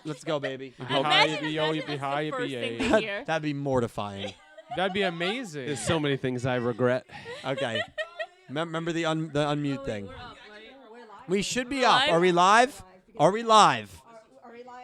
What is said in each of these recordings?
Let's go, bababy. That'd be mortifying. That'd be amazing. There's so many things I regret. Okay. Remember the unmute thing. We should be up. Are we live? Are we live?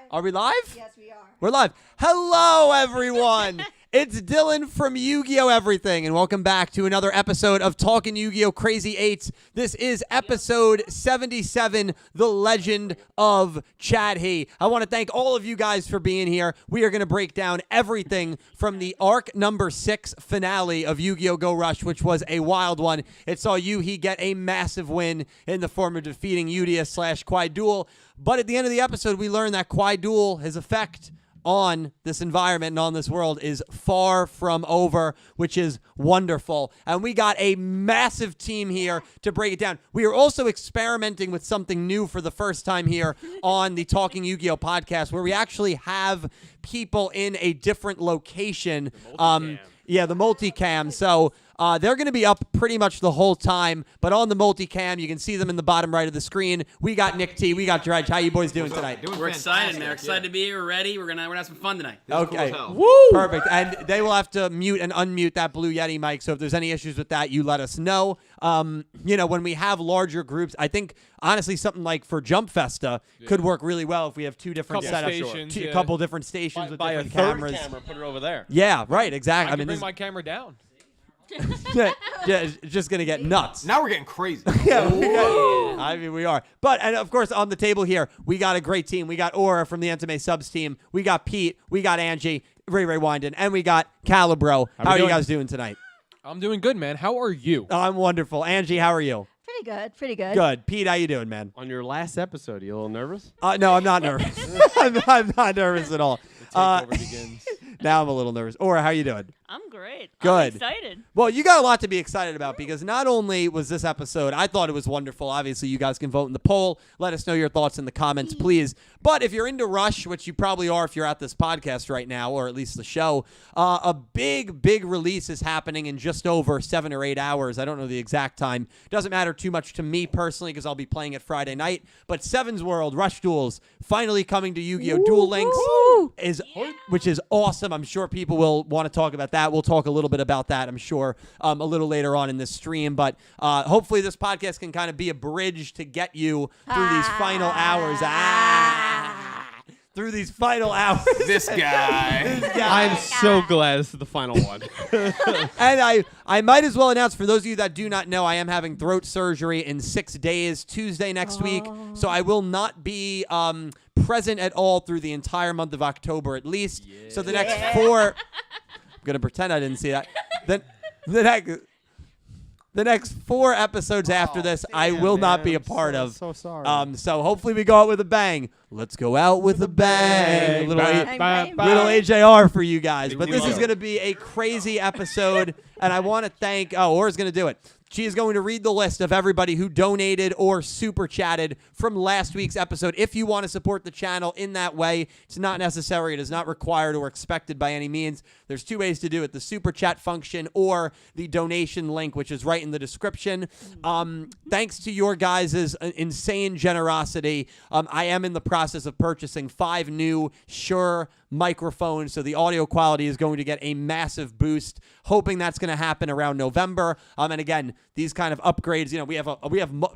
Are we live? Yes, we are. We're live. Hello, everyone. It's Dylan from Yugioh Everything, and welcome back to another episode of Talking Yu-Gi-Oh! Crazy 8's. This is episode 77, The Legend of Chadhi. I want to thank all of you guys for being here. We are going to break down everything from the arc number 6 finale of Yu-Gi-Oh! Go Rush, which was a wild one. It saw Yuhi get a massive win in the form of defeating Yugioh / Duel. But at the end of the episode, we learned that Duel, his effect on this environment and on this world, is far from over, which is wonderful. And we got a massive team here to break it down. We are also experimenting with something new for the first time here on the Talking Yu-Gi-Oh! Podcast, where we actually have people in a different location. The multicam. So they're going to be up pretty much the whole time, but on the multicam, you can see them in the bottom right of the screen. We got Nick T. We got Dredge. How you boys doing tonight? We're excited, man. We're excited to be here. We're ready. We're gonna have some fun tonight. Okay. Cool. Woo! Perfect. And they will have to mute and unmute that Blue Yeti mic. So if there's any issues with that, you let us know. When we have larger groups, I think honestly something like for Jump Festa could work really well if we have two different setups, a couple different stations with different cameras. Camera, put it over there. Yeah, right. Exactly. I can bring my camera down. It's just gonna get nuts. Now we're getting crazy. We are. But, and of course, on the table here, we got a great team. We got Aura from the Entame Subs team. We got Pete. We got Angie, Ray Wynden, and we got Calibro. How are you guys doing tonight? I'm doing good, man. How are you? I'm wonderful. Angie, how are you? Pretty good. Good. Pete, how you doing, man? On your last episode, you a little nervous? No, I'm not nervous. I'm not nervous at all. The takeover begins. Now I'm a little nervous. Aura, how you doing? I'm great. Good. I'm excited. Well, you got a lot to be excited about because not only was this episode, I thought it was wonderful. Obviously, you guys can vote in the poll. Let us know your thoughts in the comments, please. But if you're into Rush, which you probably are if you're at this podcast right now, or at least the show, a big release is happening in just over 7 or 8 hours. I don't know the exact time. Doesn't matter too much to me personally because I'll be playing it Friday night. But Seven's World Rush Duels finally coming to Yu-Gi-Oh! Duel Links, which is awesome. I'm sure people will want to talk about that. We'll talk a little bit about that, I'm sure, a little later on in this stream. But hopefully this podcast can kind of be a bridge to get you through these final hours. Through these final hours. This guy. I'm so glad this is the final one. And I might as well announce, for those of you that do not know, I am having throat surgery in 6 days, Tuesday next week. So I will not be present at all through the entire month of October at least. Yeah. So the next 4... I'm going to pretend I didn't see that. The next 4 episodes after this, I will not be a part of. So sorry. So hopefully we go out with a bang. Let's go out with a bang. Little AJR for you guys. But this is going to be a crazy episode, and I want to thank... Aura's going to do it. She is going to read the list of everybody who donated or super chatted from last week's episode. If you want to support the channel in that way, it's not necessary. It is not required or expected by any means. There's 2 ways to do it: the super chat function or the donation link, which is right in the description. Thanks to your guys' insane generosity, I am in the process of purchasing 5 new Shure microphones, so the audio quality is going to get a massive boost. Hoping that's going to happen around November. And again, these kind of upgrades,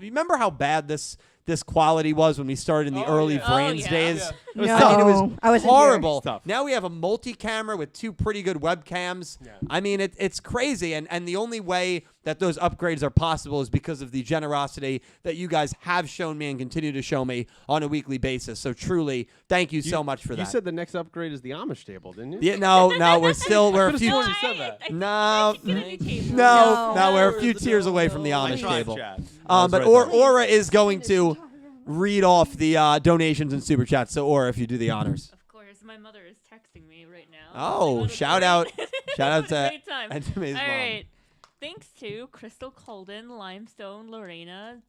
remember how bad this quality was when we started in the early Vrains days? Yeah. It was horrible. Now we have a multi-camera with 2 pretty good webcams. Yeah. I mean, it's crazy. And the only way that those upgrades are possible is because of the generosity that you guys have shown me and continue to show me on a weekly basis. So truly, thank you so much for that. You said the next upgrade is the Amish table, didn't you? Yeah, no, we're a few... you said that. No, we're a few tiers away from the Amish table. But Aura is going to read off the donations and super chats. So, Aura, if you do the honors. Of course, my mother is texting me right now. Oh, shout out to great time. Antime's mom. All right. Thanks to Crystal Colden, Limestone, Lorena,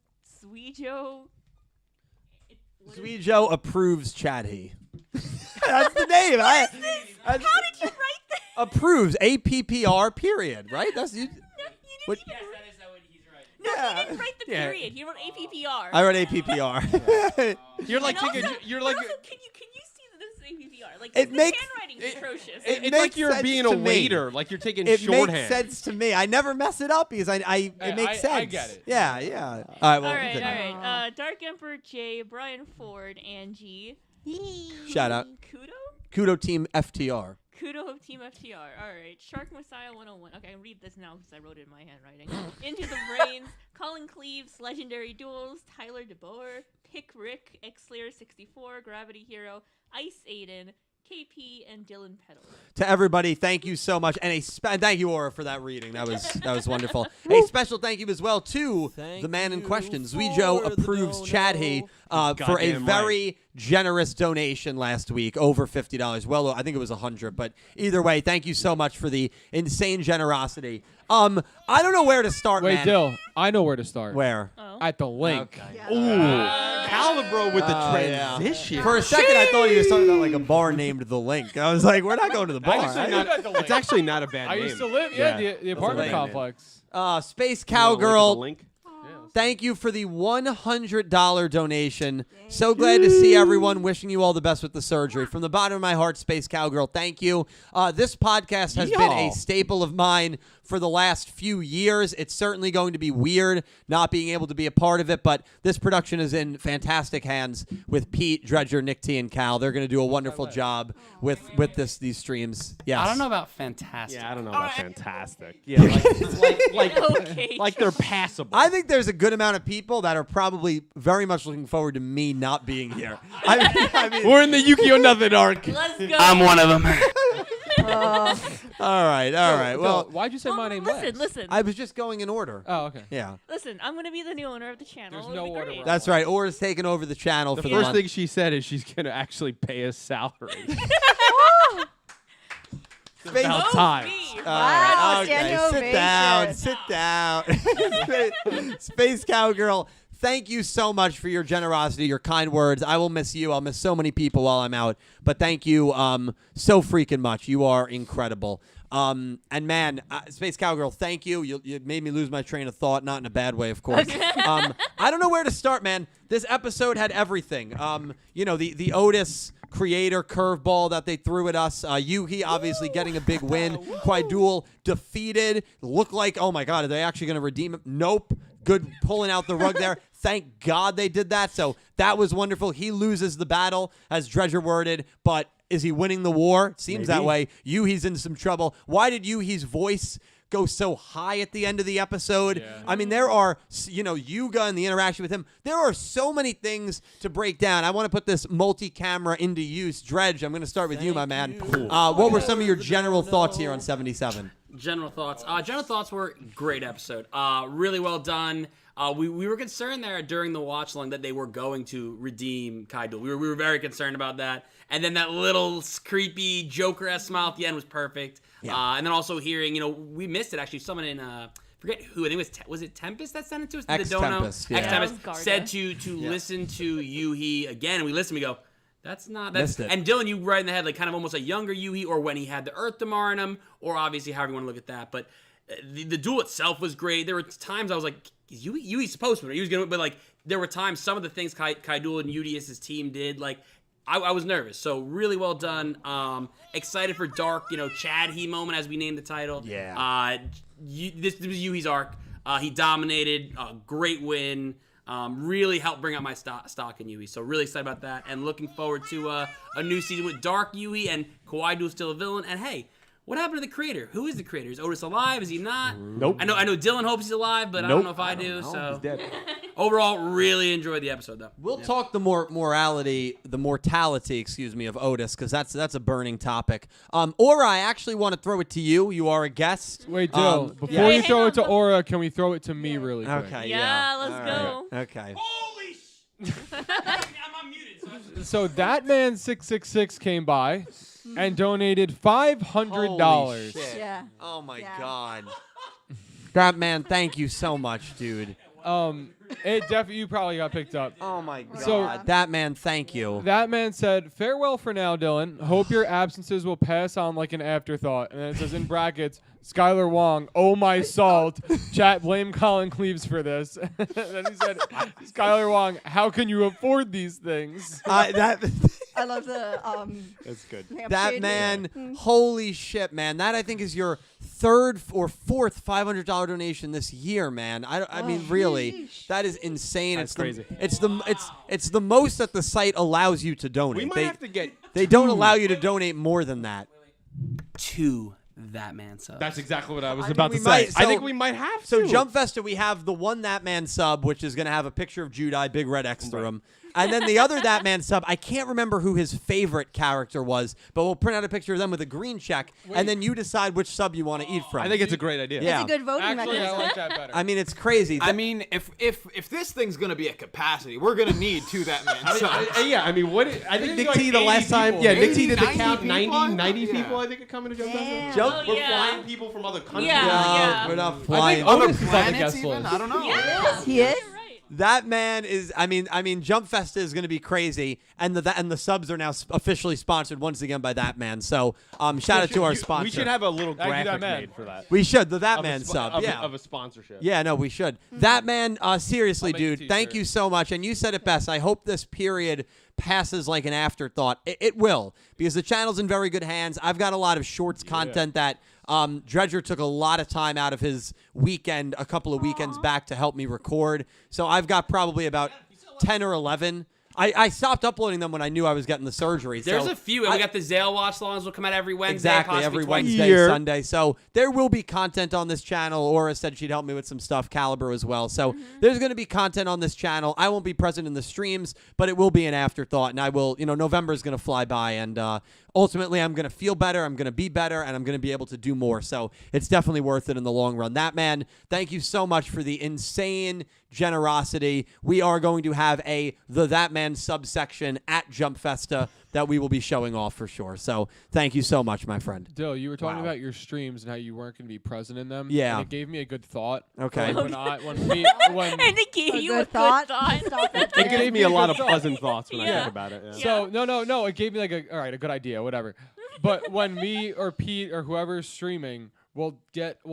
Yugioh. Yugioh approves Chadhi. That's the name. How did you write that? Approves. APPR, period. Right? That's you. No, you didn't. Yes, that is what he's right. No, he didn't write the period. He wrote APPR. I wrote APPR. You're like also, you're like. also, can you see that this Like It the makes- handwriting's atrocious. it It's makes like you're sense being to a me. waiter, like you're taking It shorthand. makes sense to me. I never mess it up because it makes sense. I get it. Yeah, yeah. All right, well, all right, continue. all right. Dark Emperor J, Brian Ford, Angie. Shout out. Kudo Team FTR. Kudo Team FTR. All right. Shark Messiah 101. Okay, I can read this now because I wrote it in my handwriting. Into the Brains, Colin Cleaves, Legendary Duels, Tyler DeBoer, Pick Rick, X-Slayer 64, Gravity Hero, Ice Aiden, KP, and Dylan Peddle. To everybody, thank you so much, and thank you, Aura, for that reading. That was wonderful. A special thank you as well to the man in question. Yugioh approves Chadhi for a Goddamn very generous donation last week, over $50. Well, I think it was 100, but either way, thank you so much for the insane generosity. I don't know where to start, Wait, man. Dill, I know where to start. Where? Oh. At the link. Calibro with the yeah. transition. For a second, I thought he was talking about like a bar named The Link. I was like, we're not going to the bar. Actually not- it's actually not a bad I name. used to live, the apartment lame. complex. Space You wanna look at the Cowgirl. link? Thank you for the $100 donation. So glad to see everyone. Wishing you all the best with the surgery. From the bottom of my heart, Space Cowgirl, thank you. This podcast has been a staple of mine for the last few years. It's certainly going to be weird not being able to be a part of it, but this production is in fantastic hands with Pete, Dredger, Nick T, and Cal. They're going to do a wonderful job with these streams. Yes. I don't know about fantastic. Yeah, I don't know about fantastic. Yeah, like they're passable. I think there's a good amount of people that are probably very much looking forward to me not being here. I mean, We're in the Yugioh Nothing arc. Let's go. I'm one of them. all right. Dill, Well, why'd you say my name last? Listen. I was just going in order. Oh, okay. Yeah. Listen, I'm gonna be the new owner of the channel. There's It'll no be order great. That's right. Aura's taking over the channel The for the first month. thing she said is she's going to actually pay us salary. Space- about Oh, time. me. Wow, okay, standing sit down. ovation. Sit down. Space Cowgirl, thank you so much for your generosity, your kind words. I will miss you. I'll miss so many people while I'm out. But thank you so freaking much. You are incredible. And man, Space Cowgirl, thank you. You made me lose my train of thought, not in a bad way, of course. I don't know where to start, man. This episode had everything. The Otis creator curveball that they threw at us. Yuhi obviously getting a big win. Quaidul defeated. Looked like, oh my God, are they actually going to redeem him? Nope. Good pulling out the rug there. Thank God they did that. So that was wonderful. He loses the battle, as Dredger worded, but is he winning the war? Seems that way. Yuhi's in some trouble. Why did Yuhi's voice go so high at the end of the episode? Yeah. I mean, there are, Yuga and the interaction with him. There are so many things to break down. I want to put this multi-camera into use. Dredge, I'm going to start with you, my man. What were some of your general thoughts here on 77? General thoughts. General thoughts were great episode. Really well done. We were concerned there during the watch along that they were going to redeem Kaido. We were very concerned about that. And then that little creepy Joker-esque smile at the end was perfect. Yeah. And then also hearing, we missed it actually. Someone in forget who. I think it was it Tempest that sent it to us? Ex-Tempest, yeah. Ex-Tempest That was said Garda. to listen to Yuhi again. And we listened. We go, that's Missed it. and Dylan, you right in the head, like kind of almost a younger Yuhi, or when he had the Earth Damar in him, or obviously however you want to look at that. But the duel itself was great. There were times I was like, Yuhi's supposed to win. He was gonna, but like there were times some of the things Kaidoul and Udius's team did, like I was nervous. So really well done. Excited for Dark, Chadhi moment as we named the title. Yeah. This was Yuhi's arc. He dominated. Great win. Really helped bring up my stock in Yui. So really excited about that. And looking forward to a new season with Dark Yui and Kawaii still a villain. And hey, what happened to the creator? Who is the creator? Is Otis alive? Is he not? Nope. I know Dylan hopes he's alive, but I don't know if I do. So He's dead. overall, really enjoyed the episode though. We'll talk the mortality, of Otis, because that's a burning topic. Aura, I actually want to throw it to you. You are a guest. Wait, Dill, before yeah. you throw it to Aura, can we throw it to me really quick? Okay. Yeah, All let's right. go. Okay. Holy sh! I'm unmuted. So that man 666 came by and donated $500. Holy shit. Yeah. Oh my Yeah. God. That man, thank you so much, dude. It definitely, you probably got picked up. Oh my God. So- that man, thank you. That man said, "Farewell for now, Dylan. Hope your absences will pass on like an afterthought." And then it says in brackets, Skylar Wong, oh my salt. Chat, blame Colin Cleaves for this. Then he said, Skylar Wong, how can you afford these things? That I love the That's good. That lampshade. man, holy shit, man! That I think is your third or fourth $500 donation this year, man. I mean, really, Sheesh. that is insane. That's crazy. It's the most that the site allows you to donate. We might have to get. They don't allow you to donate more than that. 2 That Man subs. That's exactly what I was I about mean, to we say. might- I so- think we might have to. So Jump Festa, we have the one That Man sub, which is going to have a picture of Judai, big red X through him. And then the other That Man sub, I can't remember who his favorite character was, but we'll print out a picture of them with a green check, and then you decide which sub you want to eat from. I think it's a great idea. Yeah. It's a good voting Actually, I mechanism. like that better. I mean, it's crazy. I mean, if this thing's gonna be at capacity, we're gonna need 2 That Man subs. Yeah, I mean, what? I think It's Nick like T the 80 last time. people. Yeah, Nick T 80, did the 90 count. people? 90 Yeah. people, I think, are coming to Jump Damn. Festa. Jump- Oh, We're yeah. flying people from other countries. Yeah, No, yeah. we're not I flying. think Other Otis is on the planets guest even? list. I don't know. Yeah. He is? You're right. That man is. I mean, Jump Festa is going to be crazy, and the subs are now officially sponsored once again by That Man. So, shout out to our sponsor. We should have a little Thank you, graphic That Man. made for that. We should the That Of a Man spo- sub. of a- Yeah. of a sponsorship. Yeah, no, we should. That man, seriously, I'll make a dude, thank t-shirt. you so much. And you said it best. I hope this period passes like an afterthought. It will, because the channel's in very good hands. I've got a lot of shorts content that Dredger took a lot of time out of his weekend, a couple of weekends back to help me record. So I've got probably about 10 or 11. I stopped uploading them when I knew I was getting the surgery. There's so a few, and we got the Zale watch longs will come out every Wednesday. Exactly, possibly every twice. Wednesday, year. Sunday. So there will be content on this channel. Aura said she'd help me with some stuff, Caliber as well. So there's going to be content on this channel. I won't be present in the streams, but it will be an afterthought. And I will, November is going to fly by. And ultimately, I'm going to feel better. I'm going to be better. And I'm going to be able to do more. So it's definitely worth it in the long run. That man, thank you so much for the insane generosity. We are going to have the That Man subsection at Jump Festa that we will be showing off for sure. So thank you so much, my friend. Dill, you were talking Wow. about your streams and how you weren't going to be present in them. Yeah. And it gave me a good thought. Okay. Like when And it gave A you a good good thought. thought. Stop it. It gave me a lot of Yeah. pleasant thoughts when I Yeah. think about it. Yeah. So no, it gave me like a good idea, whatever. But when me or Pete or whoever's streaming, we'll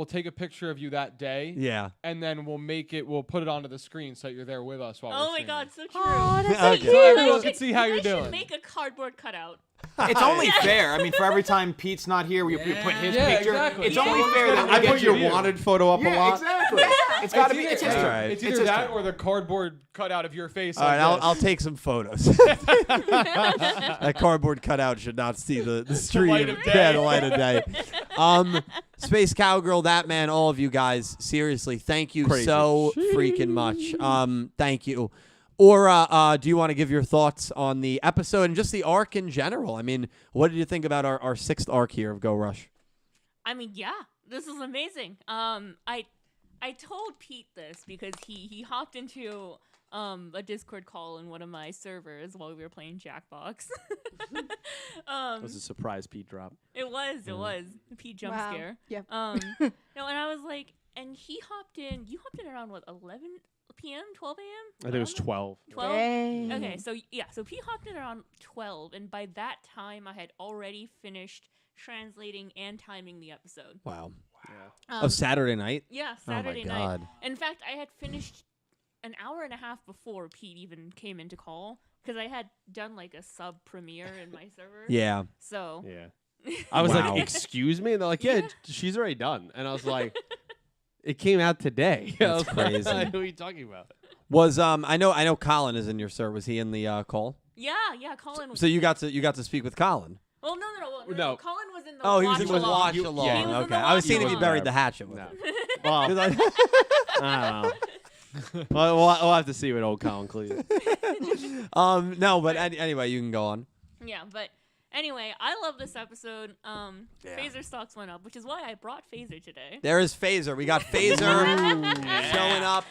take a picture of you that day. Yeah. And then we'll put it onto the screen so you're there with us while we're Oh my streaming. god, so true. Oh, that's Okay. so So everyone cute. can see how You you're guys should doing. make a cardboard cutout. It's only fair. I mean, for every time Pete's not here, we put his Yeah, picture. exactly. It's Yeah. only fair that we I get put your view. wanted photo up a Yeah, lot. exactly. It's got to be. It's history. All right. It's It's either that history. or the cardboard cutout of your face. All like right, this. I'll take some photos. That cardboard cutout should not see the stream. light of day. Yeah, the light of day. Space Cowgirl, That Man, all of you guys, seriously, thank you Crazy. so freaking much. Thank you. Or do you want to give your thoughts on the episode and just the arc in general? I mean, what did you think about our sixth arc here of Go Rush? I mean, yeah, this is amazing. I told Pete this because he hopped into a Discord call in one of my servers while we were playing Jackbox. That was a surprise Pete drop. It was Pete jump Wow. scare. Yeah. No, and I was like, and he hopped in. You hopped in around what 11 p.m., 12 a.m. I think it was 12. 12. Dang. Okay, so yeah, so Pete hopped in around 12, and by that time, I had already finished translating and timing the episode. Wow. Yeah. Oh, Saturday night? Yeah, Oh my Saturday night. God. In fact, I had finished an hour and a half before Pete even came into call because I had done like a sub premiere in my server. Yeah. So Yeah. I was Wow. like, excuse me? And they're like, yeah, she's already done. And I was like, it came out today. I That's was like, crazy. what are you talking about? Was I know Colin is in your server. Was he in the call? yeah, Colin. So you got to speak with Colin. Well, no. No. Colin was in the. Oh, he was in the watch-along. watch He was along. in the Okay, I was seeing if he watch-along. buried the hatchet with No. him. Well, 'Cause I don't know. we'll have to see what old Colin Cleese. No, but anyway, you can go on. Yeah, but anyway, I love this episode. Phaser stocks went up, which is why I brought Phaser today. There is Phaser. We got Phaser showing up.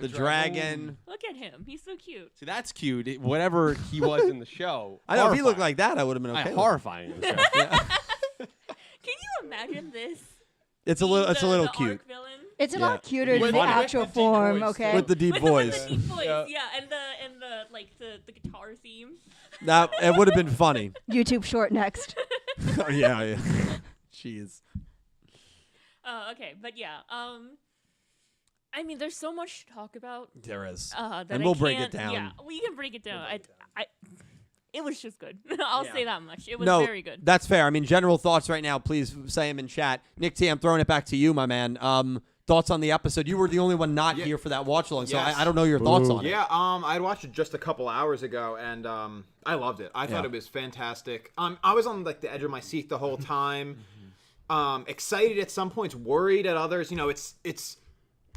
The dragon. Look at him. He's so cute. See, that's cute. Whatever he was in the show. I know if he looked horrifying. like that, I would have been okay. with it. Horrifying in the show. Can you imagine this? It's a little The cute arc villain? It's a Yeah. lot cuter With than the the actual deep form, voice, okay? with the deep With voice. the deep voice, Yeah. yeah, and the guitar theme. That it would have been funny. YouTube short next. Oh, yeah. Jeez. Okay, but yeah, I mean, there's so much to talk about. There is. That And I we'll break it can't- down. Yeah, we can break it down. it was just good. I'll say that much. It was No, very good. that's fair. I mean, general thoughts right now, please say them in chat. Nick T, I'm throwing it back to you, my man. Thoughts on the episode? You were the only one not here for that watch along, so Yes. I don't know your thoughts on it. Yeah, I'd watched it just a couple hours ago, and I loved it. I thought it was fantastic. I was on like the edge of my seat the whole time. Excited at some points, worried at others. You know, it's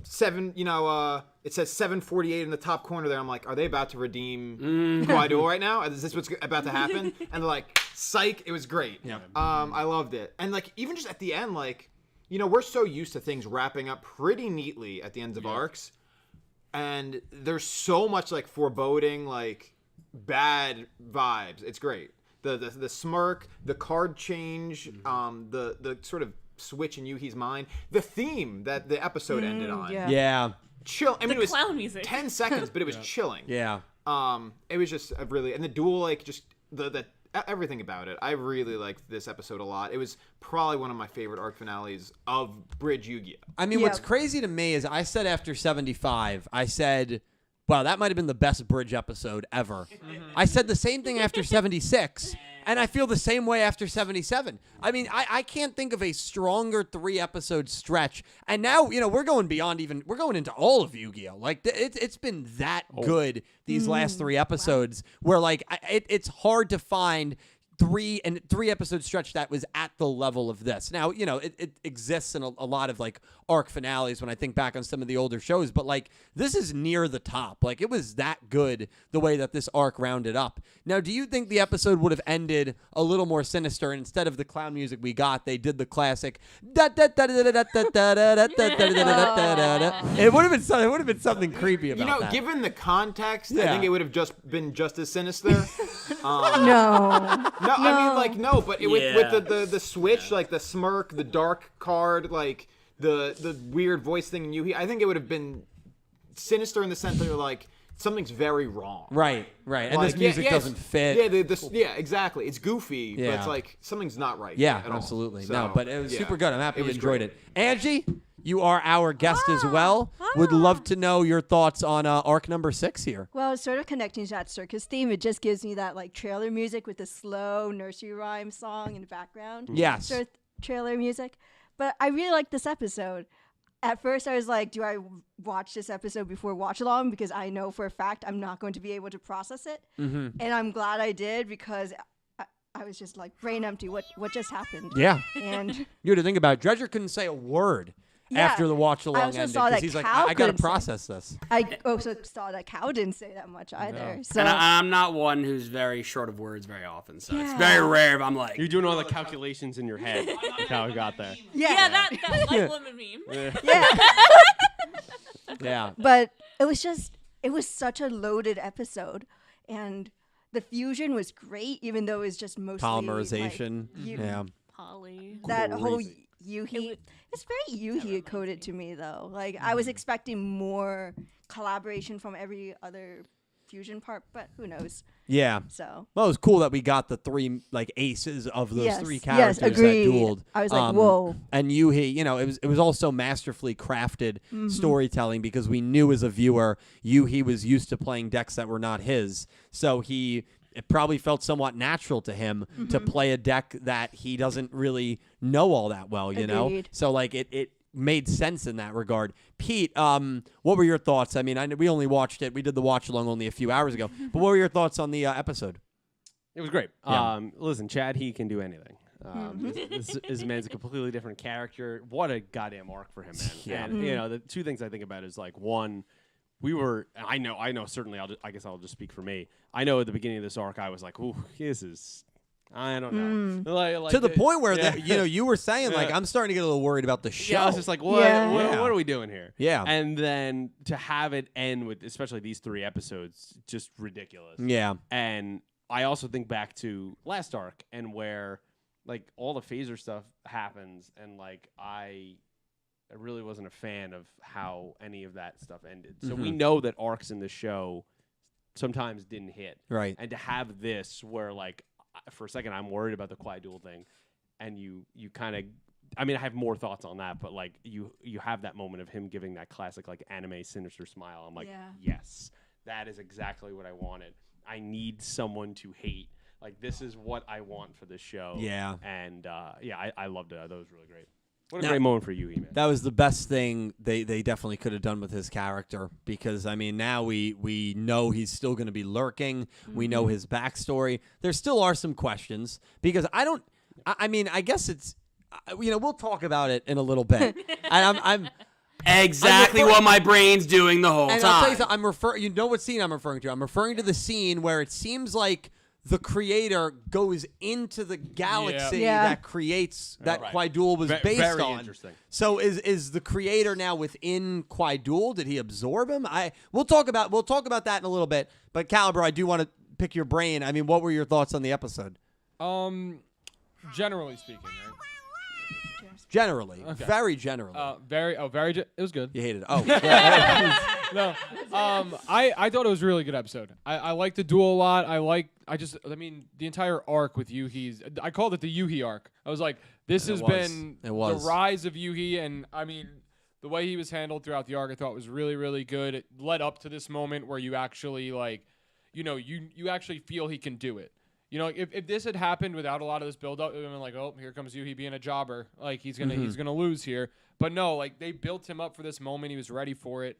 7. You know, it says 7:48 in the top corner there. I'm like, are they about to redeem Guaido right now? Is this what's about to happen? And they're like, psych. It was great. Yeah. I loved it, and like even just at the end, like. You know, we're so used to things wrapping up pretty neatly at the ends of arcs, and there's so much like foreboding, like bad vibes. It's great. The smirk, the card change, the sort of switch in Yuhi's mind, the theme that the episode ended on. Yeah. Chill. I mean, it was clown music. 10 seconds, but it was chilling. Yeah. It was just a really, and the duel, like just the everything about it. I really liked this episode a lot. It was probably one of my favorite arc finales of Bridge Yugioh. I mean, what's crazy to me is I said after 75, I said, wow, that might have been the best Bridge episode ever. I said the same thing after 76, and I feel the same way after 77. I mean, I can't think of a stronger 3-episode stretch. And now, you know, we're going into all of Yu-Gi-Oh! Like, it's been that good these last 3 episodes where, like, it's hard to find 3-episode stretch that was at the level of this. Now, you know, it exists in a lot of like arc finales when I think back on some of the older shows, but like this is near the top. Like it was that good the way that this arc rounded up. Now, do you think the episode would have ended a little more sinister and instead of the clown music we got, they did the classic it would have been something creepy about You know, that. given the context, I think it would have been just as sinister. No. No, I mean, like, no, but with the switch, like the smirk, the dark card, like the weird voice thing in Yuhi, I think it would have been sinister in the sense that you're like, something's very wrong. Right. And Like, this music doesn't fit. Yeah, exactly. It's goofy, but Yeah. it's like, something's not right. Yeah, at all. absolutely. So, no, but it was super good. I'm happy you was enjoyed great. it. Angie, you are our guest as well. Would love to know your thoughts on arc number 6 here. Well, it's sort of connecting to that circus theme. It just gives me that like trailer music with the slow nursery rhyme song in the background. Yes. Sort of trailer music. But I really liked this episode. At first, I was like, do I watch this episode before watch along? Because I know for a fact I'm not going to be able to process it. And I'm glad I did because I was just like brain empty. What just happened? Yeah. And You had to think about it. Dredger couldn't say a word after the watch I along also ended saw because that he's like, Cal I got to couldn't say. process this. I also saw that Cow didn't say that much either. So And I'm not one who's very short of words very often, so it's Yeah. very rare if I'm like, You're doing all the calculations in your head. That's how I got there. Yeah, that light woman meme. yeah. Yeah. But it was such a loaded episode, and the fusion was great, even though it was just mostly Polymerization. Like, yeah. Polly. that whole Yuhi. It's very Yuhi coded to me though. Like I was expecting more collaboration from every other fusion part, but who knows? Yeah. So Well, it was cool that we got the 3 like aces of those Yes, 3 yes, characters agreed. that dueled. I was like, whoa. And Yuhi, you know, it was also masterfully crafted storytelling because we knew as a viewer Yuhi was used to playing decks that were not his, so it probably felt somewhat natural to him to play a deck that he doesn't really know all that well, you know? Agreed. So like it made sense in that regard. Pete, what were your thoughts? I mean, we only watched it. We did the watch along only a few hours ago. But what were your thoughts on the episode? It was great. Yeah. Listen, Chadhi can do anything. This man's a completely different character. What a goddamn arc for him, man. Yeah. And you know, the 2 things I think about is like, one, I know certainly I guess I'll just speak for me. I know at the beginning of this arc I was like, ooh, this is, I don't know. Like To the point where yeah. you were saying like I'm starting to get a little worried about the show. Yeah, I was just like, what? Yeah. What are we doing here? Yeah. And then to have it end with, especially these 3 episodes, just ridiculous. Yeah. And I also think back to last arc and where like all the phaser stuff happens, and like I really wasn't a fan of how any of that stuff ended. So we know that arcs in the show sometimes didn't hit. Right. And to have this where like for a second I'm worried about the quiet duel thing, and you kind of, I mean, I have more thoughts on that, but like you have that moment of him giving that classic like anime sinister smile. I'm like, Yeah. yes, that is exactly what I wanted. I need someone to hate. Like, this is what I want for this show. Yeah. And I loved it. That was really great. What a Now- great moment for Yugi, man. That was the best thing they definitely could have done with his character, because I mean now we know he's still going to be lurking. We know his backstory. There still are some questions because I mean I guess it's we'll talk about it in a little bit. And I'm Exactly referring- what my brain's doing the whole and I'll tell you time. something, you know what scene I'm referring to? I'm referring to the scene where it seems like the creator goes into the galaxy Yeah. that creates that Right. Kwai-Dul was based very on. interesting. So is the creator now within Kwai-Dul? Did he absorb him? We'll talk about that in a little bit. But Caliber, I do want to pick your brain. I mean, what were your thoughts on the episode? Generally speaking, right? Generally, Okay. very generally. It was good. You hated it. Oh, No, I thought it was a really good episode. I liked the duel a lot. I mean, the entire arc with Yuhi's. I called it the Yuhi arc. I was like, this has been It was. the rise of Yuhi, and I mean, the way he was handled throughout the arc, I thought was really, really good. It led up to this moment where you actually you actually feel he can do it. You know, if this had happened without a lot of this build-up, it would have been like, oh, here comes Yuhi being a jobber. Like, he's gonna lose here. But no, like, they built him up for this moment. He was ready for it.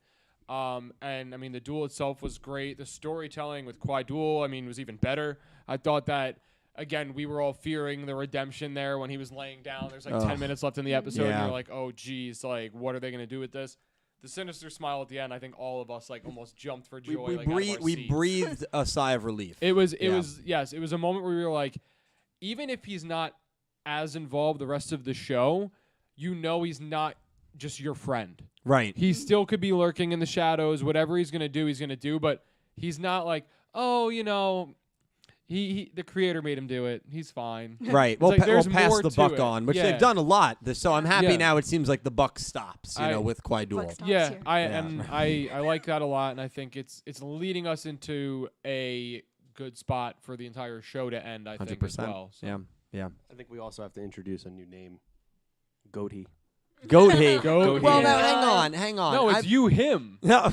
And, I mean, the duel itself was great. The storytelling with Kwai-Dul, I mean, was even better. I thought that, again, we were all fearing the redemption there when he was laying down. There's, like, 10 minutes left in the episode, Yeah. and you're like, oh, geez, like, what are they going to do with this? The sinister smile at the end, I think all of us, like, almost jumped for joy. we like, out of our we seats. breathed a sigh of relief. It was a moment where we were like, even if he's not as involved the rest of the show, you know he's not just your friend. Right. He still could be lurking in the shadows. Whatever he's gonna do, but he's not like, oh, he the creator made him do it. He's fine. Right. It's We'll, like, we'll there's pass more the to buck it. on, which Yeah. they've done a lot. So I'm happy Yeah. now. It seems like the buck stops, with Kwai-Dul. Buck stops Yeah, here. I like that a lot, and I think it's leading us into a good spot for the entire show to end. I think as 100%. well. So. Yeah. I think we also have to introduce a new name. Goatee. Goatee. Goatee. Well, Yeah. now, hang on. No, it's him. No, No,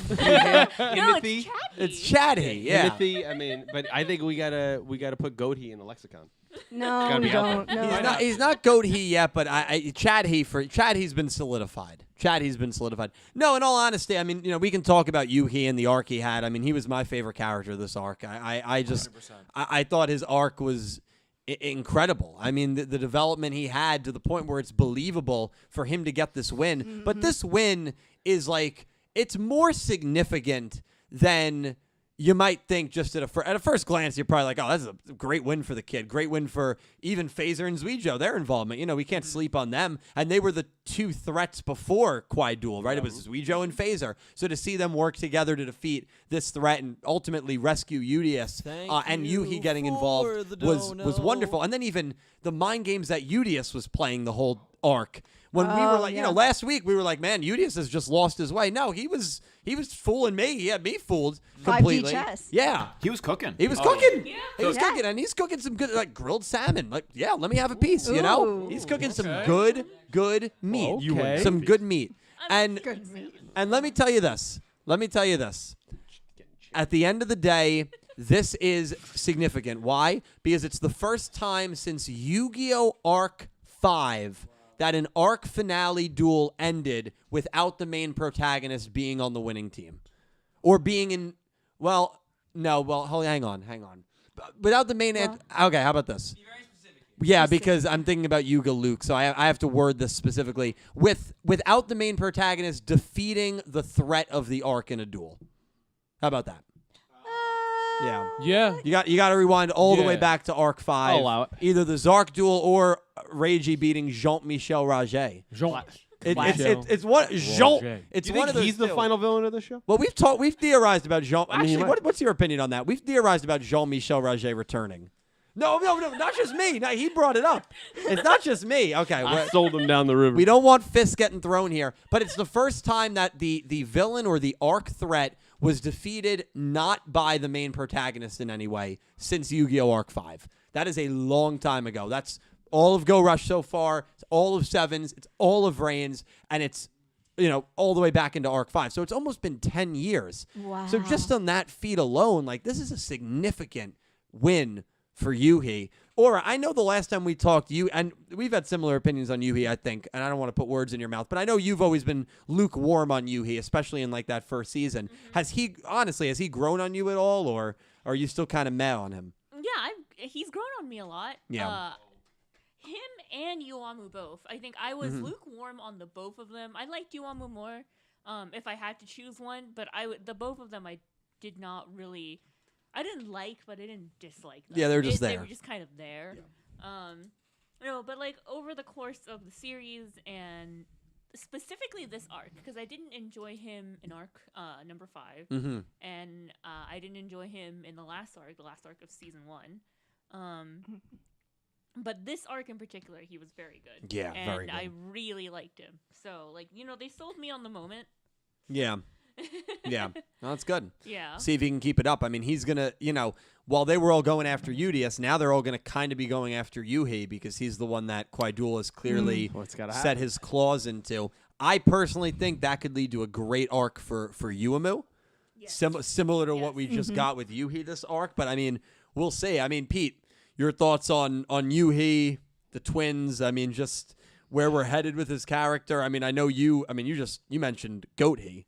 Timothy. it's Chadhi. Yeah. Timothy. I mean, but I think we gotta put Goatee in the lexicon. No, Gotta we be out don't. No. He's not Goatee yet, but Chadhi's been solidified. Chadhi's been solidified. No, in all honesty, I mean, we can talk about Yuhi and the arc he had. I mean, he was my favorite character this arc. I thought his arc was incredible. I mean, the development he had to the point where it's believable for him to get this win. But this win is like, it's more significant than you might think just at a first glance. You're probably like, oh, that's a great win for the kid. Great win for even Phaser and Yugioh, their involvement. We can't sleep on them. And they were the two threats before Kwai-Dul, right? It was Yugioh and Phaser. So to see them work together to defeat this threat and ultimately rescue Udius and Yuhi getting involved was wonderful. And then even the mind games that Udius was playing the whole arc. When we were like, last week we were like, man, Udius has just lost his way. No, he was fooling me. He had me fooled 5D completely. chess. Yeah. He was cooking. He was cooking. Yeah. He was Yeah. cooking, and he's cooking some good, like grilled salmon. Like, yeah, let me have a piece. Ooh. He's cooking some Okay. good meat. Okay. Some good meat. And Good meat. let me tell you this. At the end of the day, this is significant. Why? Because it's the first time since Yu-Gi-Oh! Arc 5 that an arc finale duel ended without the main protagonist being on the winning team. Or being in, hang on. Without the main, okay, how about this? Yeah, because I'm thinking about Yuga Luke, so I have to word this specifically. Without the main protagonist defeating the threat of the arc in a duel. How about that? Yeah. Yeah. You got to rewind all the way Yeah. back to Arc 5. I'll allow it. Either the Zark duel or Reiji beating Jean-Michel Raget. It's one Jean. It's Do you one think of those he's the two. final villain of the show? Well, we've theorized about Jean. I mean, he Actually, might. what's your opinion on that? We've theorized about Jean-Michel Raget returning. No, not just me. No, he brought it up. It's not just me. Okay, I sold him down the river. we don't want fists getting thrown here, but it's the first time that the villain or the arc threat was defeated not by the main protagonist in any way since Yu-Gi-Oh! Arc 5. That is a long time ago. That's all of Go Rush so far. It's all of Sevens. It's all of Reigns, and it's all the way back into Arc 5. So it's almost been 10 years. Wow. So just on that feat alone, like, this is a significant win for Yuhi. Or I know the last time we talked, and we've had similar opinions on Yuhi, I think, and I don't want to put words in your mouth, but I know you've always been lukewarm on Yuhi, especially in like that first season. Has he grown on you at all, or are you still kind of meh on him? Yeah, he's grown on me a lot. Yeah. Him and Yuamu both. I think I was lukewarm on the both of them. I liked Yuamu more, if I had to choose one, but the both of them I did not really. I didn't like, but I didn't dislike them. Yeah, they were just there. They were just kind of there. Yeah. But like over the course of the series and specifically this arc, because I didn't enjoy him in arc number 5, and I didn't enjoy him in the last arc of season 1. But this arc in particular, he was very good. Yeah, and very good. I really liked him. So like they sold me on the moment. Yeah. Yeah, no, that's good. Yeah. See if he can keep it up. I mean, he's going to, while they were all going after Udius, now they're all going to kind of be going after Yuhi because he's the one that Kwaidul has clearly set his claws into. I personally think that could lead to a great arc for Yuamu, Yes. similar to what we just got with Yuhi this arc. But, I mean, we'll see. I mean, Pete, your thoughts on Yuhi, the twins, I mean, just where we're headed with his character. I mean, I know you mentioned Goathee.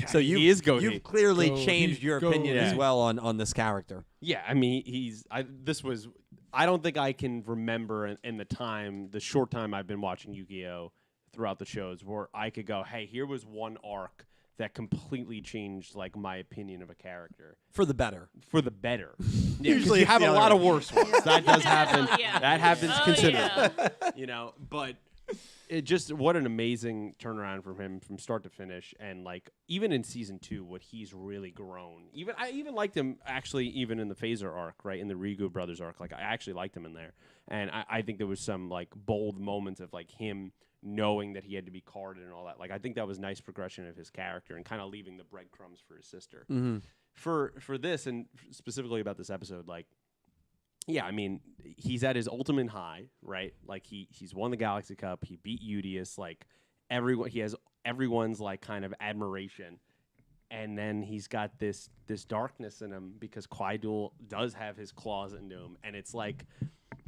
So he is Goathee. You've clearly changed your opinion as well on this character. Yeah, I mean, I don't think I can remember in the short time I've been watching Yu-Gi-Oh! Throughout the shows where I could go, hey, here was one arc that completely changed like my opinion of a character. For the better. For the better. Usually you have it's a the lot other of worse ones. That does happen. Yeah. That happens considerably. Yeah. But it just what an amazing turnaround from him from start to finish, and like even in season 2, what he's really grown. I even liked him actually even in the Phaser arc, right, in the Rigu brothers arc. Like I actually liked him in there, and I think there was some like bold moments of like him knowing that he had to be carded and all that. Like I think that was nice progression of his character and kind of leaving the breadcrumbs for his sister. For this and specifically about this episode, like. Yeah, I mean, he's at his ultimate high, right? Like he's won the Galaxy Cup, he beat Udius, like he has everyone's like kind of admiration. And then he's got this darkness in him because Kwaidul does have his claws into him, and it's like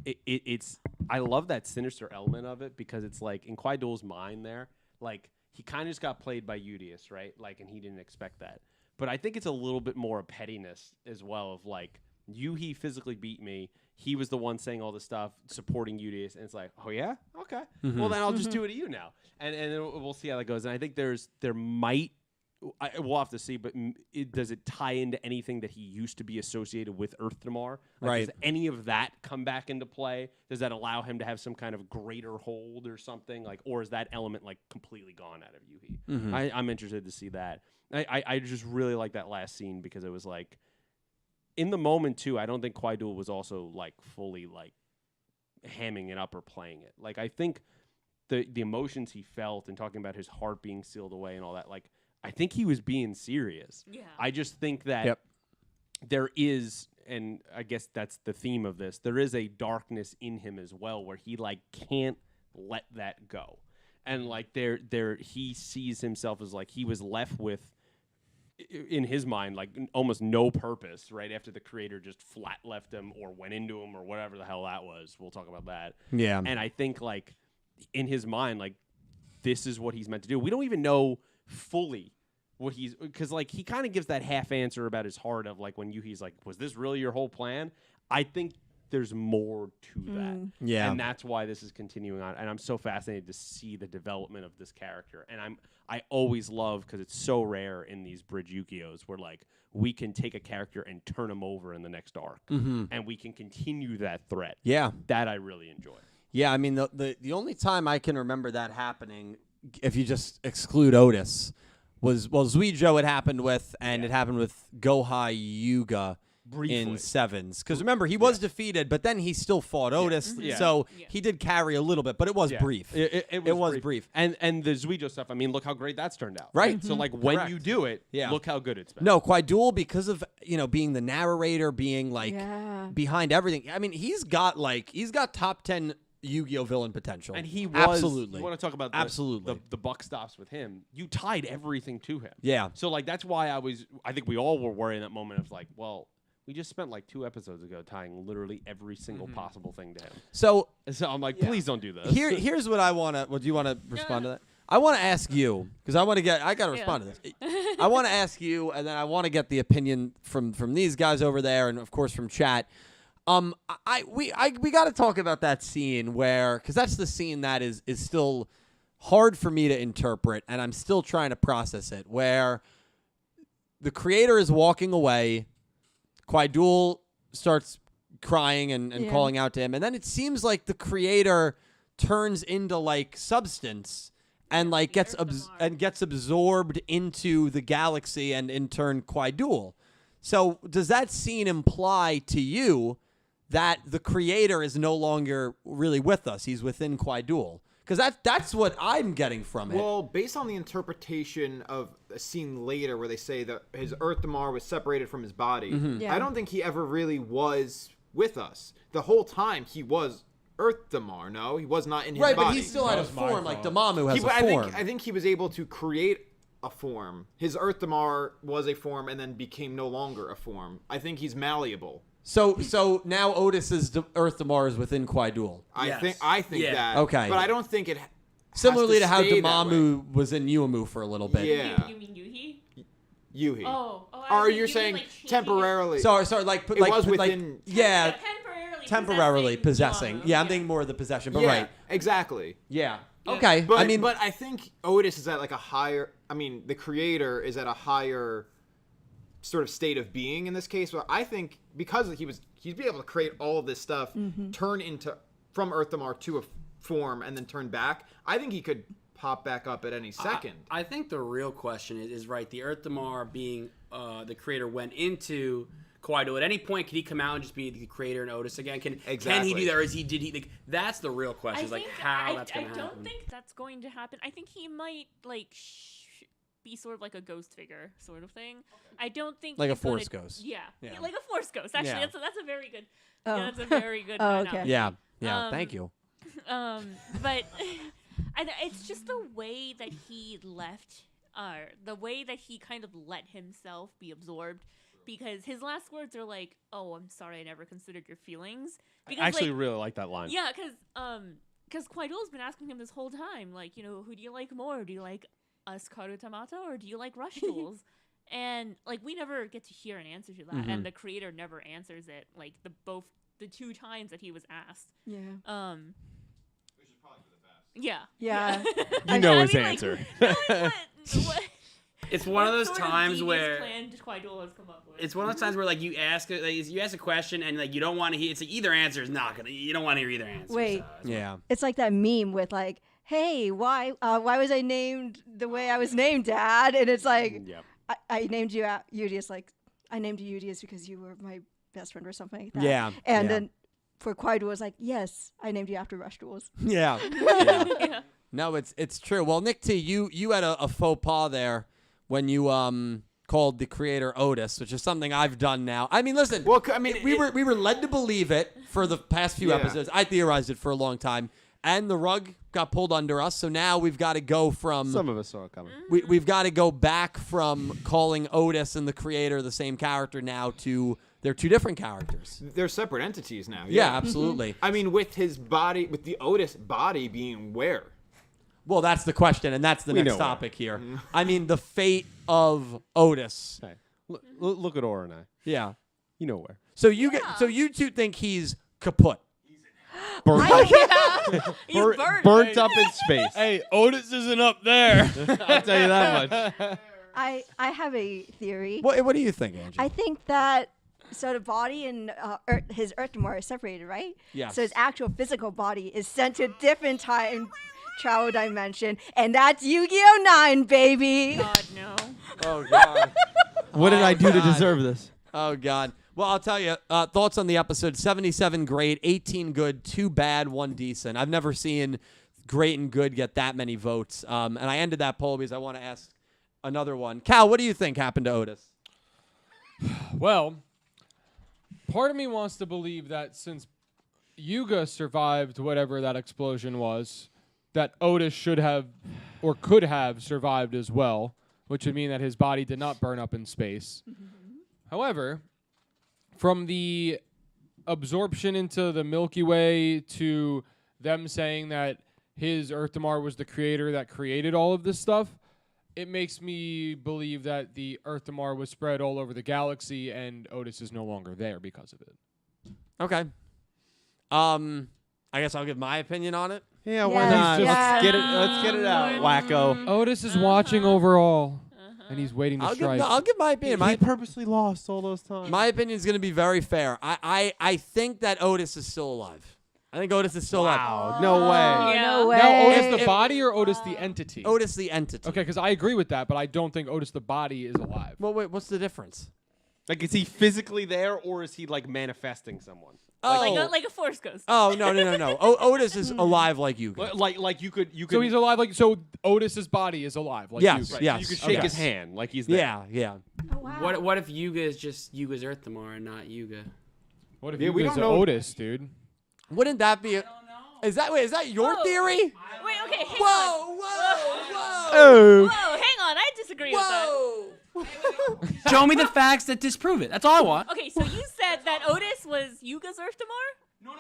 it's I love that sinister element of it because it's like in Kwaidul's mind there, like he kind of just got played by Udius, right? Like, and he didn't expect that. But I think it's a little bit more of pettiness as well of like he physically beat me. He was the one saying all the stuff, supporting Udius, and it's like, oh yeah, okay. Well then I'll just do it to you now, and then we'll see how that goes. And I think we'll have to see, but does it tie into anything that he used to be associated with Earth Damar? Like, Right. Does any of that come back into play? Does that allow him to have some kind of greater hold or something? Like, or is that element like completely gone out of Yuhi? I'm interested to see that. I just really like that last scene because it was like, in the moment too, I don't think Kwaidul was also like fully like hamming it up or playing it. Like I think the emotions he felt and talking about his heart being sealed away and all that, like I think he was being serious. Yeah. I just think that there is, and I guess that's the theme of this, there is a darkness in him as well where he like can't let that go. And like he sees himself as like he was left with, in his mind, like almost no purpose right after the creator just flat left him or went into him or whatever the hell that was. We'll talk about that. Yeah. And I think like in his mind, like this is what he's meant to do. We don't even know fully what because like he kind of gives that half answer about his heart of like when he's like, was this really your whole plan? I think there's more to that. Yeah. And that's why this is continuing on. And I'm so fascinated to see the development of this character. And I always love, because it's so rare in these bridge Yu-Gi-Ohs, where like we can take a character and turn him over in the next arc. And we can continue that thread. Yeah. That I really enjoy. Yeah, I mean, the only time I can remember that happening, if you just exclude Otis, was, well, Yugioh it happened with, and it happened with Gohai Yuga Briefly. in sevens. Because remember, he was defeated, but then he still fought Otis, so he did carry a little bit, but it was brief. It was brief. And the Yugioh stuff, I mean, look how great that's turned out. Right. So like when you do it, look how good it's been. No, Kwaidul, because of, being the narrator, being like behind everything. I mean, he's got top 10 Yu-Gi-Oh villain potential. And he was absolutely. You want to talk about the buck stops with him? You tied everything to him. Yeah. So like that's why I think we all were worried in that moment of like, well, we just spent like 2 episodes ago tying literally every single possible thing to him. So I'm like, please don't do this. here's what I want to. Well, do you want to respond to that? I want to ask you because I got to respond to this. I want to ask you, and then I want to get the opinion from these guys over there, and of course from chat. We got to talk about that scene where, because that's the scene that is still hard for me to interpret, and I'm still trying to process it. Where the creator is walking away, Quaidul starts crying and calling out to him, and then it seems like the creator turns into like substance and like gets absorbed into the galaxy, and in turn Quaidul. So does that scene imply to you that the creator is no longer really with us? He's within Quaidul. Because that's what I'm getting from it. Well, based on the interpretation of a scene later where they say that his Earth Damar was separated from his body, I don't think he ever really was with us. The whole time he was Earth Damar, no? He was not in his body. Right, but he still had a form, like Dormammu has a form. I think he was able to create a form. His Earth Damar was a form and then became no longer a form. I think he's malleable. So now Otis's Earth Damar is within Quaidul. I think that. Okay. But I don't think it similarly to how stay that Dormammu was in Yuumu for a little bit. Yeah. You mean Yuhi? Yuhi. Oh, Or you're saying temporarily. Sorry, like It was within. temporarily possessing. Yeah, I'm thinking more of the possession, but right. Exactly. Yeah. Okay. But I think Otis is at like a higher. I mean, the creator is at a higher sort of state of being in this case. But I think because he'd be able to create all of this stuff, turn into from Earth Damar to a form, and then turn back. I think he could pop back up at any second. I think the real question is right. The Earth Damar being the creator went into Quaidul. At any point, can he come out and just be the creator and Otis again? Can he do that, or did he? Like, that's the real question. Is like how that's going to happen. I don't think that's going to happen. I think he might like be sort of like a ghost figure sort of thing. I don't think like a force ghost. Yeah, like a force ghost. Actually, that's a very good. Oh. Yeah, that's a very good. Okay. Yeah. Thank you. But it's just the way that he left, the way that he kind of let himself be absorbed, because his last words are like, "Oh, I'm sorry, I never considered your feelings." Because, I actually really like that line. Yeah, because Quaidul's been asking him this whole time, like, who do you like more? Do you like us Karutamato, or do you like Rush Duels? And like we never get to hear an answer to that, and the creator never answers it. Like the 2 times that he was asked. Yeah. Which is probably for the best. Yeah. Yeah. You know his answer. What? It's one of those sort times devious where plan Quaidul has come up with? it's one of those times where like you ask a question and like you don't want to hear. It's like either answer is not gonna. You don't want to hear either answer. Wait. So Yeah. It's like that meme with like, "Hey, why was I named the way I was named, Dad?" And it's like, Yep. I named you Udius, like I named you Udius because you were my best friend or something like that. Yeah. And yeah. then for Quaidul was like, "Yes, I named you after Rush Duels." Yeah. Yeah. No, it's true. Well, Nick T, you had a faux pas there when you called the creator Otis, which is something I've done now. I mean, listen. Well, I mean, we were led to believe it for the past few episodes. I theorized it for a long time, and the rug got pulled under us. So now we've got to go from Some of us saw it coming. we've got to go back from calling Otis and the creator the same character now to they're 2 different characters. They're separate entities now. Yeah, absolutely. I mean, with his body, with the Otis body being where? Well, that's the question, and that's the We next know where. topic here. I mean, the fate of Otis. Hey, look at Aura and I. Yeah. You know where. So you 2 think he's kaput. Burnt, He's burned. burnt up in space. Hey, Otis isn't up there. I'll tell you that much. I have a theory. What do you think, Angie? I think that the body and his Earth Damar are separated, right? Yes. So his actual physical body is sent to a different time travel dimension, and that's Yu-Gi-Oh! 9, baby. God no. Oh God. What did I do to God. deserve this? Oh God. Well, I'll tell you. Thoughts on the episode: 77 great, 18 good, 2 bad, 1 decent. I've never seen great and good get that many votes. And I ended that poll because I want to ask another one. Cal, what do you think happened to Otis? Well, part of me wants to believe that since Yuga survived whatever that explosion was, that Otis should have or could have survived as well, which would mean that his body did not burn up in space. However, from the absorption into the Milky Way to them saying that his Earth Damar was the creator that created all of this stuff, it makes me believe that the Earth Damar was spread all over the galaxy and Otis is no longer there because of it. Okay. I guess I'll give my opinion on it. Yeah, why Yes, not? yes. Let's get it out, wacko. Otis is watching over all, and he's waiting to strike. I'll give my opinion. He purposely lost all those times. My opinion is going to be very fair. I think that Otis is still alive. I think Otis is still alive. Wow, no way. Yeah. No way. Now, Otis the If- body or Otis the entity? Otis the entity. Okay, because I agree with that, but I don't think Otis the body is alive. Well, wait, what's the difference? Like, is he physically there, or is he like manifesting someone? Like a force ghost. Oh, no. Otis is alive like you. Like you could. So he's alive, so Otis's body is alive, like Yes, Yuga. yes. So you could shake Okay. his hand like he's there. Yeah. Oh, wow. What if Yuga is just Yuga's Earth Damar and not Yuga? What if Yeah, we Yuga's don't know. Otis, dude? Wouldn't that be? Is that your Whoa. theory? Wait, okay, hang on. Whoa. Whoa, hang on. I disagree with that. Show me the facts that disprove it. That's all I want. Okay, so you said that Otis was Yuga's Earth Damar?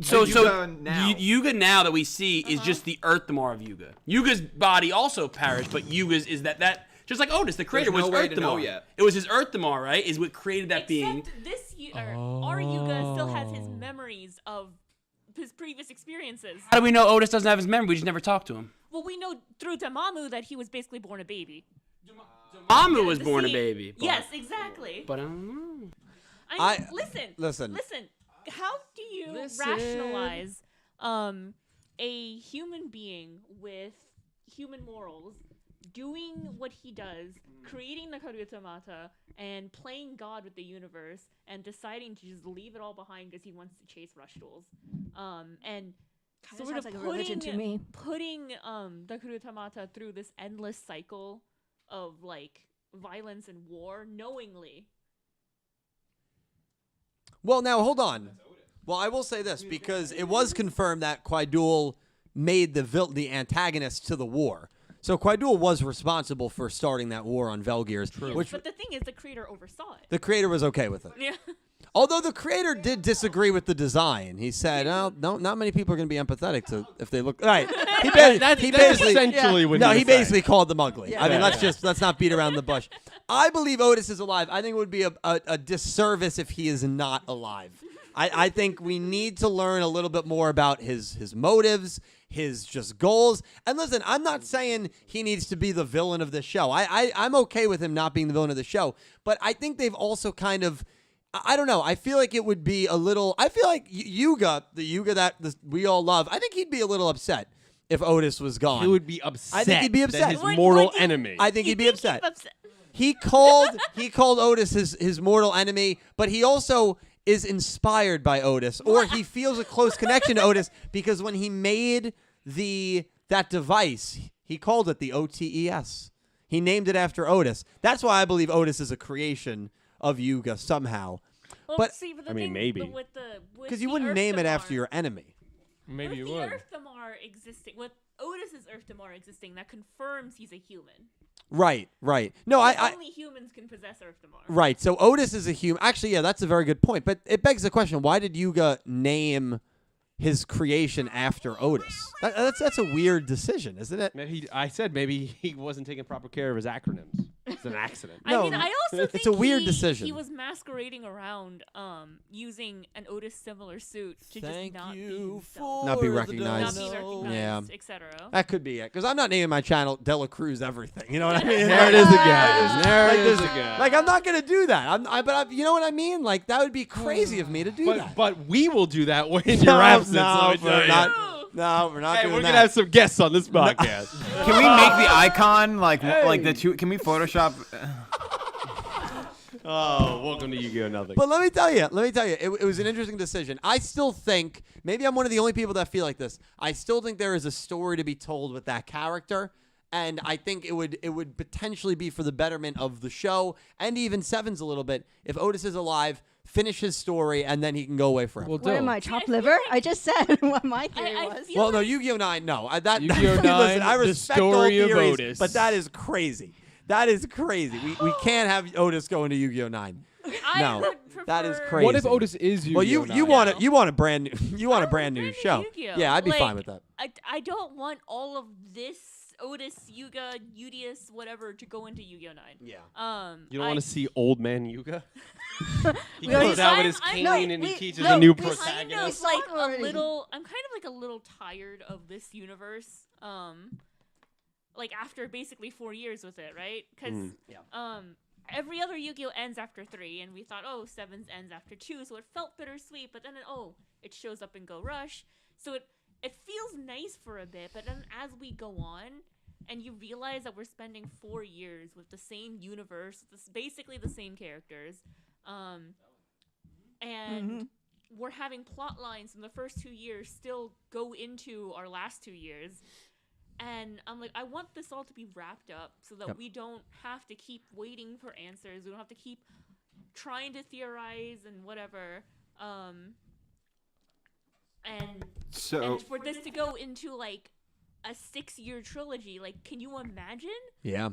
So now. Yuga now that we see is just the Earth Damar of Yuga. Yuga's body also perished, but Yuga's is that just like Otis, the creator There's was no way Earth to know Damar. yet. It was his Earth Damar, right? Is what created that being. Except our Yuga still has his memories of his previous experiences. How do we know Otis doesn't have his memory? We just never talked to him. Well, we know through Damamu that he was basically born a baby. Mamu was The born a scene- baby. But, Yes, exactly. But I don't know. I mean, listen. Listen. How do you rationalize a human being with human morals doing what he does, creating the Karutamata and playing God with the universe and deciding to just leave it all behind because he wants to chase rush duels? And Kinda sort sounds of like a religion to me. putting the Karutamata through this endless cycle of like violence and war knowingly. Well, now hold on. Well, I will say this because it was confirmed that Quaidul made the antagonist to the war. So Quaidul was responsible for starting that war on Velgears, which But the thing is, the creator oversaw it. the creator was okay with it. Yeah. Although the creator did disagree with the design. He said, "Oh, no, not many people are going to be empathetic to if they look right." He basically essentially what no, he he was saying. basically called them ugly. I mean, Yeah. let's not beat around the bush. I believe Otis is alive. I think it would be a disservice if he is not alive. I think we need to learn a little bit more about his motives, his just goals. And listen, I'm not saying he needs to be the villain of the show. I'm okay with him not being the villain of the show. But I think they've also kind of, I don't know. I feel like it would be a little, I feel like Yuga, the Yuga that we all love, I think he'd be a little upset if Otis was gone. He would be upset. I think he'd be that upset. his Would- mortal would you- enemy. I think he'd be You upset. he's upset. He called Otis his mortal enemy, but he also is inspired by Otis, or he feels a close connection to Otis because when he made that device, he called it the OTES. He named it after Otis. That's why I believe Otis is a creation of Yuga somehow. Well, But- see, but the I mean, thing maybe. with Because you the wouldn't Earth name it Damar- after your enemy. Maybe you with would. the Earth Damar existing, with Otis's Earth Damar existing, that confirms he's a human. Right. No, I Only humans can possess Earth Damar. right. So Otis is a human. Actually, yeah, that's a very good point. But it begs the question: why did Yuga name his creation after Otis? That's a weird decision, isn't it? I said maybe he wasn't taking proper care of his acronyms. It's an accident. No, I mean, I also it's think a weird decision. He was masquerading around, using an Otis similar suit to Thank just not be you himself. for Not be not recognized. be recognized, Yeah. etc. That could be it, because I'm not naming my channel Dela Cruz Everything. You know what I mean? There it is again. There Like, it is there's- again. Like I'm not gonna do that. But you know what I mean? Like that would be crazy of me to do that. But we will do that when No, you're absent. no, let me tell we're you. not. No, we're not Hey, doing we're that. gonna have some guests on this podcast. Can we make the icon like the two? Can we Photoshop? Oh, welcome to Yu-Gi-Oh! Nothing. But let me tell you, it was an interesting decision. I still think, maybe I'm one of the only people that feel like this. I still think there is a story to be told with that character, and I think it would potentially be for the betterment of the show and even Sevens a little bit if Otis is alive. finish his story, and then he can go away forever. Well, What am I, I chopped feel liver? like- I just said what my theory I was. feel Well, no, like- Yu-Gi-Oh! 9, no. That, Yu-Gi-Oh! listen, 9, I the respect all story of theories, Otis. but that is crazy. That is crazy. We can't have Otis go into Yu-Gi-Oh! 9. I No, would that is prefer- crazy. What if Otis is Yu-Gi-Oh! Well, you 9? want a brand new I want brand new show. Yu-Gi-Oh! Yeah, I'd be Like, fine with that. I don't want all of this Otis, Yuga, Udius, whatever to go into Yu-Gi-Oh! 9. Yeah. You don't want to see old man Yuga? He We already goes out with I'm- his I'm- cane No, and he we- teaches no, a new we kind of Kind protagonist. of like saw it already. I'm kind of like a little tired of this universe. Like after basically 4 years with it, right? Because every other Yu-Gi-Oh ends after 3, and we thought, oh, 7's ends after 2, so it felt bittersweet. But then, it shows up in Go Rush, so it feels nice for a bit. But then as we go on, and you realize that we're spending 4 years with the same universe, basically the same characters, and we're having plot lines from the first 2 years still go into our last 2 years. And I'm like, I want this all to be wrapped up so that we don't have to keep waiting for answers. We don't have to keep trying to theorize and whatever. And for this to go into like a 6-year trilogy, like, can you imagine? Yeah.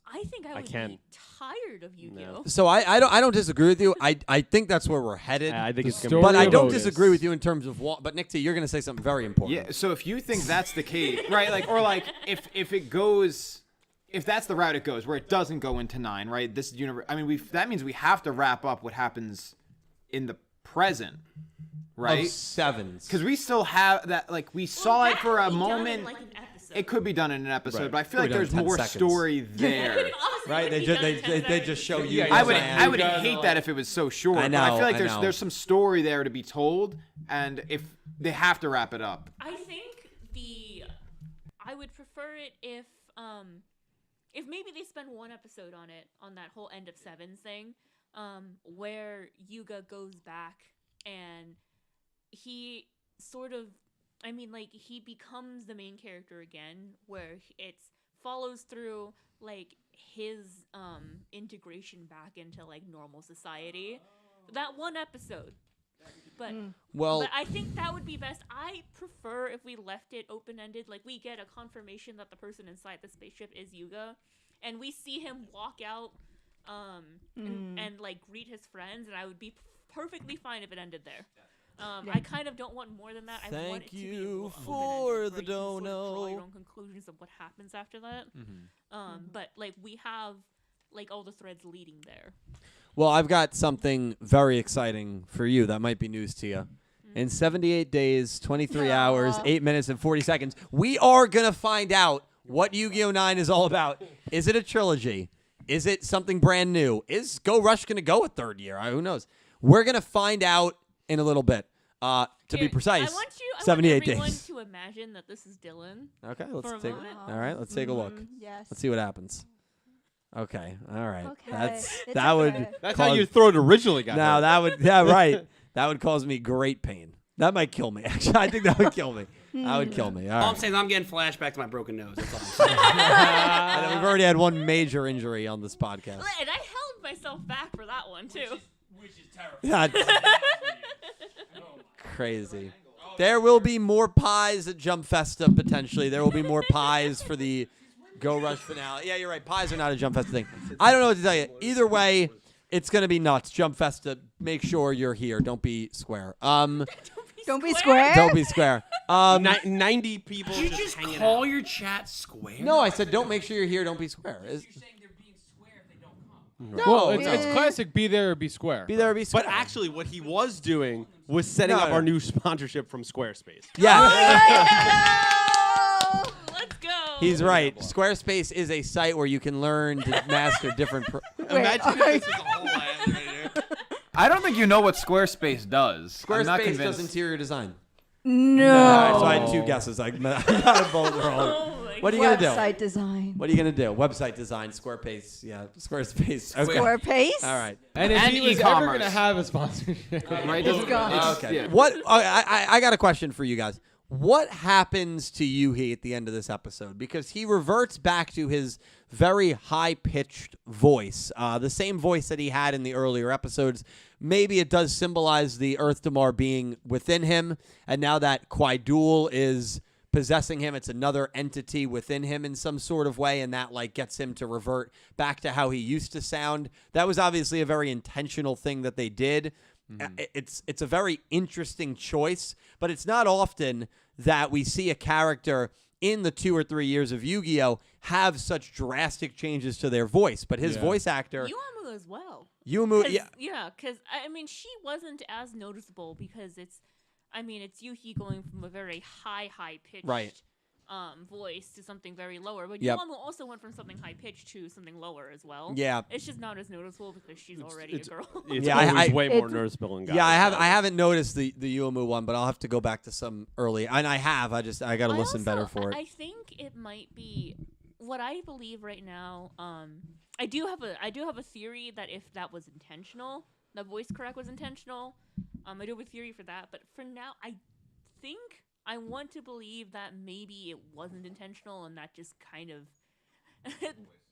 I think I would can. be tired of Yu-Gi-Oh. So I don't disagree with you. I think that's where we're headed. I think The it's story gonna But be I of don't Otis. disagree with you in terms of what. But Nick T, you're going to say something very important. Yeah, so if you think that's the case, right? Like, or like, if it goes, if that's the route it goes, where it doesn't go into 9, right? This universe. I mean, that means we have to wrap up what happens in the present, right? Of 7s. Because we still have that. Like, we saw it for a moment. Like an episode. It could be done in an episode, Right. but I feel Could like be done there's in 10 more seconds. story there. Right? They just show you. Yeah, I would Yeah. hate that if it was so short. I But I know, feel like I there's know. there's some story there to be told, and if they have to wrap it up. I think I would prefer it if maybe they spend one episode on it, on that whole end of 7's thing, where Yuga goes back and he sort of, he becomes the main character again, where it follows through like his integration back into like normal society. That one episode. But Well, I think that would be best. I prefer if we left it open-ended, like we get a confirmation that the person inside the spaceship is Yuga, and we see him walk out and like greet his friends, and I would be perfectly fine if it ended there. I kind of don't want more than that. I want it Thank to be you open-ended, for where the you can sort of draw dono. your own conclusions of what happens after that. But like we have like all the threads leading there. Well, I've got something very exciting for you that might be news to you. In 78 days, 23 hours, 8 minutes, and 40 seconds, we are going to find out what Yu-Gi-Oh! 9 is all about. Is it a trilogy? Is it something brand new? Is Go Rush going to go a third year? Who knows? We're going to find out in a little bit. To be Here, precise, I want 78 everyone days. to imagine that this is Dylan. Okay, for a let's take. moment. All right, let's take a look. Yes. Let's see what happens. Okay, all right. Okay. It's It's that would. okay. That's cause, how your throat originally got No, hurt. that would. Yeah, right. That would cause me great pain. That might kill me. Actually, I think that would kill me. That would kill me. All All I'm right. saying is I'm getting flashback to my broken nose. That's all I'm saying. I know we've already had one major injury on this podcast. And I held myself back for that one too. That's crazy. There will be more pies at Jump Festa potentially. There will be more pies for the Go Rush finale. Yeah, you're right. Pies are not a Jump Festa thing. I don't know what to tell you. Either way, it's gonna be nuts. Jump Festa. Make sure you're here. Don't be square. Don't be square. Don't be square. 90 people Did you just just hanging call out. your chat square? No, I said don't make sure you're here. Don't be square. No, Well, it's classic. Be there or be square. be there or be square. But actually, what he was doing was setting up No. our new sponsorship from Squarespace. yeah. Let's go. He's right. Squarespace is a site where you can learn to master different. Imagine if this is a whole ad right here. I don't think you know what Squarespace does. I'm not Squarespace does convinced. interior design. No. All right, so I had 2 guesses. I got them both wrong. Oh my What are you gonna do? Website design. What are you gonna do? Website design, Squarespace. Yeah, Squarespace. Okay. Squarespace. All right. And if And he was ever e-commerce. going to have a sponsorship, Right? Doesn't- it's- Okay. yeah. What? I got a question for you guys. what happens to Yuhi at the end of this episode? Because he reverts back to his very high-pitched voice, the same voice that he had in the earlier episodes. Maybe it does symbolize the Earth Damar being within him, and now that Kwai-Dul is possessing him, it's another entity within him in some sort of way, and that like gets him to revert back to how he used to sound. That was obviously a very intentional thing that they did. It's a very interesting choice, but it's not often that we see a character in the 2 or 3 years of Yu-Gi-Oh! Have such drastic changes to their voice. But his voice actor, Yuumu as well. Yuumu, Because I mean, she wasn't as noticeable because it's Yuhi going from a very high pitched voice to something very lower. But Yuumu also went from something high pitched to something lower as well. Yeah. It's just not as noticeable because she's already a girl. It's Yeah, always I- way more noticeable in guys. Yeah, I haven't noticed the Yuumu one, but I'll have to go back to some early. And I have. I got to listen better for it. I think it might be what I believe right now. I do have a theory that if that was intentional, the voice correct was intentional. I do have a theory for that, but for now, I think I want to believe that maybe it wasn't intentional, and that just kind of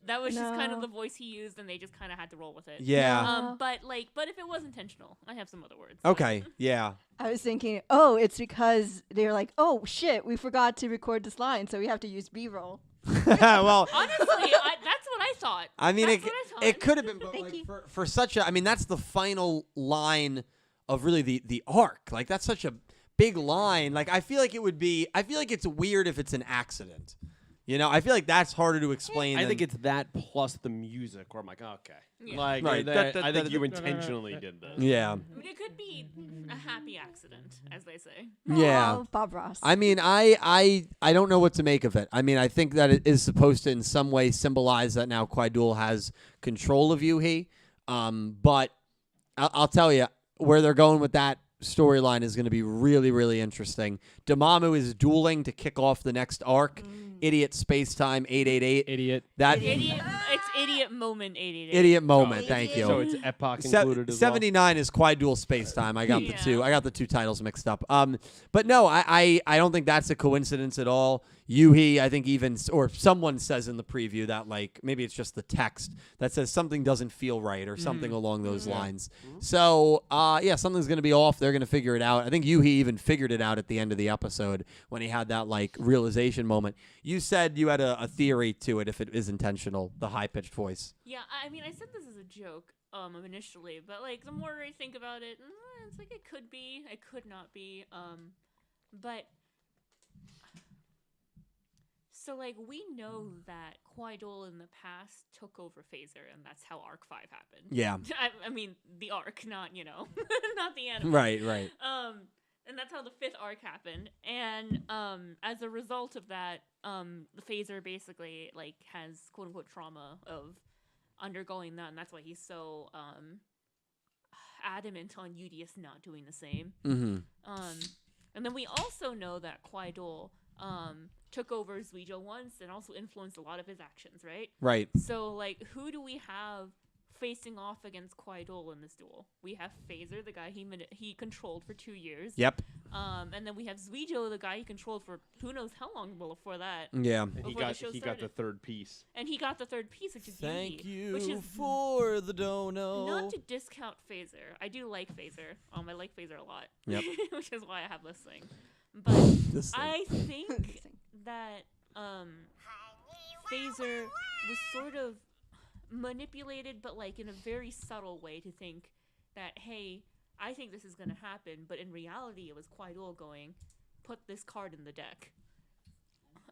that was just kind of the voice he used, and they just kind of had to roll with it. Yeah. But if it was intentional, I have some other words. Okay. Yeah. I was thinking, oh, it's because they're like, oh shit, we forgot to record this line, so we have to use B-roll. Well, Honestly, that's what I thought. I mean, That's what I thought. it could have been, but Thank like you. for such a, I mean, that's the final line of really the arc. Like that's such a big line. Like I feel like it's weird if it's an accident. You know, I feel like that's harder to explain. I than- think it's that plus the music where I'm like, okay. Yeah. Like, Right. I think you intentionally did this. yeah. I mean, it could be a happy accident, as they say. Yeah. Oh, Bob Ross. I mean, I don't know what to make of it. I mean, I think that it is supposed to in some way symbolize that now Kwai-Dul has control of Yuhi. But I'll tell you, where they're going with that storyline is going to be really, really interesting. Dormammu is dueling to kick off the next arc. Idiot Space Time 888. Idiot. That It's idiot moment 888. idiot moment. Oh, Thank you. So it's Epoch included as well. 79 is Kwai-Dul Space Time. I got the Yeah. two. I got the two titles mixed up. But no, I don't think that's a coincidence at all. Yuhi, I think even or someone says in the preview that like maybe it's just the text that says something doesn't feel right or something along those lines. So yeah, something's gonna be off. They're gonna figure it out. I think Yuhi even figured it out at the end of the episode when he had that like realization moment. You said you had a theory to it if it is intentional, the high pitched voice. Yeah, I mean, I said this as a joke initially, but like the more I think about it, it's like it could be, it could not be. But so like we know that Kwai-Dul in the past took over Phaser, and that's how Arc 5 happened. Yeah. I mean the arc, not not the anime. Right. And that's how the 5th arc happened. And as a result of that, the Phaser basically like has quote unquote trauma of undergoing that, and that's why he's so adamant on Udius not doing the same. Mm-hmm. And then we also know that Kwai-Dul took over Yugioh once and also influenced a lot of his actions, right? Right. So like, who do we have facing off against Kwai-Dul in this duel? We have Phaser, the guy he controlled for 2 years. Yep. And then we have Yugioh, the guy he controlled for who knows how long before that. Yeah. And he Before the got show the started. third piece. And he got the 3rd piece, which is Thank Yuhi, you which is for the dono. not to discount Phaser. I do like Phaser. I like Phaser a lot. Yep. Which is why I have this thing. But This thing. I think that Phaser was sort of manipulated, but like in a very subtle way to think that, hey, I think this is going to happen, but in reality it was Kwai-Dul going, put this card in the deck.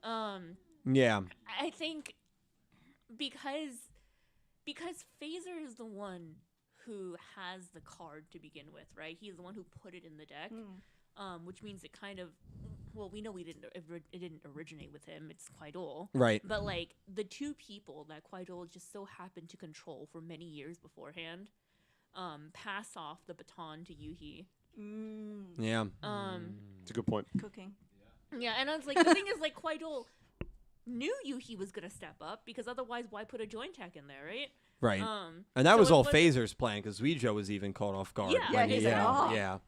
Yeah. I think because Phaser is the one who has the card to begin with, right? He's the one who put it in the deck, which means it kind of, well, we know it didn't originate with him. It's Kwai-Dul. Right. But like the two people that Kwai-Dul just so happened to control for many years beforehand, pass off the baton to Yuhi. Yeah. It's a good point. Cooking. Yeah, and I was like, the thing is, like, Kwai-Dul knew Yuhi was gonna step up because otherwise, why put a joint tech in there, right? Right. And that so was it all wasn't- Phaser's plan because Yugioh was even caught off guard. Yeah, when he- he's like, yeah.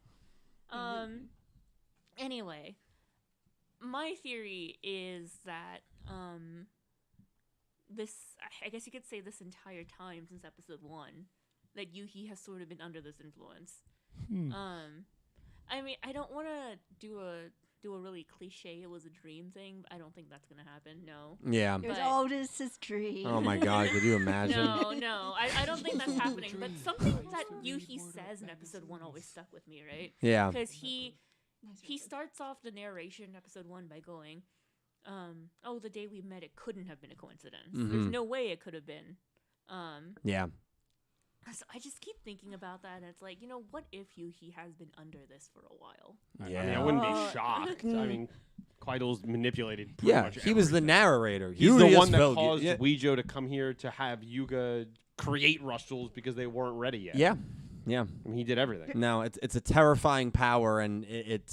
"Oh." Yeah. Anyway, my theory is that this, I guess you could say this entire time since episode 1, that Yuhi has sort of been under this influence. I mean, I don't want to do a really cliche "it was a dream" thing, but I don't think that's gonna happen. No. Yeah. It was But- Otis's dream. Oh my God, could you imagine? No, I don't think that's happening. But something that Yuhi says in episode 1 always stuck with me, right? Yeah. Because he starts off the narration in episode 1 by going, "Oh, the day we met, it couldn't have been a coincidence. There's no way it could have been." Yeah. So I just keep thinking about that, and it's like, what if Yuhi has been under this for a while? I mean, Yeah. I wouldn't be shocked. I mean, Quaidel's manipulated pretty Yeah, much he was the everything. narrator. He's Yuhi the is one that Velgi. caused Yeah. Yugioh to come here to have Yuga create Rustles because they weren't ready yet. Yeah. Yeah. I mean, he did everything. No, it's a terrifying power, and it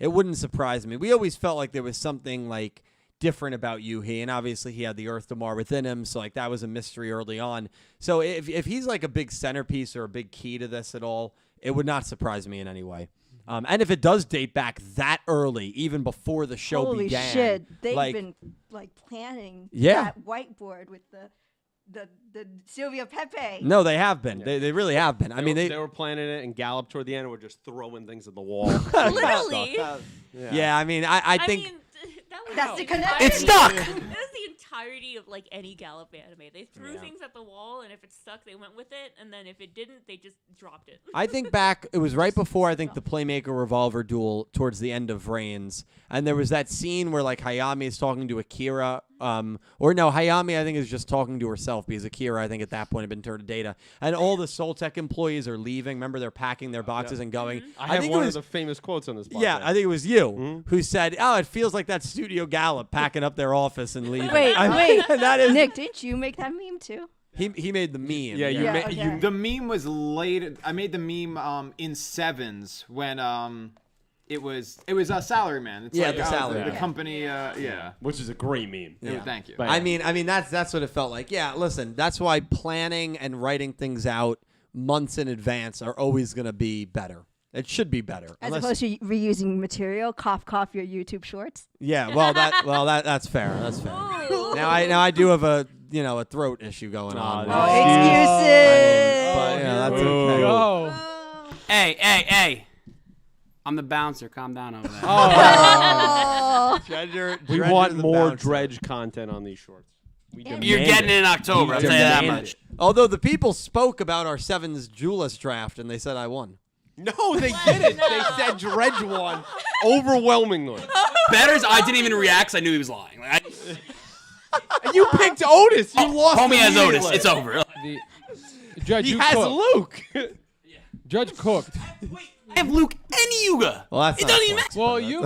wouldn't surprise me. We always felt like there was something like different about Yuhi, and obviously he had the Earth Damar within him, so like that was a mystery early on. So if he's like a big centerpiece or a big key to this at all, it would not surprise me in any way. And if it does date back that early, even before the show Holy began, shit! They've like, been like planning Yeah. that whiteboard with the Sylvia Pepe. no, they have been. Yeah. They really have been. I mean, they were planning it, and Gallop toward the end were just throwing things at the wall. Literally. yeah. I mean, I think. mean, that was That's the entirety- connection. It's stuck! That was the entirety of like any Gallop anime. They threw Yeah. things at the wall, and if it stuck, they went with it, and then if it didn't, they just dropped it. I think back, it was right before, I think, the Playmaker Revolver duel towards the end of Reigns. And there was that scene where, like, Hayami is talking to Akira. Or no, Hayami, I think, is just talking to herself because Akira, I think, at that point had been turned to Data. And all the Soul Tech employees are leaving. Remember, they're packing their boxes and going. I have think one it was, of the famous quotes on this podcast. yeah, I think it was you who said, "Oh, it feels like that Studio Gallop packing up their office and leaving." Wait, I mean, wait. that is Nick, didn't you make that meme too? he made the meme. Yeah, you Yeah, ma- okay. you The meme was late. I made the meme in Sevens when it was a Salaryman. It's Yeah, like, the Salaryman. the company. Yeah. which is a great meme. Thank you. But- I mean that's what it felt like. Yeah, listen, that's why planning and writing things out months in advance are always going to be better. It should be better. As opposed to reusing material, cough your YouTube shorts. Yeah, that's fair. That's fair. Ooh. Now I do have a throat issue going on. Oh, excuses. But yeah, that's Boo. okay. Go. Hey. I'm the bouncer. Calm down over there. Oh. We want more Dredge content on these shorts. We demand You're getting it in October. I'll tell you that Demand much. it. Although the people spoke about our Sevens Julius draft and they said I won. No, they didn't. They said Dredge won overwhelmingly. Better's, I didn't even react 'cause I knew he was lying. Like, You picked Otis. You lost. homie has Otis. immediately. It's over. The Judge, He you has cooked. Luke. Judge cooked. I have Luke and Yuga. Well, that's It not doesn't even close. matter. Well, you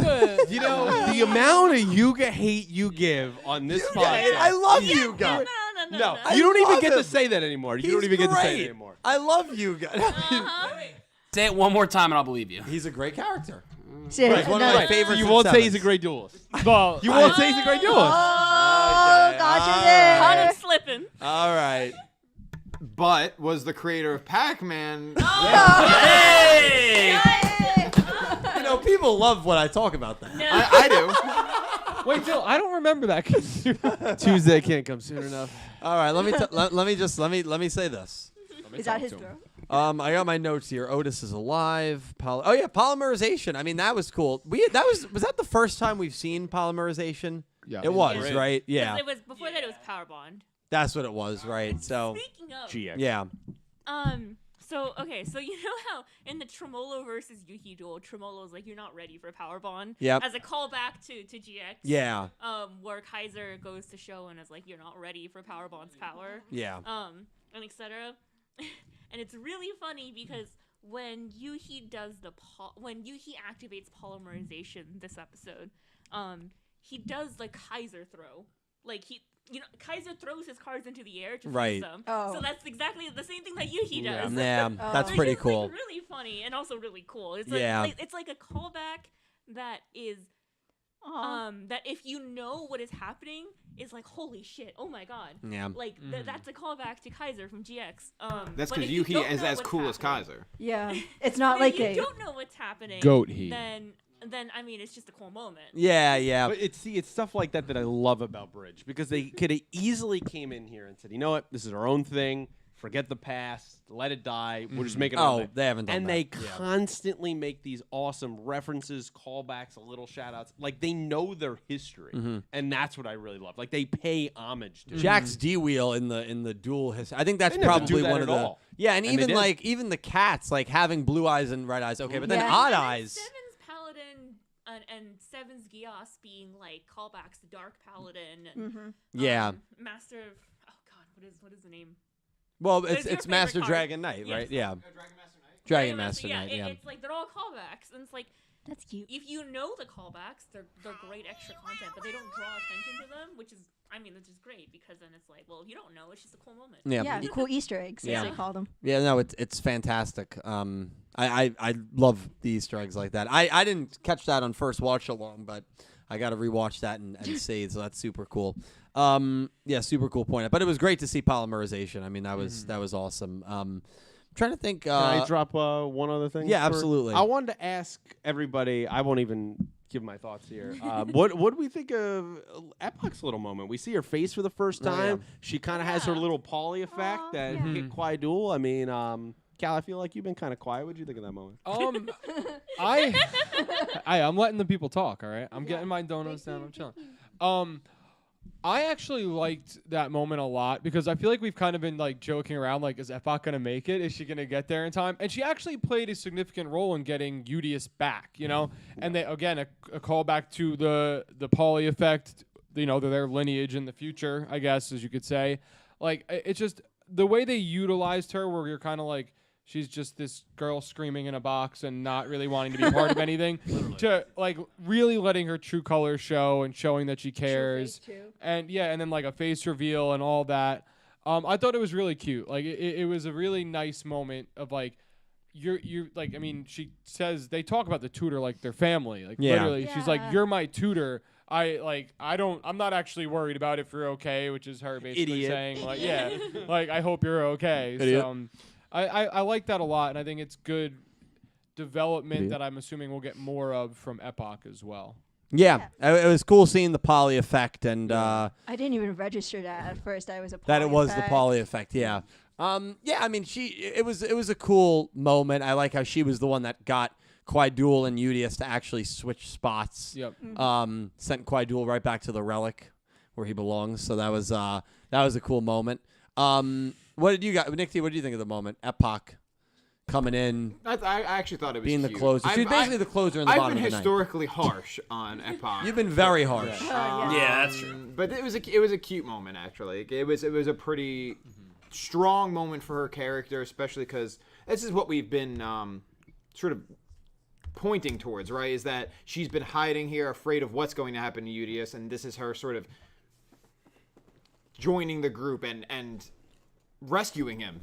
You know the amount of Yuga hate you give on this podcast. I love you guys. No. You don't even love get to him. say that anymore. You He's don't even get to say great. it anymore. I love you guys. Say it one more time and I'll believe you. He's a great character. Seriously, He's one of no. my Right. favorites. You in won't say he's a Sevens. great duelist. well, You won't say he's a great duelist. Oh, gotcha Caught there. him slipping. All right. But was the creator of Pac-Man. Hey! You know, people love when I talk about that. No. I do. wait, Jill, I don't remember that. Tuesday can't come soon enough. All right, let me say this. Is that his throw? I got my notes here. Otis is alive. Oh yeah, polymerization. I mean, that was cool. Was that the first time we've seen polymerization? Yeah. It was, Great. right? Yeah. It was before that. It was Power Bond. That's what it was, right? So, Speaking of, GX. yeah. So you know how in the Tremolo versus Yuhi duel, Tremolo's like, "You're not ready for Power Bond." Yep. As a callback to GX. Yeah. Where Kaiser goes to show and is like, "You're not ready for Power Bond's power." Yeah. And etc. And it's really funny because when Yuhi activates polymerization this episode, he does the Kaiser throw. Like Kaiser throws his cards into the air to Right. freeze them. Oh. So that's exactly the same thing that Yuhi does. Yeah, that's Which pretty is, cool. Like, really funny and also really cool. It's Yeah. like it's like a callback that is that if you know what is happening is like, holy shit, oh my god. Yeah. Like that's a callback to Kaiser from GX. That's but because if you Yuki don't is know as what's cool as happening- Kaiser. Yeah, it's not But like if you a. don't know what's happening, Goat heat. then then I mean, it's just a cool moment. Yeah. But it's stuff like that that I love about Bridge, because they could have easily came in here and said, you know what, this is our own thing. Forget the past. Let it die. We'll just make it. Oh, they haven't done and that. they constantly make these awesome references, callbacks, little shout outs. Like, they know their history, and that's what I really love. Like, they pay homage to it. Jack's D wheel in the duel I think that's They didn't have to probably do that one of at the all. yeah, and And they even did. like even the cats like having blue eyes and red eyes. Okay, but then Yeah. odd And then eyes. Seven's Paladin and Seven's Gios being like callbacks to Dark Paladin and Yeah. Master of what is the name? Well, It's your it's Master favorite card. Dragon Knight, Yes. right? Yeah. Dragon Master Knight. Dragon Master yeah, Knight. Yeah. It's like they're all callbacks, and it's like That's cute. if you know the callbacks, they're great extra content, but they don't draw attention to them, which is great because then it's like, well, if you don't know, it's just a cool moment. Yeah. Yeah, cool Easter eggs, Yeah. as they call them. Yeah, no, it's fantastic. I love the Easter eggs like that. I didn't catch that on first watch along, but I got to rewatch that and see. So that's super cool. Yeah, super cool point. But it was great to see polymerization. I mean, that was awesome. Trying to think. Can I drop one other thing? Yeah, absolutely. I wanted to ask everybody. I won't even give my thoughts here. What do we think of Epoch's little moment? We see her face for the first time. She kind of has her little Polly effect Aw, that yeah. hit Quaiduel. I mean, Cal, I feel like you've been kind of quiet. What did you think of that moment? I'm letting the people talk. All right, I'm getting my donuts down. I'm chilling. I actually liked that moment a lot because I feel like we've kind of been like joking around, like, is Epoch gonna make it? Is she gonna get there in time? And she actually played a significant role in getting Udius back, you know. And they again a callback to the Polly effect, you know, their lineage in the future, I guess, as you could say. Like, it's just the way they utilized her, where you're kind of like, she's just this girl screaming in a box and not really wanting to be part of anything, to like really letting her true colors show and showing that she cares. And yeah, and then like a face reveal and all that. I thought it was really cute. Like it was a really nice moment of like, you're like, I mean, she says they talk about the tutor like their family. Like literally, she's like, Yeah. you're my tutor. I'm not actually worried about if you're okay, which is her basically Idiot. saying like, yeah, like I hope you're okay. Idiot. So, I like that a lot, and I think it's good development that I'm assuming we'll get more of from Epoch as well. Yeah, it was cool seeing the Polly effect and I didn't even register that at first. I was a that it was the effect. Polly effect. Yeah. Yeah, I mean, it was a cool moment. I like how she was the one that got Quaiduel and Udius to actually switch spots. Yep. Sent Quaiduel right back to the relic where he belongs. So that was a cool moment. What did you got, Nick T? What did you think of the moment? Epoch coming in, I actually thought it was being the cute. closer. She's basically the closer in the I've bottom been of the historically harsh on Epoch. night. You've been very harsh. Yeah, that's true. But it was a cute moment actually. It was a pretty strong moment for her character, especially because this is what we've been sort of pointing towards, right? Is that she's been hiding here, afraid of what's going to happen to Udius, and this is her sort of joining the group and rescuing him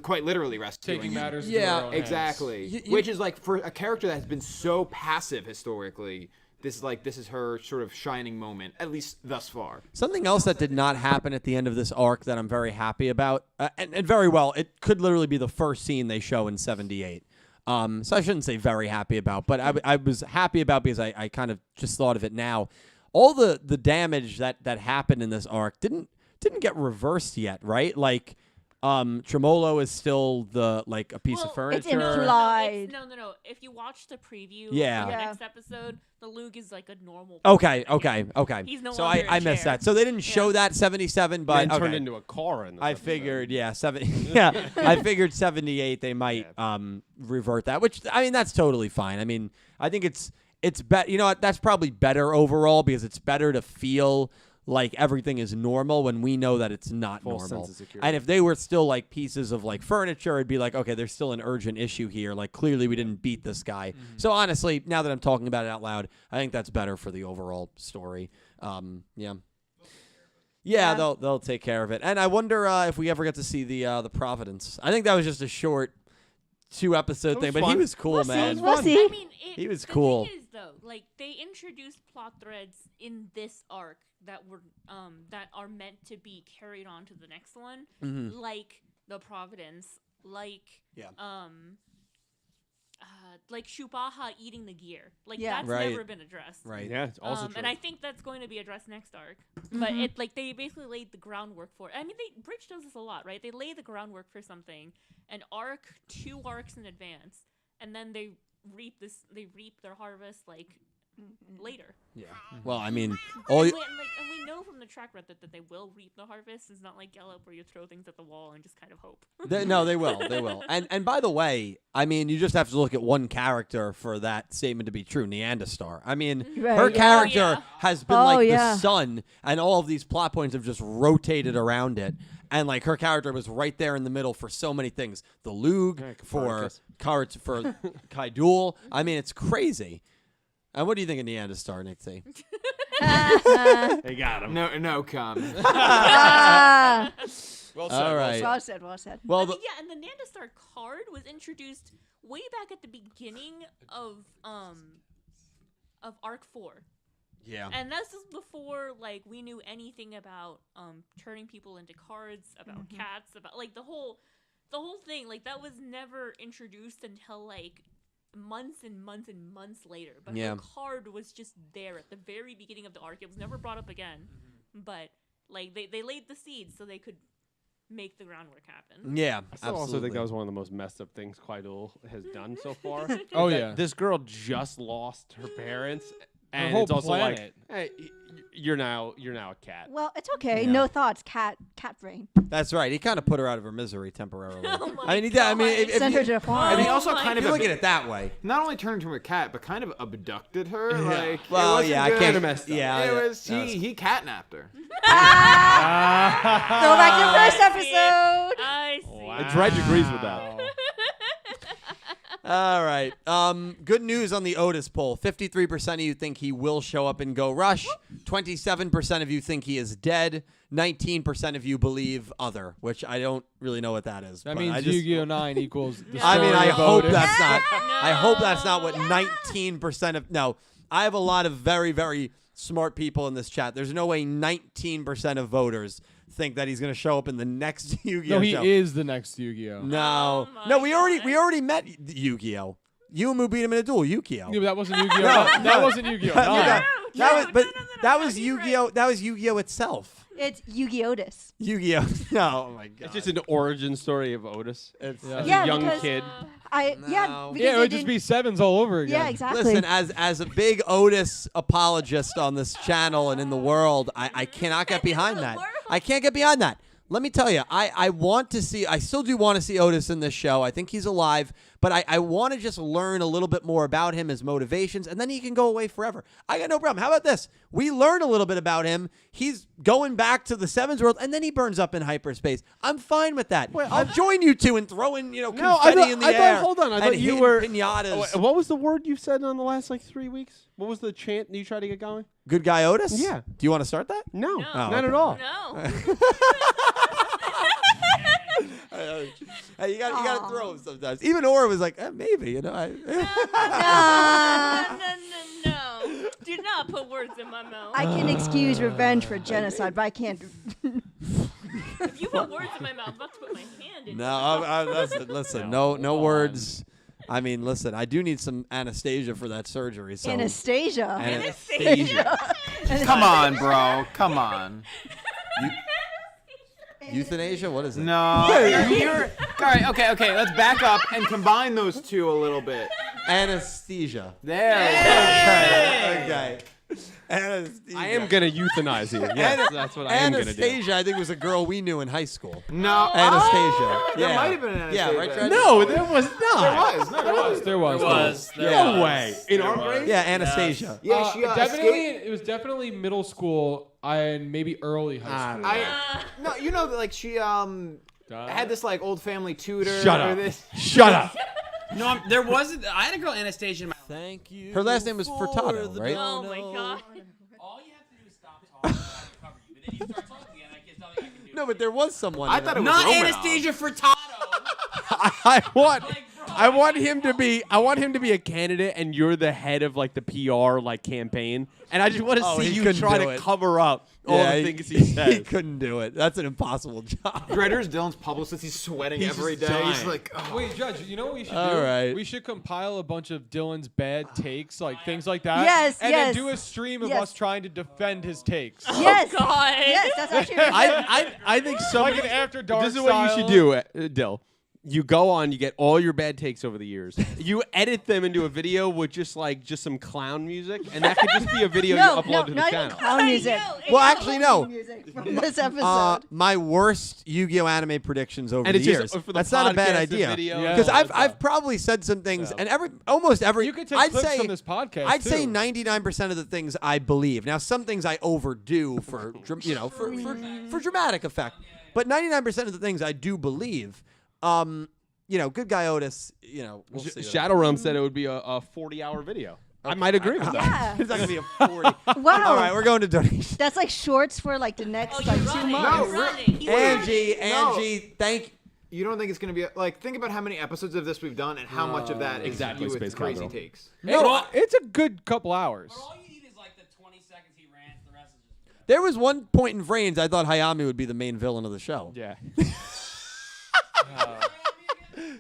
quite literally rescuing Taking him. matters Yeah, into their own hands. Exactly. Which is like for a character that has been so passive historically, this is her sort of shining moment, at least thus far. Something else that did not happen at the end of this arc that I'm very happy about, and very well, it could literally be the first scene they show in 78. So I shouldn't say very happy about, but I was happy about because I kind of just thought of it now. All the damage that happened in this arc didn't get reversed yet, right? Like, Tremolo is still a piece of Well, furniture. it's implied. No. If you watch the preview Yeah. for the Yeah. next episode, the Luke is like a normal Okay. person. He's no So longer in I a missed chair. that. So they didn't show that 77, but And turned okay. into a car in this I episode. figured, yeah, I figured 78 they might revert that, which I mean that's totally fine. I mean, I think it's better. You know what? That's probably better overall because it's better to feel like everything is normal when we know that it's not False normal. sense of security. And if they were still like pieces of like furniture, it'd be like, okay, there's still an urgent issue here. Like clearly we didn't beat this guy. So honestly, now that I'm talking about it out loud, I think that's better for the overall story. Yeah, they'll take care of it. And I wonder if we ever get to see the Providence. I think that was just a short 2-episode thing, but he fun. was cool, man. We'll see. I mean, He was the cool. thing is, though, like they introduced plot threads in this arc that were that are meant to be carried on to the next one, like the Providence, like Yeah. like Shubaha eating the gear. Like Yeah. that's Right. never been addressed. Right. Yeah, it's also true. And I think that's going to be addressed next arc. But it like they basically laid the groundwork for it. I mean, Bridge does this a lot, right? They lay the groundwork for something, an arc, 2 arcs in advance, and then they reap their harvest like later. Yeah. Well, I mean, And we know from the track record that they will reap the harvest. It's not like Gallup where you throw things at the wall and just kind of hope. No, they will. They will. And by the way, I mean, you just have to look at one character for that statement to be true, Neanderstar. I mean, Right, her yeah. character Oh, yeah. has been Oh, like yeah. the sun, and all of these plot points have just rotated around it. And like her character was right there in the middle for so many things. The Lug, Yeah, for Copernicus. for Kaidul. I mean, it's crazy. And what do you think of Neanderstar, Nick T? They got him. No comment. Ah. Well said. All well right. said. Well said. Well said. Well, I mean, yeah, and the Nandastar card was introduced way back at the beginning of Arc 4. yeah. And this is before like we knew anything about turning people into cards, about cats, about like the whole thing. Like that was never introduced until like months and months and months later. But Yeah. the card was just there at the very beginning of the arc. It was never brought up again. But like they laid the seeds so they could make the groundwork happen. Yeah, I still also think that was one of the most messed up things Kaidul has done so far. Oh, That yeah. This girl just lost her parents. And whole it's also planet. like, hey, you're now a cat. Well, it's okay. Yeah. No thoughts. Cat brain. That's right. He kind of put her out of her misery temporarily. Oh my I mean, he did. I mean, God. if Send you, her to a farm. And he Oh also my kind if of you look at it that way. not only turned into a cat, but kind of abducted her. Like, it Well, wasn't yeah, I good. can't. messed up. Yeah, It yeah. was he catnapped her. Go back to the first episode. I see. And Dredge agrees with that. All right. Good news on the Otis poll. 53% of you think he will show up in Go Rush. 27% of you think he is dead. 19% of you believe other, which I don't really know what that is. That but means I just, Yu-Gi-Oh! 9 equals the I mean, story I of hope Otis. that's not. I hope that's not what No. 19% of. No, I have a lot of very, very smart people in this chat. There's no way 19% of voters think that he's going to show up in the next Yu-Gi-Oh! No, he show. is the next Yu-Gi-Oh! No, Oh my no, we God. already met Yu-Gi-Oh! You and Moo beat him in a duel, Yukio. Yeah, but that wasn't Yu-Gi-Oh! No, that no. wasn't Yu-Gi-Oh! No, No. that was, but no, that was you're Yu-Gi-Oh! right. That was Yu-Gi-Oh! itself. It's Yu-Gi-Oh! Yu-Gi-Oh! No, oh my god. It's just an origin story of Otis. It's, Yeah. As Yeah, a young because- kid. No. Because Yeah, it they would just be sevens all over again. Yeah, exactly. Listen, as a big Otis apologist on this channel and in the world, I cannot get behind that. I can't get behind that. Let me tell you, I want to see, I still do want to see Otis in this show. I think he's alive, but I want to just learn a little bit more about him, his motivations, and then he can go away forever. I got no problem. How about this? We learn a little bit about him. He's going back to the Sevens world, and then he burns up in hyperspace. I'm fine with that. I'll join you two in throwing, confetti in the air. Hold on. I and thought you hitting were pinatas. What was the word you said on the last 3 weeks? What was the chant you tried to get going? Good guy Otis? Yeah. Do you want to start that? No, No. Oh, not okay. at all. No. Hey, you got to throw him sometimes. Even Aura was like, maybe, No. Do not put words in my mouth. I can excuse revenge for genocide, but I can't. If you put words in my mouth, I'm about to put my hand in. No, listen, no words. I mean, listen, I do need some anesthesia for that surgery. So Anastasia. Anesthesia. Come on, bro. Come on. Euthanasia? What is it? No. You're all right. Okay. Let's back up and combine those two a little bit. Anesthesia. There. Okay. Anesthesia. I am gonna euthanize you. Yes, that's what I am gonna do. Anastasia, I think, was a girl we knew in high school. No. Anastasia. There Yeah. might have been an Yeah, Anastasia. right, Trent? No, there was not. There was. No, there was. There was. No way. In our grade? Yeah, Anastasia. Yeah, she definitely. escaped. It was definitely middle school and maybe early high school. No, you know, like she had this like old family tutor. Shut or up. This. Shut up. No, there wasn't. I had a girl Anastasia in my. Thank you. Her last name was Furtado, right? Oh my god. All you have to do is stop talking. I cover you. But then you start talking, and there's nothing I can do. No, but there was someone. I thought it was Not Romanov. Anastasia Furtado. I want. Like, bro. I want him to be a candidate, and you're the head of like the PR like campaign, and I just want to see he you couldn't try do to it. cover up all the things he says. He couldn't do it. That's an impossible job. Gritter's Dylan's publicist. He's sweating every day. He's like, oh. Wait, Judge, you know what we should All do? right. We should compile a bunch of Dylan's bad takes, like things like that. Yes, and yes. then do a stream of Yes. us trying to defend his takes. Yes. God. Yes, that's actually. I think Like an After Dark This is what you should style. do, Dill. You go on, you get all your bad takes over the years. You edit them into a video with just some clown music, and that could just be a video you upload to the not even channel. clown music. Well, actually, no. Music from this episode. My worst Yu-Gi-Oh anime predictions over And the it's just years. for the That's not a bad podcast, the idea. video, Yeah. Because all I've probably said some things, and almost every. You could take I'd clips say from this podcast. I'd too. say 99% of the things I believe. Now, some things I overdo for for dramatic effect, but 99% of the things I do believe. Good guy Otis. We'll see. Shadow Realm said it would be a 40-hour video. I might agree with that. Yeah. It's not gonna be a 40. Wow. All right, we're going to donations. That's like shorts for like the next Oh, like you're 2 running. months. You're running. You're running. Angie, thank. You don't think it's going to be like, think about how many episodes of this we've done and how much of that is exactly, you with Space crazy Cowgirl. takes. No, it's a good couple hours. But all you need is like the 20 seconds he rants. The rest is just. There was one point in Vrains I thought Hayami would be the main villain of the show. Yeah.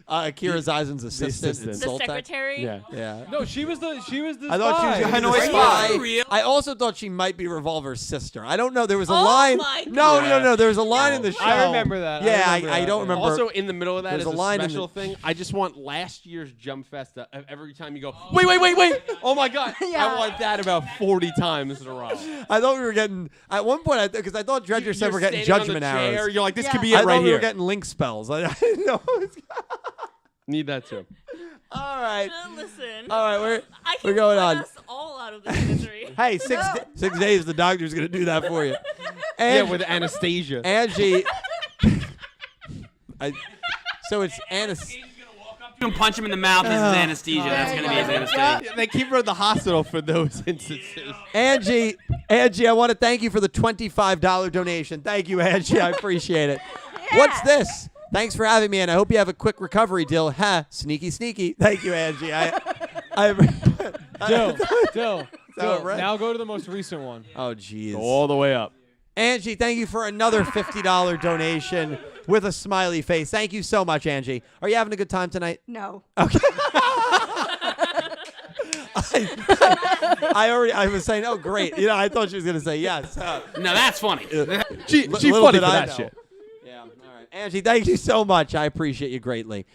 Akira Zaizen's assistant. assistant. The Soltek. secretary. Yeah. Yeah. No, she was the I thought spy. she was gonna be Hanoi the spy. spy. Real? I also thought she might be Revolver's sister. I don't know. There was a Oh line. my No, God. no. There was a line in the show. I remember that. Yeah, I remember I that, don't yeah. remember. Also, in the middle of that There's is a a line in special the- thing. I just want last year's Jump Festa. Every time you go, wait. Oh my God. Yeah. I want that about 40 times in a row. I thought we were getting at one point because I thought Dredger said You're we're getting standing on the judgment chair, arrows. You're like, this Yeah. could be I it thought right we here. were getting link spells. I didn't know. Need that too. All right. Listen. All right, we're I can going let on. us all out of this misery. Hey, 6 days. The doctor's gonna do that for you. Yeah, And with Anastasia. Angie. So it's Anastasia. You can punch him in the mouth. This is anesthesia. That's going to be his anesthesia. They keep her in the hospital for those instances. Angie, I want to thank you for the $25 donation. Thank you, Angie. I appreciate it. What's this? Thanks for having me, and I hope you have a quick recovery, Dill. Ha, sneaky. Thank you, Angie. Dill. right? Now go to the most recent one. Oh, jeez. All the way up. Angie, thank you for another $50 donation with a smiley face. Thank you so much, Angie. Are you having a good time tonight? No. Okay. I was saying, oh, great. I thought she was going to say yes. No, that's funny. She Little funny did for I that know. shit. Yeah. All right. Angie, thank you so much. I appreciate you greatly.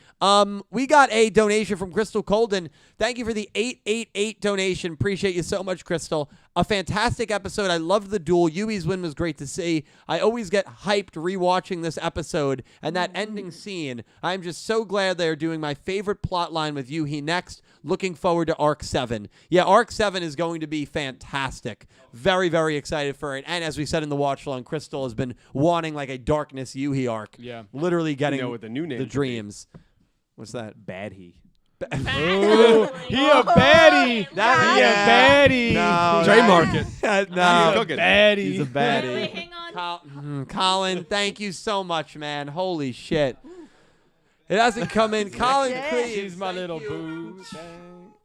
We got a donation from Crystal Colden. Thank you for the 888 donation. Appreciate you so much, Crystal. A fantastic episode. I loved the duel. Yui's win was great to see. I always get hyped rewatching this episode and that ending scene. I'm just so glad they are doing my favorite plot line with Yuhi next. Looking forward to Arc 7. Yeah, Arc 7 is going to be fantastic. Very, very excited for it. And as we said in the watch along, Crystal has been wanting like a Darkness Yuhi arc. Yeah. Literally getting You know what the new name the should be. dreams. What's that? Badhee. Ooh, he a baddie. That- He yeah. a baddie. No, Trademark that- it. no, Cooking. Baddie. he's a Wait, baddie. hang on. Colin, thank you so much, man. Holy shit. It hasn't come in. Colin, Yeah. please. She's my thank little you. boo.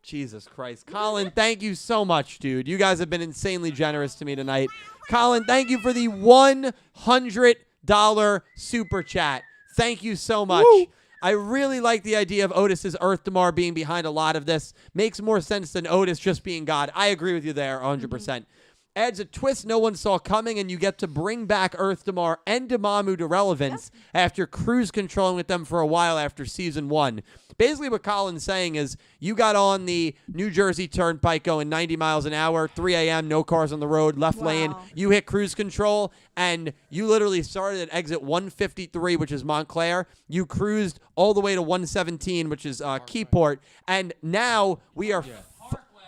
Jesus Christ. Colin, thank you so much, dude. You guys have been insanely generous to me tonight. Colin, thank you for the $100 super chat. Thank you so much. Woo. I really like the idea of Otis's Earth Damar being behind a lot of this. Makes more sense than Otis just being God. I agree with you there 100%. Adds a twist no one saw coming, and you get to bring back Earth Damar and Damamu to relevance after cruise controlling with them for a while after season 1. Basically, what Colin's saying is you got on the New Jersey Turnpike going 90 miles an hour, 3 a.m., no cars on the road, left lane. Wow. You hit cruise control, and you literally started at exit 153, which is Montclair. You cruised all the way to 117, which is Keyport, and now we are...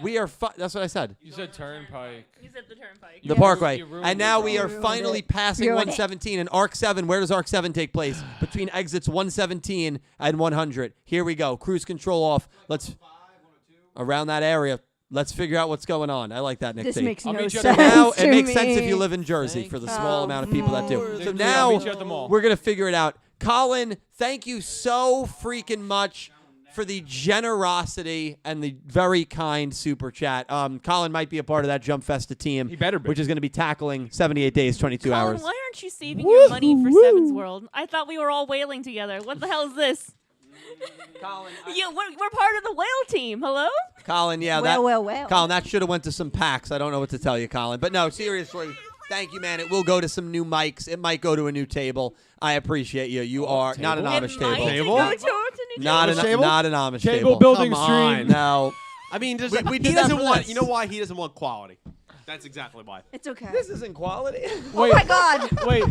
That's what I said. You said turnpike. You said the turnpike. The Yes. Parkway. You ruined And now it, we bro. are Ruined finally it. passing Ruined it. 117. And Arc 7, where does Arc 7 take place? Between exits 117 and 100. Here we go. Cruise control off. Let's around that area. Let's figure out what's going on. I like that, Nick This T. makes I'll no meet you at sense. the Now to it makes sense if me. you live in Jersey for the small amount of people that do. more. So I'll now meet you at the mall. we're going to figure it out. Colin, thank you so freaking much for the generosity and the very kind super chat. Colin might be a part of that Jump Festa team. He better be. Which is going to be tackling 78 days, 22 Colin, hours. why aren't you saving your money for Seven's World? I thought we were all whaling together. What the hell is this? Colin, We're part of the whale team. Hello? Colin, yeah, Well. Colin, that should have went to some packs. I don't know what to tell you, Colin. But no, seriously, thank you, man. It will go to some new mics. It might go to a new table. I appreciate you. You are not an Amish It might table. go to a new Not an table. Amish Table table. building Come stream. on. No. I mean, We he did that doesn't for want. this. You know why he doesn't want quality? That's exactly why. It's okay. This isn't quality. Oh my God. Wait,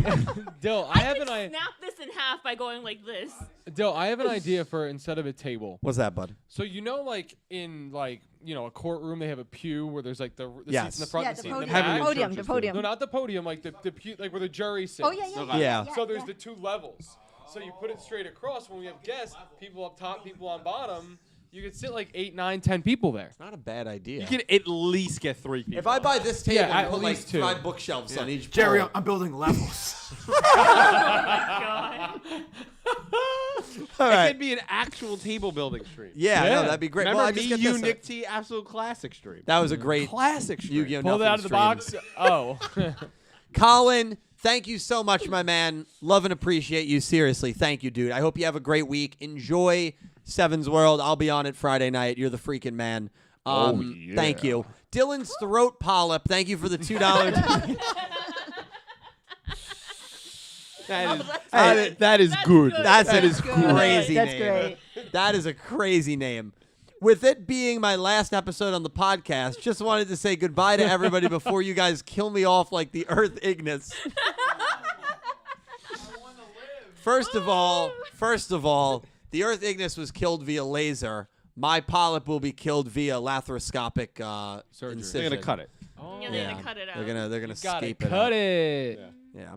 Dill, I have I an could snap this in half by going like this. Dill, I have an idea for instead of a table. What's that, bud? So like in a courtroom, they have a pew where there's like the Yes. seats in the front Yeah, and the seat in the podium. back. Podium, the churches podium. No, not the podium, like the pew, like where the jury sits. Oh, yeah. Yeah. So there's the two levels. So you put it straight across. When we have guests, people up top, people on bottom. You could sit like 8, 9, 10 people there. Not a bad idea. You can at least get 3 people. If I buy this table Yeah, and at put like least 2. 5 bookshelves on each Jerry, pole. I'm building levels. God. All it right. could be an actual table building stream. Yeah, Yeah. no, that'd be great. Remember well, I me, just get you, this, Nick T, absolute classic stream. That was a great Classic stream. Yu-Gi-Oh! Pull it out of the box. stream. Oh. Colin, thank you so much, my man. Love and appreciate you. Seriously, thank you, dude. I hope you have a great week. Enjoy Seven's World. I'll be on it Friday night. You're the freaking man. Thank you. Dylan's throat polyp. Thank you for the $2. That is good. That's That a is good. crazy That's name. great. That is a crazy name. With it being my last episode on the podcast, just wanted to say goodbye to everybody before you guys kill me off like the Earth Ignis. First of all, the Earth Ignis was killed via laser. My polyp will be killed via laparoscopic Surgery. incision. They're gonna cut it. Oh, yeah, they're gonna cut it out. They're gonna Gotta scape it. cut out. it. Yeah.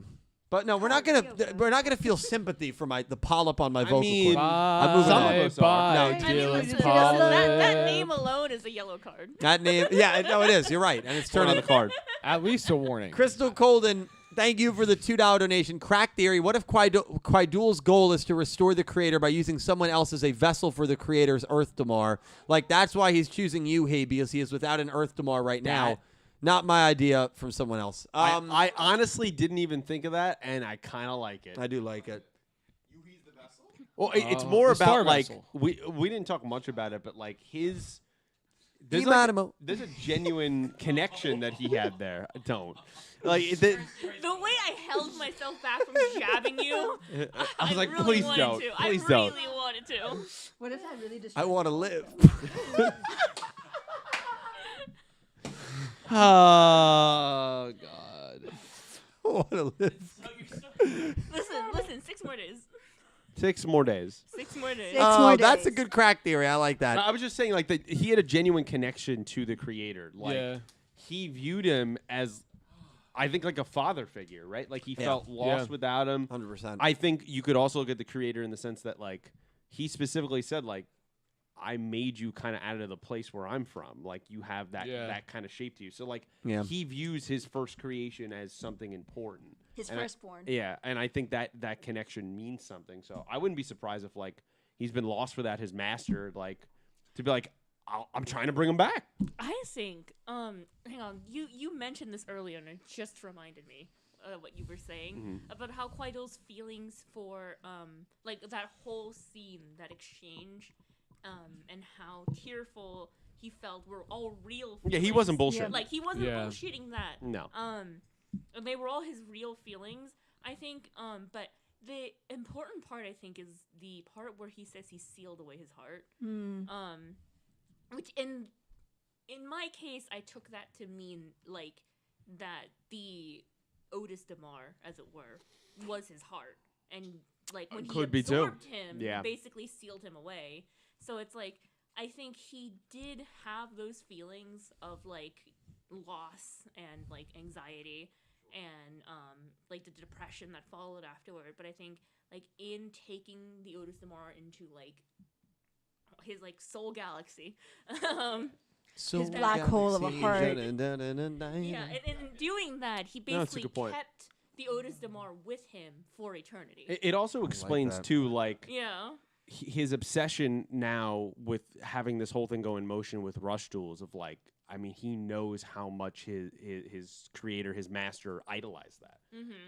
But no, we're not gonna feel sympathy for the polyp on my vocal mean, cord. Bye, moving on. Some of us are. bye, No, I mean, Dylan listen, Pollard. that name alone is a yellow card. That name, yeah, no, it is. You're right, and it's Turn turning on the card. At least a warning. Crystal Colden, thank you for the $2 donation. Crack theory. What if Quaidul's goal is to restore the creator by using someone else as a vessel for the creator's Earth Damar? Like, that's why he's choosing you, because he is without an Earth Damar right now. Not my idea, from someone else. I honestly didn't even think of that, and I kind of like it. I do like it. Well, it's more the star about like vessel. we didn't talk much about it, but like his there's Animo. a genuine connection that he had there. I don't like the, The way I held myself back from jabbing you, I was like, really please wanted don't, to. please I don't. really wanted to. What if that really distracts I want to live. Oh God! I want to live. Listen, 6 more days. 6 more days. 6 more days. Six more That's a days. good crack theory. I like that. I was just saying, like he had a genuine connection to the creator. Like Yeah. he viewed him as, I think, like a father figure, right? Like he felt lost Yeah. without him. 100%. I think you could also look at the creator in the sense that, like, he specifically said, like, I made you kind of out of the place where I'm from. Like, you have that that kind of shape to you. So, like, he views his first creation as something important. His And firstborn. Yeah, and I think that connection means something. So I wouldn't be surprised if, like, he's been lost without his master, like, to be like, I'm trying to bring him back. I think, hang on, you mentioned this earlier, and it just reminded me what you were saying about how Quaidul's feelings for, like, that whole scene, that exchange, and how tearful he felt were all real feelings. Yeah, he wasn't bullshitting. Like, he wasn't Yeah. bullshitting that. No. And they were all his real feelings, I think, but the important part, I think, is the part where he says he sealed away his heart. Which in my case, I took that to mean like that the Otis Damar, as it were, was his heart, and like when he Could be too. absorbed him, Yeah. basically sealed him away. So it's like I think he did have those feelings of like loss and like anxiety and like the depression that followed afterward. But I think like in taking the Otis Damar into like his like soul galaxy, His black hole of a heart. yeah, and in doing that, he No, that's a basically good point. kept the Otis Damar with him for eternity. It also explains that. too, like yeah. his obsession now with having this whole thing go in motion with rush duels of like, I mean, he knows how much his creator, his master, idolized that.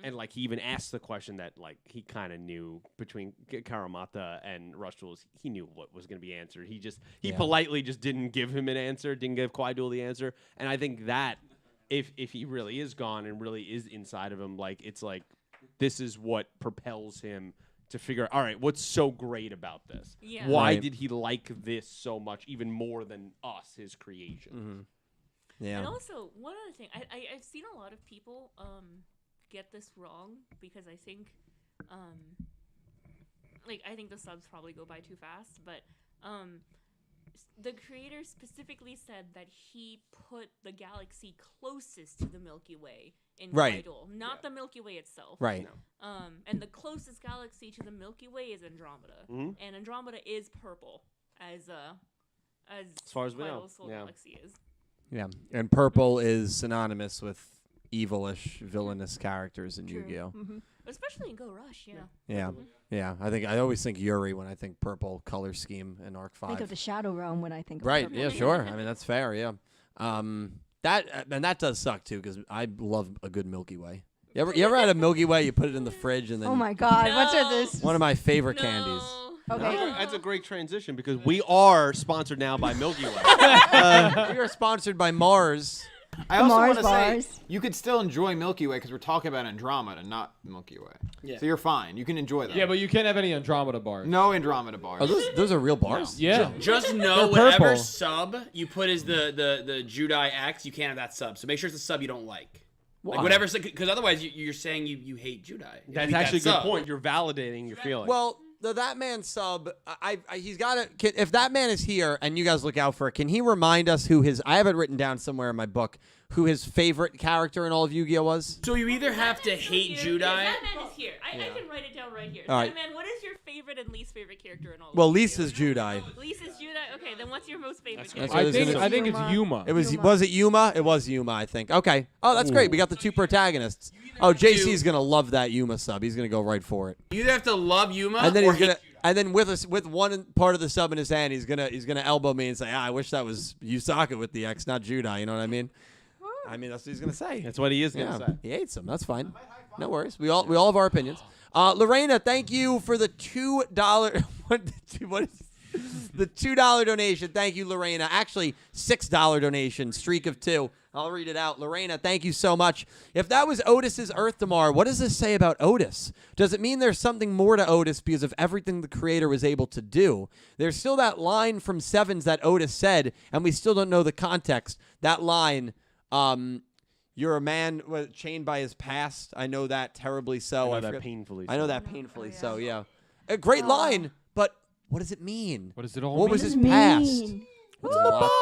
And like he even asked the question that like he kind of knew between Karamata and rush duels. He knew what was going to be answered. He politely just didn't give him an answer, didn't give Kwai-Duel the answer. And I think that if he really is gone and really is inside of him, like it's like this is what propels him to figure out, all right, what's so great about this? Yeah. Why did he like this so much, even more than us, his creation? Yeah. And also, one other thing, I've seen a lot of people get this wrong because I think, I think the subs probably go by too fast, but the creator specifically said that he put the galaxy closest to the Milky Way in Right. Idol, not the Milky Way itself. Right. And the closest galaxy to the Milky Way is Andromeda, and Andromeda is purple, as far as we know, Quai's whole galaxy is. Yeah. And purple is synonymous with evilish, villainous characters in Yu-Gi-Oh. Especially in Go Rush, Yeah. Yeah. I always think Yuri when I think purple color scheme in Arc 5. Think of the Shadow Realm when I think of Right. purple. Yeah, sure. I mean, that's fair. Yeah. That does suck too because I love a good Milky Way. You ever had a Milky Way? You put it in the fridge and then. Oh my God! No. What's this? One of my favorite candies. Okay. That's a great transition because we are sponsored now by Milky Way. We are sponsored by Mars. I also Mars want to say bars. you could still enjoy Milky Way because we're talking about Andromeda, not Milky Way. Yeah. So you're fine. You can enjoy that. Yeah, but you can't have any Andromeda bars. no Andromeda bars. Are those are real bars? Yeah. Just know They're whatever purple. sub you put as the Judai X, you can't have that sub. So make sure it's a sub you don't like. Why? Like whatever, because otherwise you're saying you hate Judai. That's actually a good point. You're validating your feelings. Well, that man sub, he's got to. If that man is here and you guys look out for it, can he remind us who his? I have it written down somewhere in my book. Who his favorite character in all of Yu-Gi-Oh was? So you either have to hate Judai. That man is here. I can write it down right here. All right. That man, what is your favorite and least favorite character in all? Well, of Lisa's Judai. Lisa's Judai. Okay, then what's your most favorite That's character? what I was think gonna- I think it's Yuma. Yuma. It was it Yuma? It was Yuma, I think. Okay. Oh, that's great. We got the two protagonists. Oh, JC's gonna love that Yuma sub. He's gonna go right for it. You either have to love Yuma And then or he's gonna, and then with one part of the sub in his hand, he's gonna elbow me and say, I wish that was Yusaka with the X, not Judai. You know what I mean? I mean, that's what he's gonna say. that's what he is going to Yeah, say. he hates him. That's fine. No worries. We all have our opinions. Lorena, thank you for the $2. What is the $2 donation? Thank you, Lorena. Actually, $6 donation. Streak of 2. I'll read it out. Lorena, thank you so much. If that was Otis's Earth Damar, what does this say about Otis? Does it mean there's something more to Otis because of everything the creator was able to do? There's still that line from Sevens that Otis said, and we still don't know the context. That line. You're a man chained by his past. I know that terribly so. I know that forget- painfully I know so. that painfully so. Yeah, a great line, but what does it mean? What does it all What mean? was his Mean. past?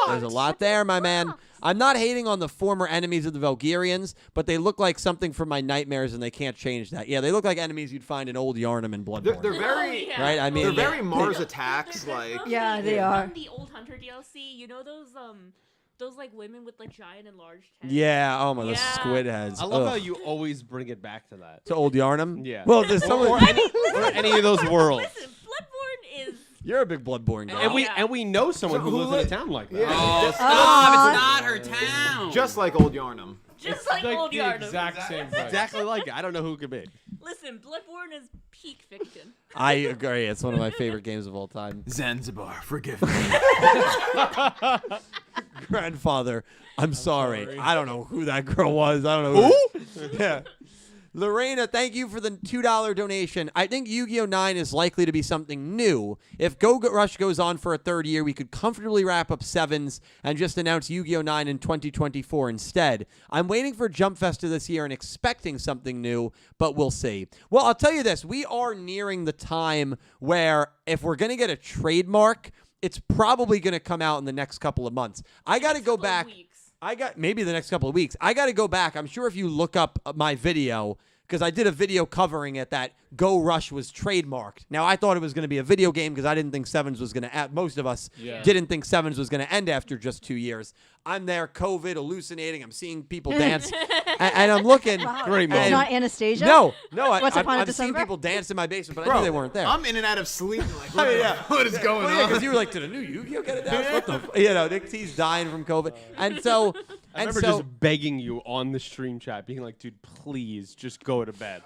There's a lot there, my man. I'm not hating on the former enemies of the Valkyrians, but they look like something from my nightmares, and they can't change that. Yeah, they look like enemies you'd find in old Yarnum and Bloodborne. They're very, Yeah. Right? I mean, they're very Mars attacks. Like Yeah, they from are. the old Hunter DLC, you know those like women with like giant and large heads. yeah. Oh my, those Yeah. squid heads. I love Ugh. how you always bring it back to that. to old Yarnum. Yeah. Well, there's Or, someone. or any of those worlds. Listen, Bloodborne is You're a big Bloodborne guy. And we yeah. and we know someone So who who lives in li- a town like that. Yeah. Oh, stop! It's not her town. just like old Yarnum. just like Like old the Yardom. exact same place. Exactly like it. I don't know who it could be. Listen, Bloodborne is peak fiction. I agree. It's one of my favorite games of all time. Zanzibar, forgive me. Grandfather, I'm sorry. I don't know who that girl was. I don't know who. Yeah. Lorena, thank you for the $2 donation. I think Yu-Gi-Oh! 9 is likely to be something new. If Go Rush goes on for a third year, we could comfortably wrap up Sevens and just announce Yu-Gi-Oh! 9 in 2024 instead. I'm waiting for Jump Festa this year and expecting something new, but we'll see. Well, I'll tell you this. We are nearing the time where if we're going to get a trademark, it's probably going to come out in the next couple of months. I got to go back. Weeks. I got maybe the next couple of weeks. I got to go back. I'm sure if you look up my video, because I did a video covering it that Go Rush was trademarked. Now, I thought it was going to be a video game because I didn't think Sevens was going to most of us didn't think Sevens was going to end after just 2 years. I'm there, COVID, hallucinating. I'm seeing people dance, and I'm looking. Great It's moment. not Anastasia? No, Once Upon a I'm seeing December? people dance in my basement, but I knew they weren't there. I'm in and out of sleep. Like, what is going on? Because you were like, did a new Yu-Gi-Oh get it down? What the Nick T's dying from COVID, and so I remember just begging you on the stream chat, being like, dude, please just go to bed.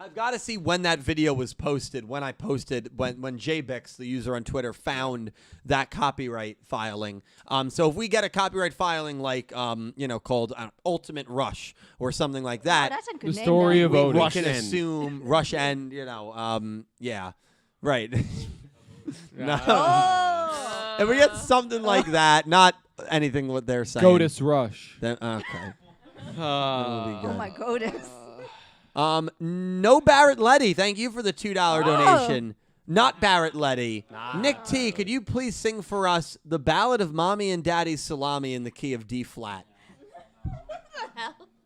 I've got to see when that video was posted. When I posted, when JBix, the user on Twitter, found that copyright filing. So if we get a copyright filing like called Ultimate Rush or something like that, That's a good The name. story of we Otis. can End. assume Rush End. Yeah, right. No. Oh. If we get something like that, not anything what they're saying. Goatus Rush. Then, okay. That'll be Oh good. my goodness. No Barrett Letty. Thank you for the $2 donation. Not Barrett Letty. Nick T, could you please sing for us the Ballad of Mommy and Daddy's Salami in the key of D flat?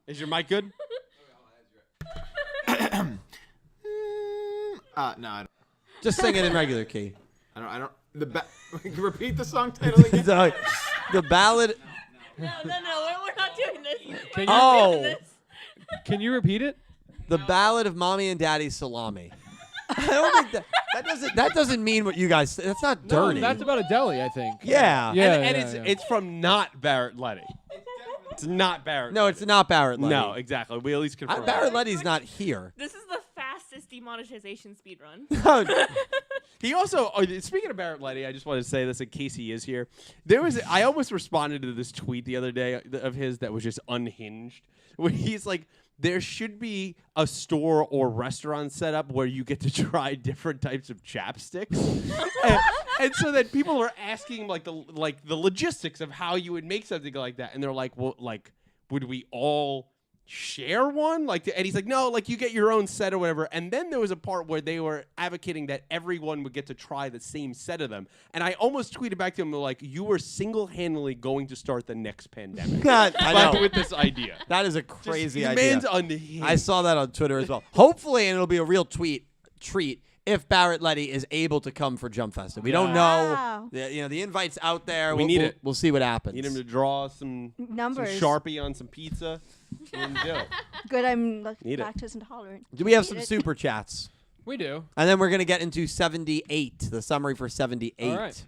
Is your mic good? No, I don't. Just sing it in regular key. I don't. Repeat the song title again. The Ballad. No, we're not doing this. Can We're you- not Oh. doing this. Can you repeat it? The Ballad of Mommy and Daddy's Salami. I don't think that doesn't mean what you guys. That's not dirty. No, that's about a deli, I think. Yeah. Yeah. and yeah. it's from not Barrett Letty. It's not Barrett. No, Letty. it's not Barrett Letty. No, exactly. We at least confirmed. Barrett Letty's not here. This is the fastest demonetization speedrun. He also, speaking of Barrett Letty, I just wanted to say this in case he is here. I almost responded to this tweet the other day of his that was just unhinged. Where he's like, there should be a store or restaurant set up where you get to try different types of chapsticks. and so that people are asking the logistics of how you would make something like that. And they're like, well, would we all share one? And he's like, no, you get your own set or whatever. And then there was a part where they were advocating that everyone would get to try the same set of them. And I almost tweeted back to him like, you were single-handedly going to start the next pandemic. I know. With this idea. That is a crazy The idea. man's unhinged. I saw that on Twitter as well. Hopefully, and it'll be a real treat if Barrett Letty is able to come for Jump Festa. We don't know. Wow. The invite's out there. We need it. We'll see what happens. Need him to draw some Numbers. Sharpie on some pizza. And do it. Good, I'm Need it. lactose intolerant. Do we have Need some it. super chats? We do. And then we're going to get into 78, the summary for 78. All right.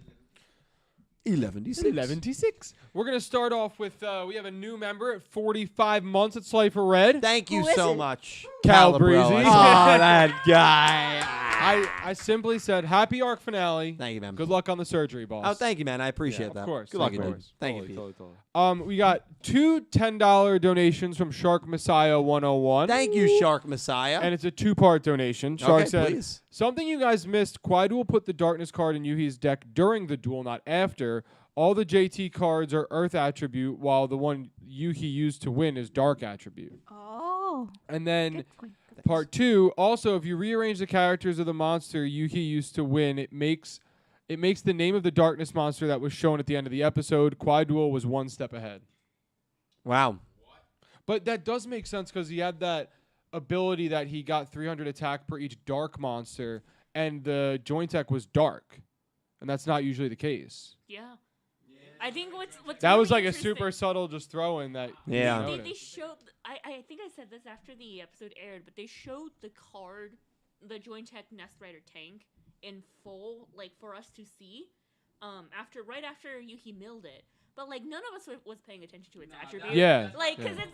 11d6. We're going to start off with, we have a new member at 45 months at Slifer Red. Thank you Who is so it? much. Cal Breezy. Calibro. Oh, that guy. I simply said, happy arc finale. Thank you, man. Good luck on the surgery, boss. Oh, thank you, man. I appreciate that. Of course. Good luck, of dude. course. Thank you, Pete. We got two $10 donations from Shark Messiah 101. Thank you, Shark Messiah. And it's a two-part donation. Shark Okay, said, please. something you guys missed, Kwai Duel put the Darkness card in Yuhi's deck during the duel, not after. All the JT cards are Earth attribute, while the one Yuhi used to win is Dark attribute. Oh. And then Good point. part two, also, if you rearrange the characters of the monster Yuhi used to win, it makes the name of the Darkness monster that was shown at the end of the episode. Kwai Duel was one step ahead. Wow. But that does make sense because he had that ability that he got 300 attack per each dark monster, and the joint tech was dark. And that's not usually the case. Yeah. I think what's That really was like a interesting- super subtle just throw in that. you Yeah. didn't They notice. showed. I think I said this after the episode aired, but they showed the card, the Joint Tech Nest Rider tank, in full, for us to see. Right after Yuhi milled it, but none of us was paying attention to its attribute. Yeah. Because it's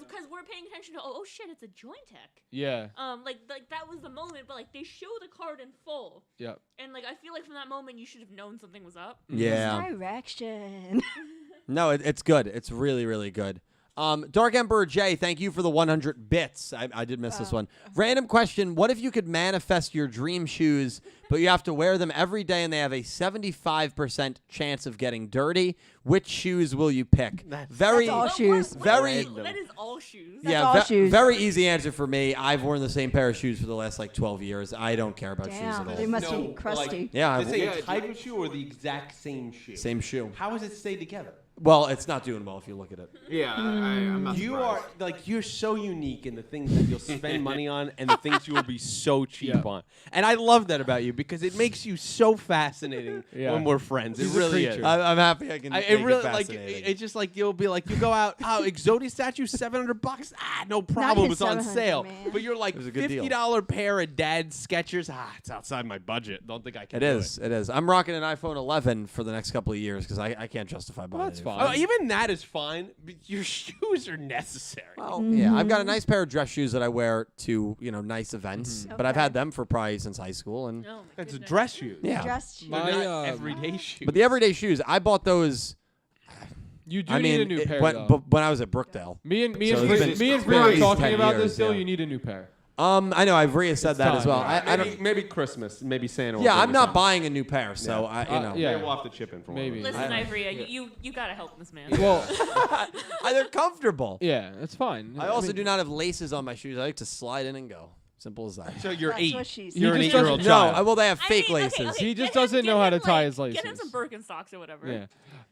because we're paying attention to oh shit, it's a Joint Tech. Yeah. That was the moment, but they show the card in full, Yeah. and I feel from that moment you should have known something was up. Yeah. Direction. No, it's good. It's really, really good. Dark Emperor J, thank you for the 100 bits. I did miss this one. Random question. What if you could manifest your dream shoes, but you have to wear them every day and they have a 75% chance of getting dirty? Which shoes will you pick? Very, That's all shoes. Very, That is all shoes. yeah, all shoes. very easy answer for me. I've worn the same pair of shoes for the last 12 years. I don't care about shoes Damn, at they all. must be crusty. Yeah, Is it a type of shoe or the exact same shoe? same shoe. How does it stay together? Well, it's not doing well if you look at it. Yeah, I'm not You surprised. are like you're so unique in the things that you'll spend money on and the things you will be so cheap on. And I love that about you because it makes you so fascinating when we're friends. It He's a really creature. is. I'm happy I can. It make really it like fascinating. it's just like you'll be like you go out, oh, Exodia statue $700. No problem, even it's on 700, sale. man. But you're like was a good deal. $50 pair of dad Skechers. It's outside my budget. Don't think I can. It is. It is. I'm rocking an iPhone 11 for the next couple of years because I can't justify buying. that's a new fine. phone. Oh, even that is fine. But your shoes are necessary. Well, yeah, I've got a nice pair of dress shoes that I wear to nice events, but I've Okay. had them for probably since high school, and Oh my It's a goodness. dress shoes. yeah. Dress shoes. My, They're not uh, everyday shoes. But the everyday shoes, I bought those. You do I mean, need a new pair, when, though. but when I was at Brookdale. Me and So Bree, it's been Bree were crazy talking 10 about years, this. Still, yeah. you need a new pair. I know Ivrea said that as time, well. yeah. I don't. maybe Christmas, maybe Santa. will Yeah, bring I'm us not something. buying a new pair, so I, yeah. Maybe we'll have to chip in for Maybe. one. Listen, I- Ivrea, you gotta help this man. Well, they're comfortable. yeah, it's fine. I also mean, do not have laces on my shoes. I like to slide in and go. Simple as that. So you're That's 8. what she He You're an just 8-year-old doesn't- child. No, well, they have I fake mean, laces. He just get him- doesn't get know how him, to tie his Get him laces. some Birkenstocks or whatever. Yeah.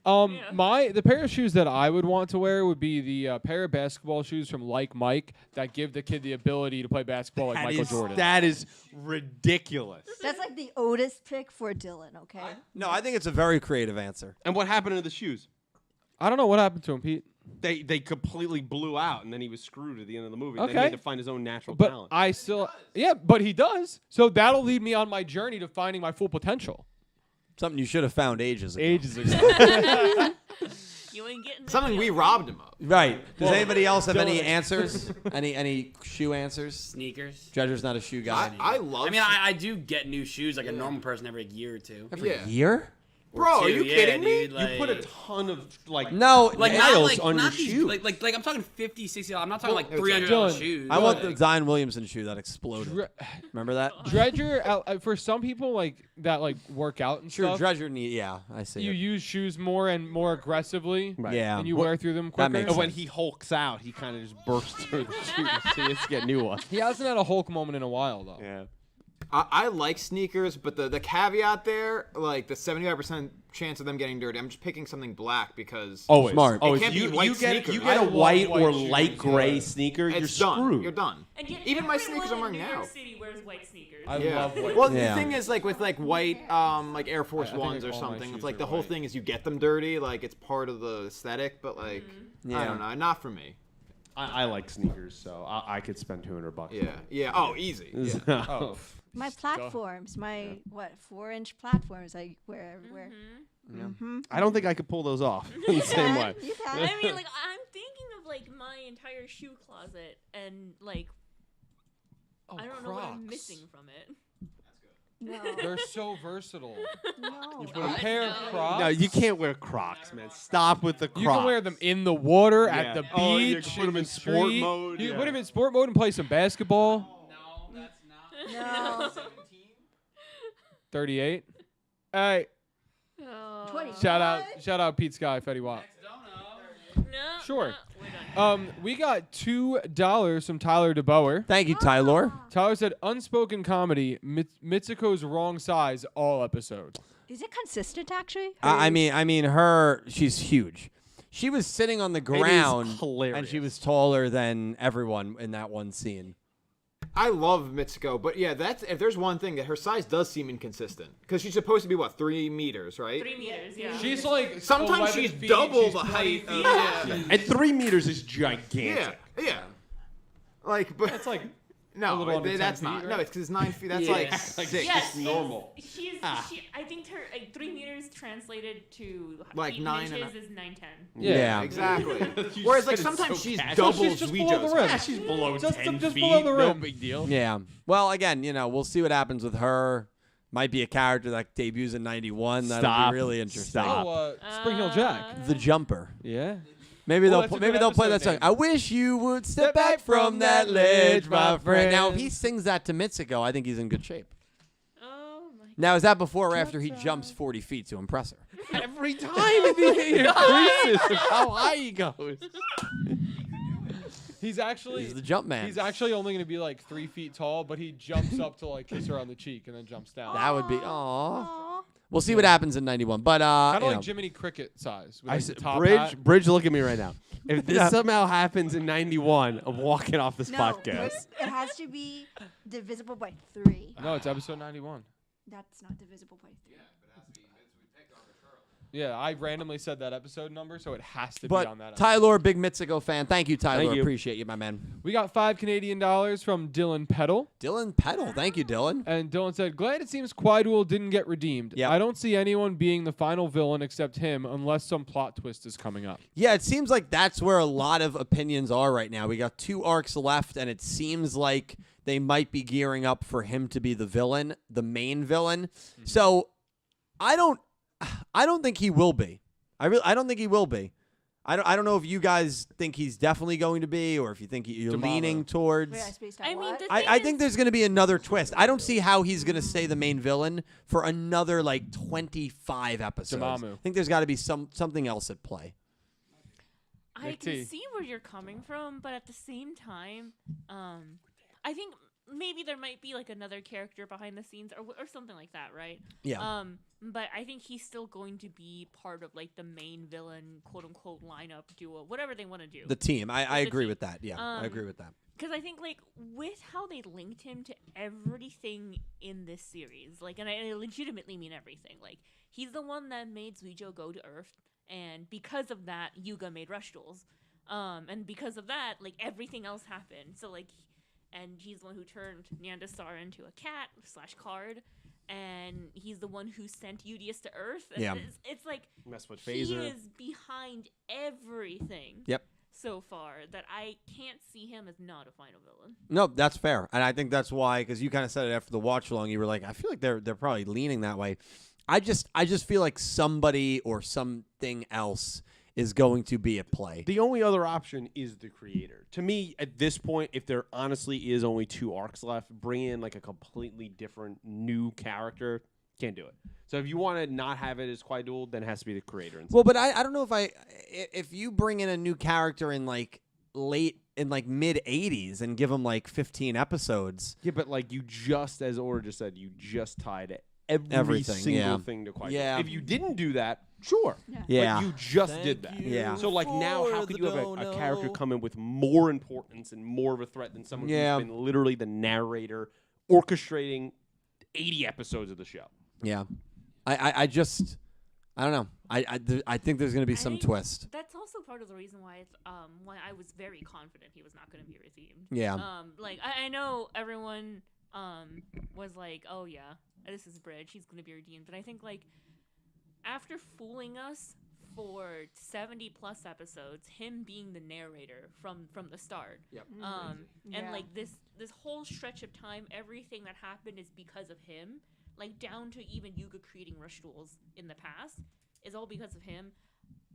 Yeah. The pair of shoes that I would want to wear would be the pair of basketball shoes from Like Mike that give the kid the ability to play basketball like Michael Jordan. That is ridiculous. That's like the Otis pick for Dylan, okay? No, I think it's a very creative answer. And what happened to the shoes? I don't know what happened to him, Pete. They completely blew out, and then he was screwed at the end of the movie. Then he Okay. had to find his own natural But talent. I still, yeah, but he does. So that'll lead me on my journey to finding my full potential. Something you should have found ages ago. Ages ago. You ain't getting that Something we deal. robbed him of. Right. Does Well, anybody else have any Dylan- answers? any shoe answers? Sneakers. Dredger's not a shoe guy. I love. I mean, I do get new shoes like a normal person every year or two. Every yeah. year? Or Bro, are two, you yeah, kidding me? dude, like, you put a ton of No, like I- not nails like on not your these, shoe. like I'm talking $50, $60. I'm not talking like it's $300 Dylan, shoes. I want the Like, Zion Williamson shoe that exploded. Dre- Remember that? Dredger, for some people that work out and Sure, stuff, Dredger need. Yeah, I see. you it. use shoes more and more aggressively. Right. Yeah. And you wear through them quicker. That makes And when sense. he hulks out, he kind of just bursts through the shoes. So he has to get new ones. He hasn't had a Hulk moment in a while though. Yeah. I like sneakers, but the caveat there, like the 75% chance of them getting dirty. I'm just picking something black because Always. Smart. Always. can't be you, white you get sneakers. you get I a love white white or shoes, light gray yeah. sneaker, you're it's done. screwed. You're done. And yet Even my everyone sneakers I'm in wearing New now. York City wears white sneakers. I Yeah. love white. Well, Yeah. the thing is, like with like white, like Air Force I think Ones or all my something. shoes It's like are the whole white. thing is you get them dirty, like it's part of the aesthetic. But like, Yeah. I don't know, not for me. I like sneakers, so I could spend $200. Yeah, yeah. Oh, easy. Yeah. Oh. My platforms, my 4-inch platforms I wear everywhere. I don't think I could pull those off in the same way. You can. I mean, like I'm thinking of like my entire shoe closet and like I don't know what I'm Crocs. missing from it. No. They're so versatile. No. A pair of Crocs. No, you can't wear Crocs, man. Stop with the Crocs. You can wear them in the water, Yeah. at the beach. Oh, you can put them in the sport street. mode, You can yeah. put them in sport mode and play some basketball. No, that's not. No. 38. Hey, Oh. 25? shout out Pete Sky, Fetty Wap. No. Sure. No, we're done. We got $2 from Tyler DeBoer. Thank you, Tyler. Tyler said, unspoken comedy, Mitsuko's wrong size all episode. Is it consistent actually? I mean, she's huge. She was sitting on the ground, and hilarious. she was taller than everyone in that one scene. I love Mitsuko, but yeah, that's if there's one thing that her size does seem inconsistent because she's supposed to be what 3 meters, right? 3 meters, yeah. She's like Sometimes 11 she's feet, double she's the 20 height. feet. Yeah. And 3 meters is Yeah, gigantic. yeah. Like, but That's like a no, little under 10 that's feet, not. right? No, it's because it's 9 feet. That's Yeah. like Like, 6. Yes, normal. She, I think her 3 meters translated to Like feet 9 and and inches is 9'10". Yeah. Exactly. You Whereas said like it sometimes so she's casual. double She's just below the Yugioh's. rim. Yeah, she's below Just- 10 just feet. below the No rim. big deal. Yeah. Well, again, we'll see what happens with her. Might be a character that debuts in '91. That'll Stop. be really interesting. Stop. Oh, Spring Hill Jack. The Jumper. Yeah. Maybe Well, they'll that's a maybe good they'll play that episode song. name. I wish you would step back from that ledge, my friend. Now, if he friend. sings that to Mitsuko, I think he's in good shape. Oh my. Now, is that before or after he jumps 40 feet to impress her? Every time it increases of how high he goes. He's actually He's the jump man. He's actually only going to be like 3 feet tall, but he jumps up to like kiss her on the cheek and then jumps down. That would be. Aw. Aw. We'll see what happens in 91. But Kind of you like know. Jiminy Cricket size. With I like the said, top Bridge, hat. Bridge, look at me right now. If this somehow happens in 91, I'm walking off this No, podcast. it has to be divisible by 3. No, it's episode 91. That's not divisible by 3. Yeah, I randomly said that episode number, so it has to be But on that. Tyler, big Mitsuko fan. Thank you, Tyler. Thank you. Appreciate you, my man. We got $5 Canadian from Dylan Peddle. Dylan Peddle. Thank you, Dylan. And Dylan said, glad it seems Quaiduel didn't get redeemed. Yep. I don't see anyone being the final villain except him unless some plot twist is coming up. Yeah, it seems like that's where a lot of opinions are right now. We got 2 arcs left, and it seems like they might be gearing up for him to be the villain, the main villain. So I don't think he will be. I don't think he will be. I don't know if you guys think he's definitely going to be, or if you think you're D'Amato. leaning towards. Wait, I spaced out I mean, what? the I thing think is- there's going to be another twist. I don't see how he's going to stay the main villain for another like 25 episodes. Damamu. I think there's got to be something else at play. I Nick can T. see where you're coming from, but at the same time, I think maybe there might be like another character behind the scenes or something like that, right? Yeah. But I think he's still going to be part of like the main villain, quote unquote, lineup duo, whatever they want to do. The team. I The agree team. with that. Yeah, I agree with that. Because I think like with how they linked him to everything in this series, like, and I legitimately mean everything. Like, he's the one that made Yugioh go to Earth, and because of that, Yuga made Rush Duels. And because of that, like everything else happened. So like, and he's the one who turned Nyandasar into a cat / card, and he's the one who sent Udius to Earth. And Yeah. it's like Mess with he Phaser. is behind everything. Yep. So far that I can't see him as not a final villain. No, that's fair, and I think that's why, because you kind of said it after the watch along. You were like, I feel like they're probably leaning that way. I just feel like somebody or something else is going to be at play. The only other option is the creator. To me, at this point, if there honestly is only 2 arcs left, bring in like a completely different new character. Can't do it. So if you want to not have it as Quaiduel, then it has to be the creator. Instead. Well, but I don't know if you bring in a new character in like mid 80s and give him like 15 episodes. Yeah, but like you just, as Ora just said, you just tied Everything, single yeah. thing to Quaiduel. Yeah. If you didn't do that, sure. Yeah. But you just did that. Yeah. So like now, how could you have a character come in with more importance and more of a threat than someone Yeah. who's been literally the narrator orchestrating 80 episodes of the show? Yeah. I don't know. I think there's going to be some think twist. That's also part of the reason why I was very confident he was not going to be redeemed. Yeah. Like I know everyone was like, oh yeah, this is Bridge, he's going to be redeemed, but I think like after fooling us for 70 plus episodes, him being the narrator from the start. Yep. And Yeah. like this whole stretch of time, everything that happened is because of him. Like down to even Yuga creating Rush Duels in the past is all because of him.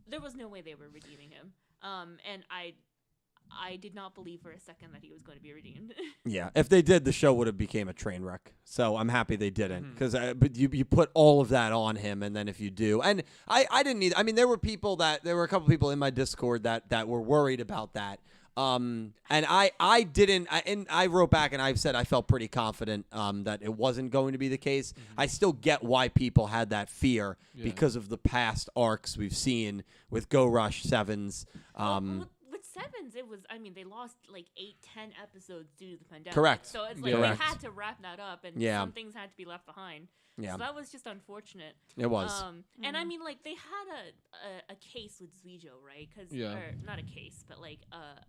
There was no way they were redeeming him. And I did not believe for a second that he was going to be redeemed. Yeah, if they did, the show would have became a train wreck. So I'm happy they didn't, because but you put all of that on him, and then if you do, and I didn't either. I mean, there were a couple people in my Discord that were worried about that. And I didn't, and I wrote back and I said I felt pretty confident that it wasn't going to be the case. I still get why people had that fear because of the past arcs we've seen with Go Rush, Sevens. With Sevens, it was, I mean, they lost like 8-10 episodes due to the pandemic. Correct. So it's like Correct. they had to wrap that up, and Yeah. some things had to be left behind. Yeah. So that was just unfortunate. It was. And I mean, like, they had a case with Yugioh, right? Yeah. Or not a case, but like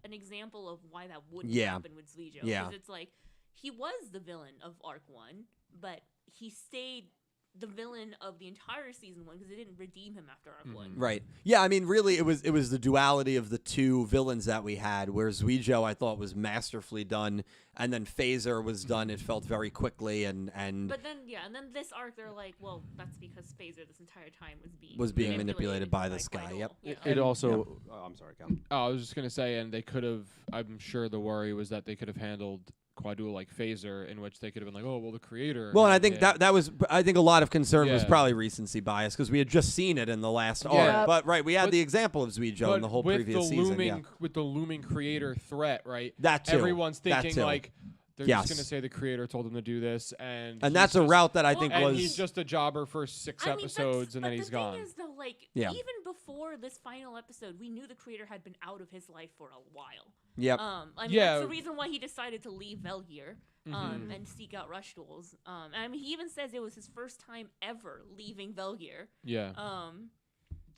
an example of why that wouldn't Yeah. happen with Yugioh. Yeah. Because it's like, he was the villain of Arc 1, but he stayed the villain of the entire season 1 because they didn't redeem him after Arc 1. Right. Yeah, I mean, really, it was the duality of the two villains that we had, where Yugioh I thought was masterfully done, and then Phaser was done. It felt very quickly, and But then, and then this arc, they're like, well, that's because Phaser this entire time was being manipulated by this guy. Quaiduel. Yep. Yeah. It also, I'm sorry, Cal. Oh, I was just gonna say, and they could have. I'm sure the worry was that they could have handled Quaiduel like Phaser, in which they could have been like, oh, well, the creator. Well, and I had think it. that was, I think a lot of concern was Yeah. probably recency bias, because we had just seen it in the last Yeah. arc. But right, we had But- the example of Yugioh But in the whole with previous the season. looming, Yeah. with the looming creator threat, right? That too. Everyone's That thinking too. like, They're Yes. just gonna say the creator told him to do this, and that's a route that I think Well, And was. he's just a jobber for 6 episodes, and then he's gone. The thing is, though, like, Yeah. even before this final episode, we knew the creator had been out of his life for a while. Yep. I mean, Yeah. that's the reason why he decided to leave Velgear, and seek out Rush Duels. And I mean, he even says it was his first time ever leaving Velgear. Yeah. I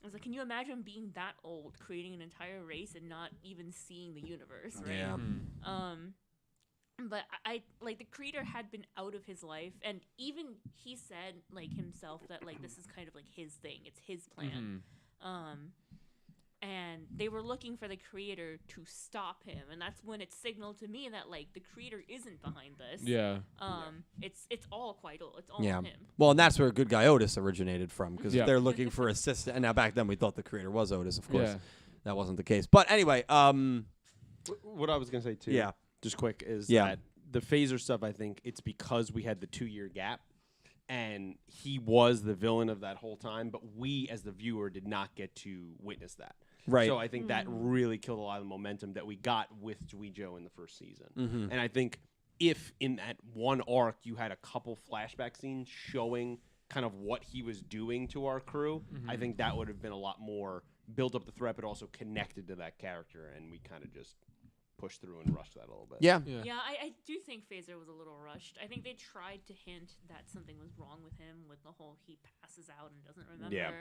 was like, can you imagine being that old, creating an entire race and not even seeing the universe, right? Yeah. But I like the creator had been out of his life, and even he said like himself that like this is kind of like his thing, it's his plan. And they were looking for the creator to stop him, and that's when it signaled to me that like the creator isn't behind this. Yeah. It's all Quaitel. It's all Yeah. him. Well, and that's where Good Guy Otis originated from, because Yeah. if they're looking for assistant, and now back then we thought the creator was Otis, of course. Yeah. That wasn't the case. But anyway, What I was gonna say too, Yeah. just quick, is Yeah. that the phaser stuff. I think it's because we had the 2-year gap, and he was the villain of that whole time, but we as the viewer did not get to witness that. Right. So I think that really killed a lot of the momentum that we got with Yugioh in the first season. And I think if in that one arc you had a couple flashback scenes showing kind of what he was doing to our crew, I think that would have been a lot more built up the threat, but also connected to that character, and we kind of just pushed through and rushed that a little bit. yeah. Yeah, I do think Phaser was a little rushed. I think they tried to hint that something was wrong with him with the whole he passes out and doesn't remember. Yeah.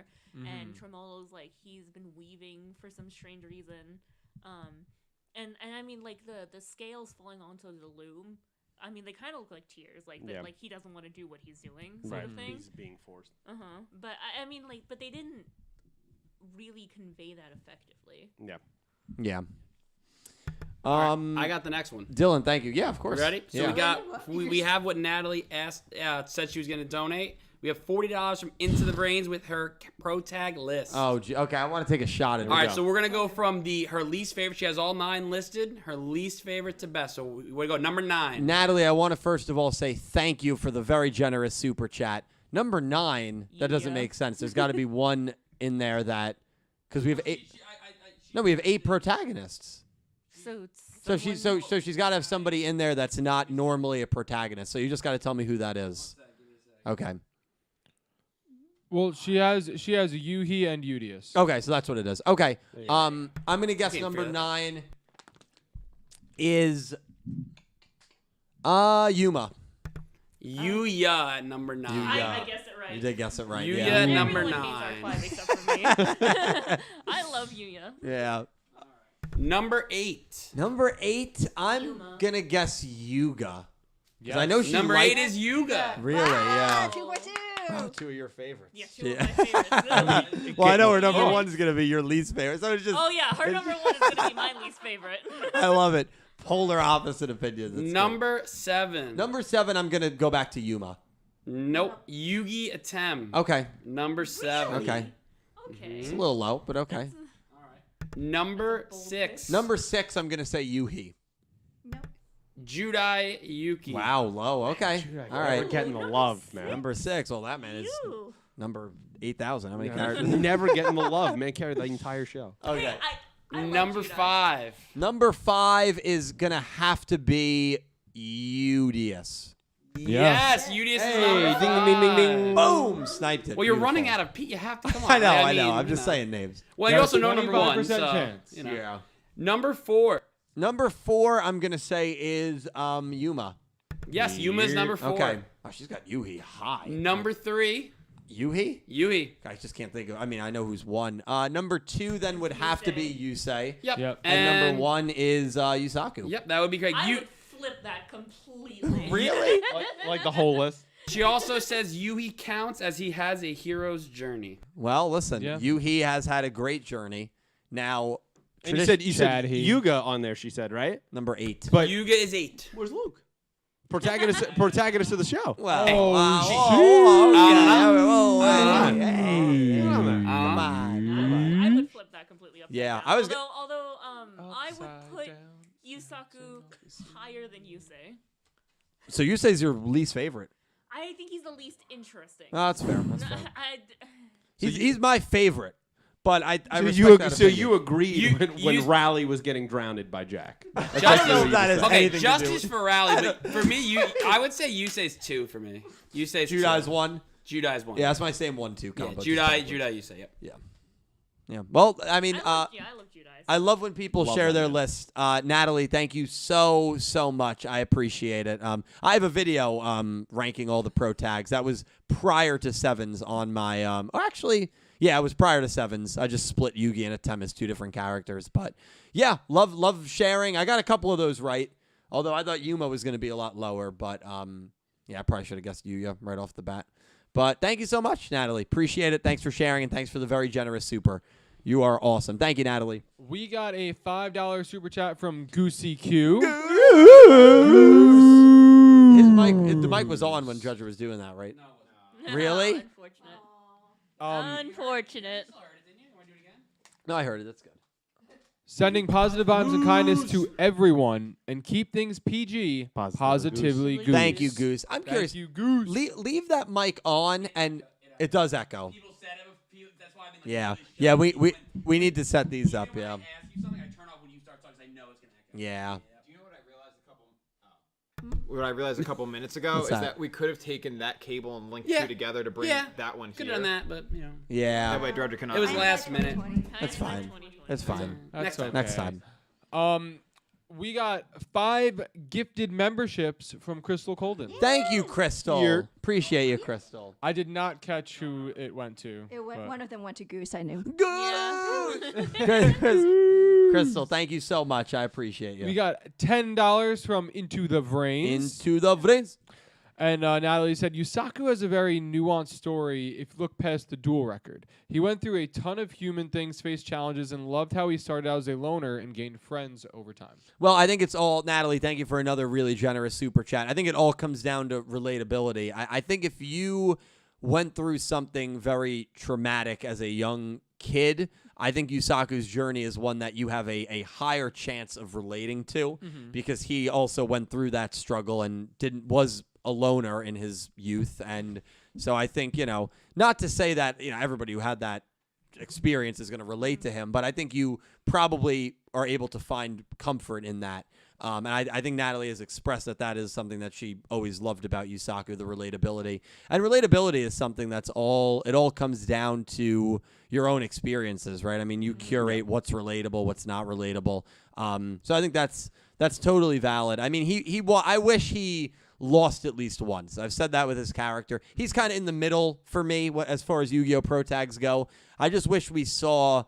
And Tremolo's like he's been weaving for some strange reason. And I mean like the scales falling onto the loom. I mean they kind of look like tears, like that, like he doesn't want to do what he's doing, sort of thing. He's being forced. But I mean like, but they didn't really convey that effectively. Yeah. Yeah. I got the next one. Dylan, thank you. Yeah, of course. Ready? So Yeah. we have what Natalie asked said she was going to donate. We have $40 from Into the Brains with her pro tag list. Oh, okay. I want to take a shot at it. All right, so we're gonna go from her least favorite. She has all 9 listed. Her least favorite to best. So we go number 9. Natalie, I want to first of all say thank you for the very generous super chat. Number 9, that doesn't Yeah. make sense. There's got to be one in there that, because we have 8. No, we have 8 protagonists. So she's got to have somebody in there that's not normally a protagonist. So you just got to tell me who that is. Okay. Well, she has Yuhi and Udius. Okay, so that's what it is. Okay. I'm gonna guess number 9 is Yuma. Yuya at number 9. Yuya. I guessed it right. You did guess it right. Yuya Yeah. at number Everyone 9. hates R5 except for me. I love Yuya. Yeah. Number 8. Number 8, I'm Yuma. gonna guess Yuga. Yes. I know she Number liked- 8 is Yuga. Really, yeah. 2x2. Oh, 2 of your favorites. Yeah, two of my favorites. Well, I know her number Yeah. 1 is gonna be your least favorite. So it's just, Oh yeah, her number 1 is gonna be my least favorite. I love it. Polar opposite opinions. It's Number 7. good. Number 7, I'm gonna go back to Yuma. Nope. Yugi Atem. Okay. Number 7. Okay. Okay. It's a little low, but okay. Number 6. Number 6, I'm gonna say Yuhi. Nope. Judai Yuki. Wow, low. Okay. All We're right. getting the love, man. Number 6. Well, that man is Ew. number 8,000. How many Yeah. characters? Never getting the love, man. Carried the entire show. Okay. I love Number Judai. 5. Number 5 is gonna have to be Udius. Yes, Udius is number Hey, 5. ding, ding, ding, ding. Boom! Sniped it. Well, you're Beautiful. running out of Pete. You have to come on. I know. man. I know. mean, I'm you just know. saying names. Well, you Got also a know number 1. 25% So, chance. you know. Yeah. Number 4. Number 4, I'm gonna say is Yuma. Yes, Yuma's number 4. Okay. Oh, she's got Yuhi high. Number 3. Yuhi? Yui. I just can't think of. I mean, I know who's 1. Number 2 then would have to be Yusei. Yep. Yep. And number 1 is Yusaku. Yep, that would be great. I would flip that completely. Really? Like the whole list. She also says Yui counts as he has a hero's journey. Well, listen. Yeah. Yuhi has had a great journey. Now, And you said Chadhi. Yuga on there. She said, right? number 8. But Yuga is 8. where's Luke? Protagonist of the show. Well, Oh, wow. I Hey, Come on there. come on. I would flip that completely upside Yeah, down. I was Although I would Upside put down. Yusaku higher than Yusei. So Yusei's your least favorite. I think he's the least interesting. Oh, that's fair. That's No, fair. I- He's my favorite, But I So respect you that so opinion. you agreed You- when you- Raleigh was getting drowned by Jack. I don't know if that is Okay, anything to do justice with- for Raleigh, but for me, I would say Yusei's 2 for me. Yusei's Judai's 2. 1. Judai's 1. Yeah, that's my same 1-2 Yeah, combo. Judai, Yusei. Yep. Yeah. Well, I mean, I love Judice. I love when people Love share that, their man. list. Natalie, thank you so much. I appreciate it. I have a video ranking all the pro tags. That was prior to Sevens on my. Actually, yeah, it was prior to Sevens. I just split Yugi and Atem as 2 different characters. But yeah, love sharing. I got a couple of those right. Although I thought Yuma was going to be a lot lower, but yeah, I probably should have guessed Yuya right off the bat. But thank you so much, Natalie. Appreciate it. Thanks for sharing, and thanks for the very generous super. You are awesome. Thank you, Natalie. We got a $5 super chat from Goosey Q. The mic was on when Judger was doing that, right? Really? Unfortunate. Um, Unfortunate. No, I heard it. That's good. Sending positive vibes and kindness to everyone and keep things PG. Positively Goose. Thank you, Goose. I'm Thank curious. you, Goose. Leave that mic on, and it does echo. People said it. That's why I've been Yeah, really yeah. shut We need to set these Even up. when Yeah, I ask you something, I turn off when you start talking 'cause I know it's gonna echo. yeah. Do you know what I realized What I realized a couple minutes ago What's is that? that we could have taken that cable and linked Yeah. 2 together to bring Yeah. that one Could here. have done that, but you know. Yeah. That way Dredger can. It was last minute. That's fine. That's fine. Next time. Next time. We got 5 gifted memberships from Crystal Colden. Thank you, Crystal. Here. Appreciate you, Crystal. I did not catch who it went to. but- One of them went to Goose, I knew. Crystal, thank you so much. I appreciate you. We got $10 from Into the Brains. Into the brains. And Natalie said, Yusaku has a very nuanced story if you look past the duel record. He went through a ton of human things, faced challenges, and loved how he started out as a loner and gained friends over time. Well, I think it's all, Natalie, thank you for another really generous super chat. I think it all comes down to relatability. I think if you went through something very traumatic as a young kid, I think Yusaku's journey is one that you have a higher chance of relating to because he also went through that struggle and was a loner in his youth. And so I think, not to say that, everybody who had that experience is going to relate to him, but I think you probably are able to find comfort in that. And I think Natalie has expressed that is something that she always loved about Yusaku, the relatability. And relatability is something it all comes down to your own experiences, right? I mean, you curate what's relatable, what's not relatable. So I think that's totally valid. I mean, I wish he lost at least once. I've said that with his character. He's kind of in the middle for me as far as Yu-Gi-Oh! Pro tags go. I just wish we saw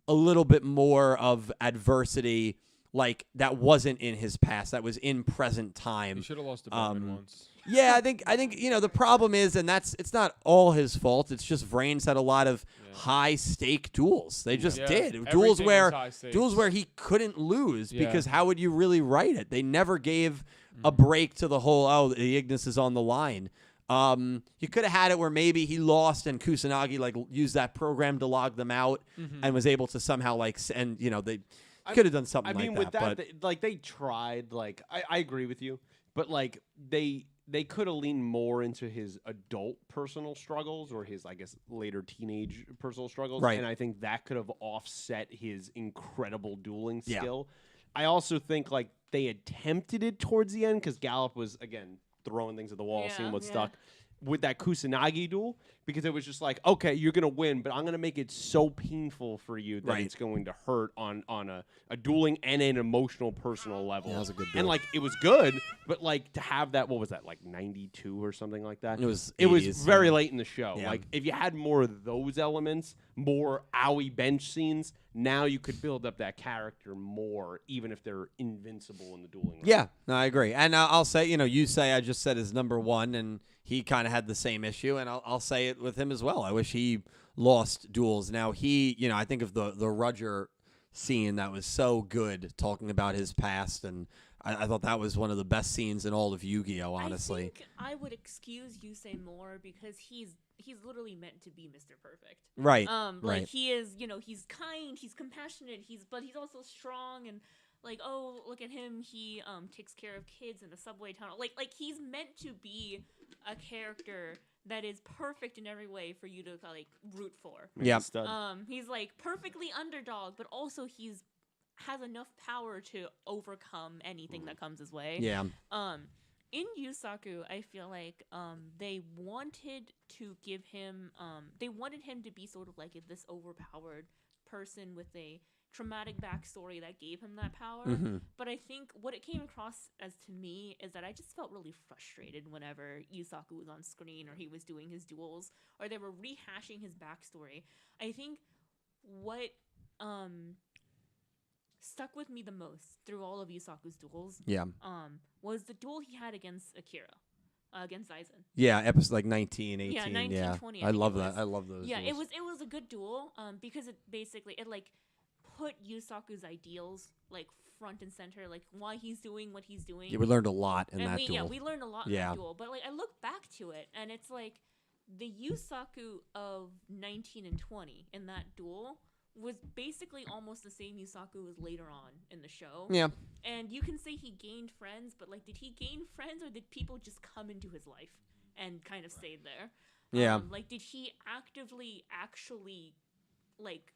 a little bit more of adversity like that wasn't in his past, that was in present time. He should have lost to Batman once. Yeah, I think the problem is, and it's not all his fault. It's just Vrains had a lot of high stake duels. They just did duels Everything where was high stakes. he couldn't lose Yeah. because how would you really write it? They never gave a break to the whole the Ignis is on the line. You could have had it where maybe he lost and Kusanagi used that program to log them out and was able to somehow they could have done something I mean, like with that. that, they tried. I agree with you, but they could have leaned more into his adult personal struggles or his, I guess, later teenage personal struggles. Right. And I think that could have offset his incredible dueling Yeah. skill. I also think they attempted it towards the end because Gallop was again throwing things at the wall, seeing what stuck with that Kusanagi duel, because it was just okay, you're gonna win, but I'm gonna make it so painful for you that it's going to hurt on a dueling and an emotional personal level. Yeah, that was a good And duel. it was good, but to have that, what was that, 92 or something like that? It was It was 80s, very yeah. late in the show. Yeah. If you had more of those elements, more owie bench scenes, now you could build up that character more, even if they're invincible in the dueling. Yeah, no, I agree. And I'll say, you say I just said his number one, and he kind of had the same issue, and I'll say it with him as well. I wish he lost duels. Now, I think of the Roger scene that was so good, talking about his past, and I thought that was one of the best scenes in all of Yu-Gi-Oh, honestly. I think I would excuse Yusei more because he's literally meant to be Mr. Perfect. Right. Like he is, he's kind, he's compassionate, but he's also strong and oh, look at him, he takes care of kids in a subway tunnel. Like he's meant to be a character that is perfect in every way for you to like root for. Yeah. Stud. He's like perfectly underdog, but also has enough power to overcome anything that comes his way. Yeah. In Yusaku, I feel like they wanted to give him they wanted him to be sort of like this overpowered person with a traumatic backstory that gave him that power. But I think what it came across as to me is that I just felt really frustrated whenever Yusaku was on screen or he was doing his duels or they were rehashing his backstory. I think what stuck with me the most through all of Yusaku's duels Yeah. was the duel he had against Akira, against Aizen. Yeah, episode like 19, 18. Yeah, 19, yeah. 20, I I think love it that. was. I love those. Yeah, duels. it was a good duel because it basically like put Yusaku's ideals like front and center, like why he's doing what he's doing. Yeah, we learned a lot in and that we, duel. Yeah, we learned a lot in Yeah. that duel. But like I look back to it and it's like the Yusaku of 19 and 20 in that duel was basically almost the same Yusaku as later on in the show. Yeah. And you can say he gained friends, but like did he gain friends or did people just come into his life and kind of stayed there? Yeah. Like did he actively actually like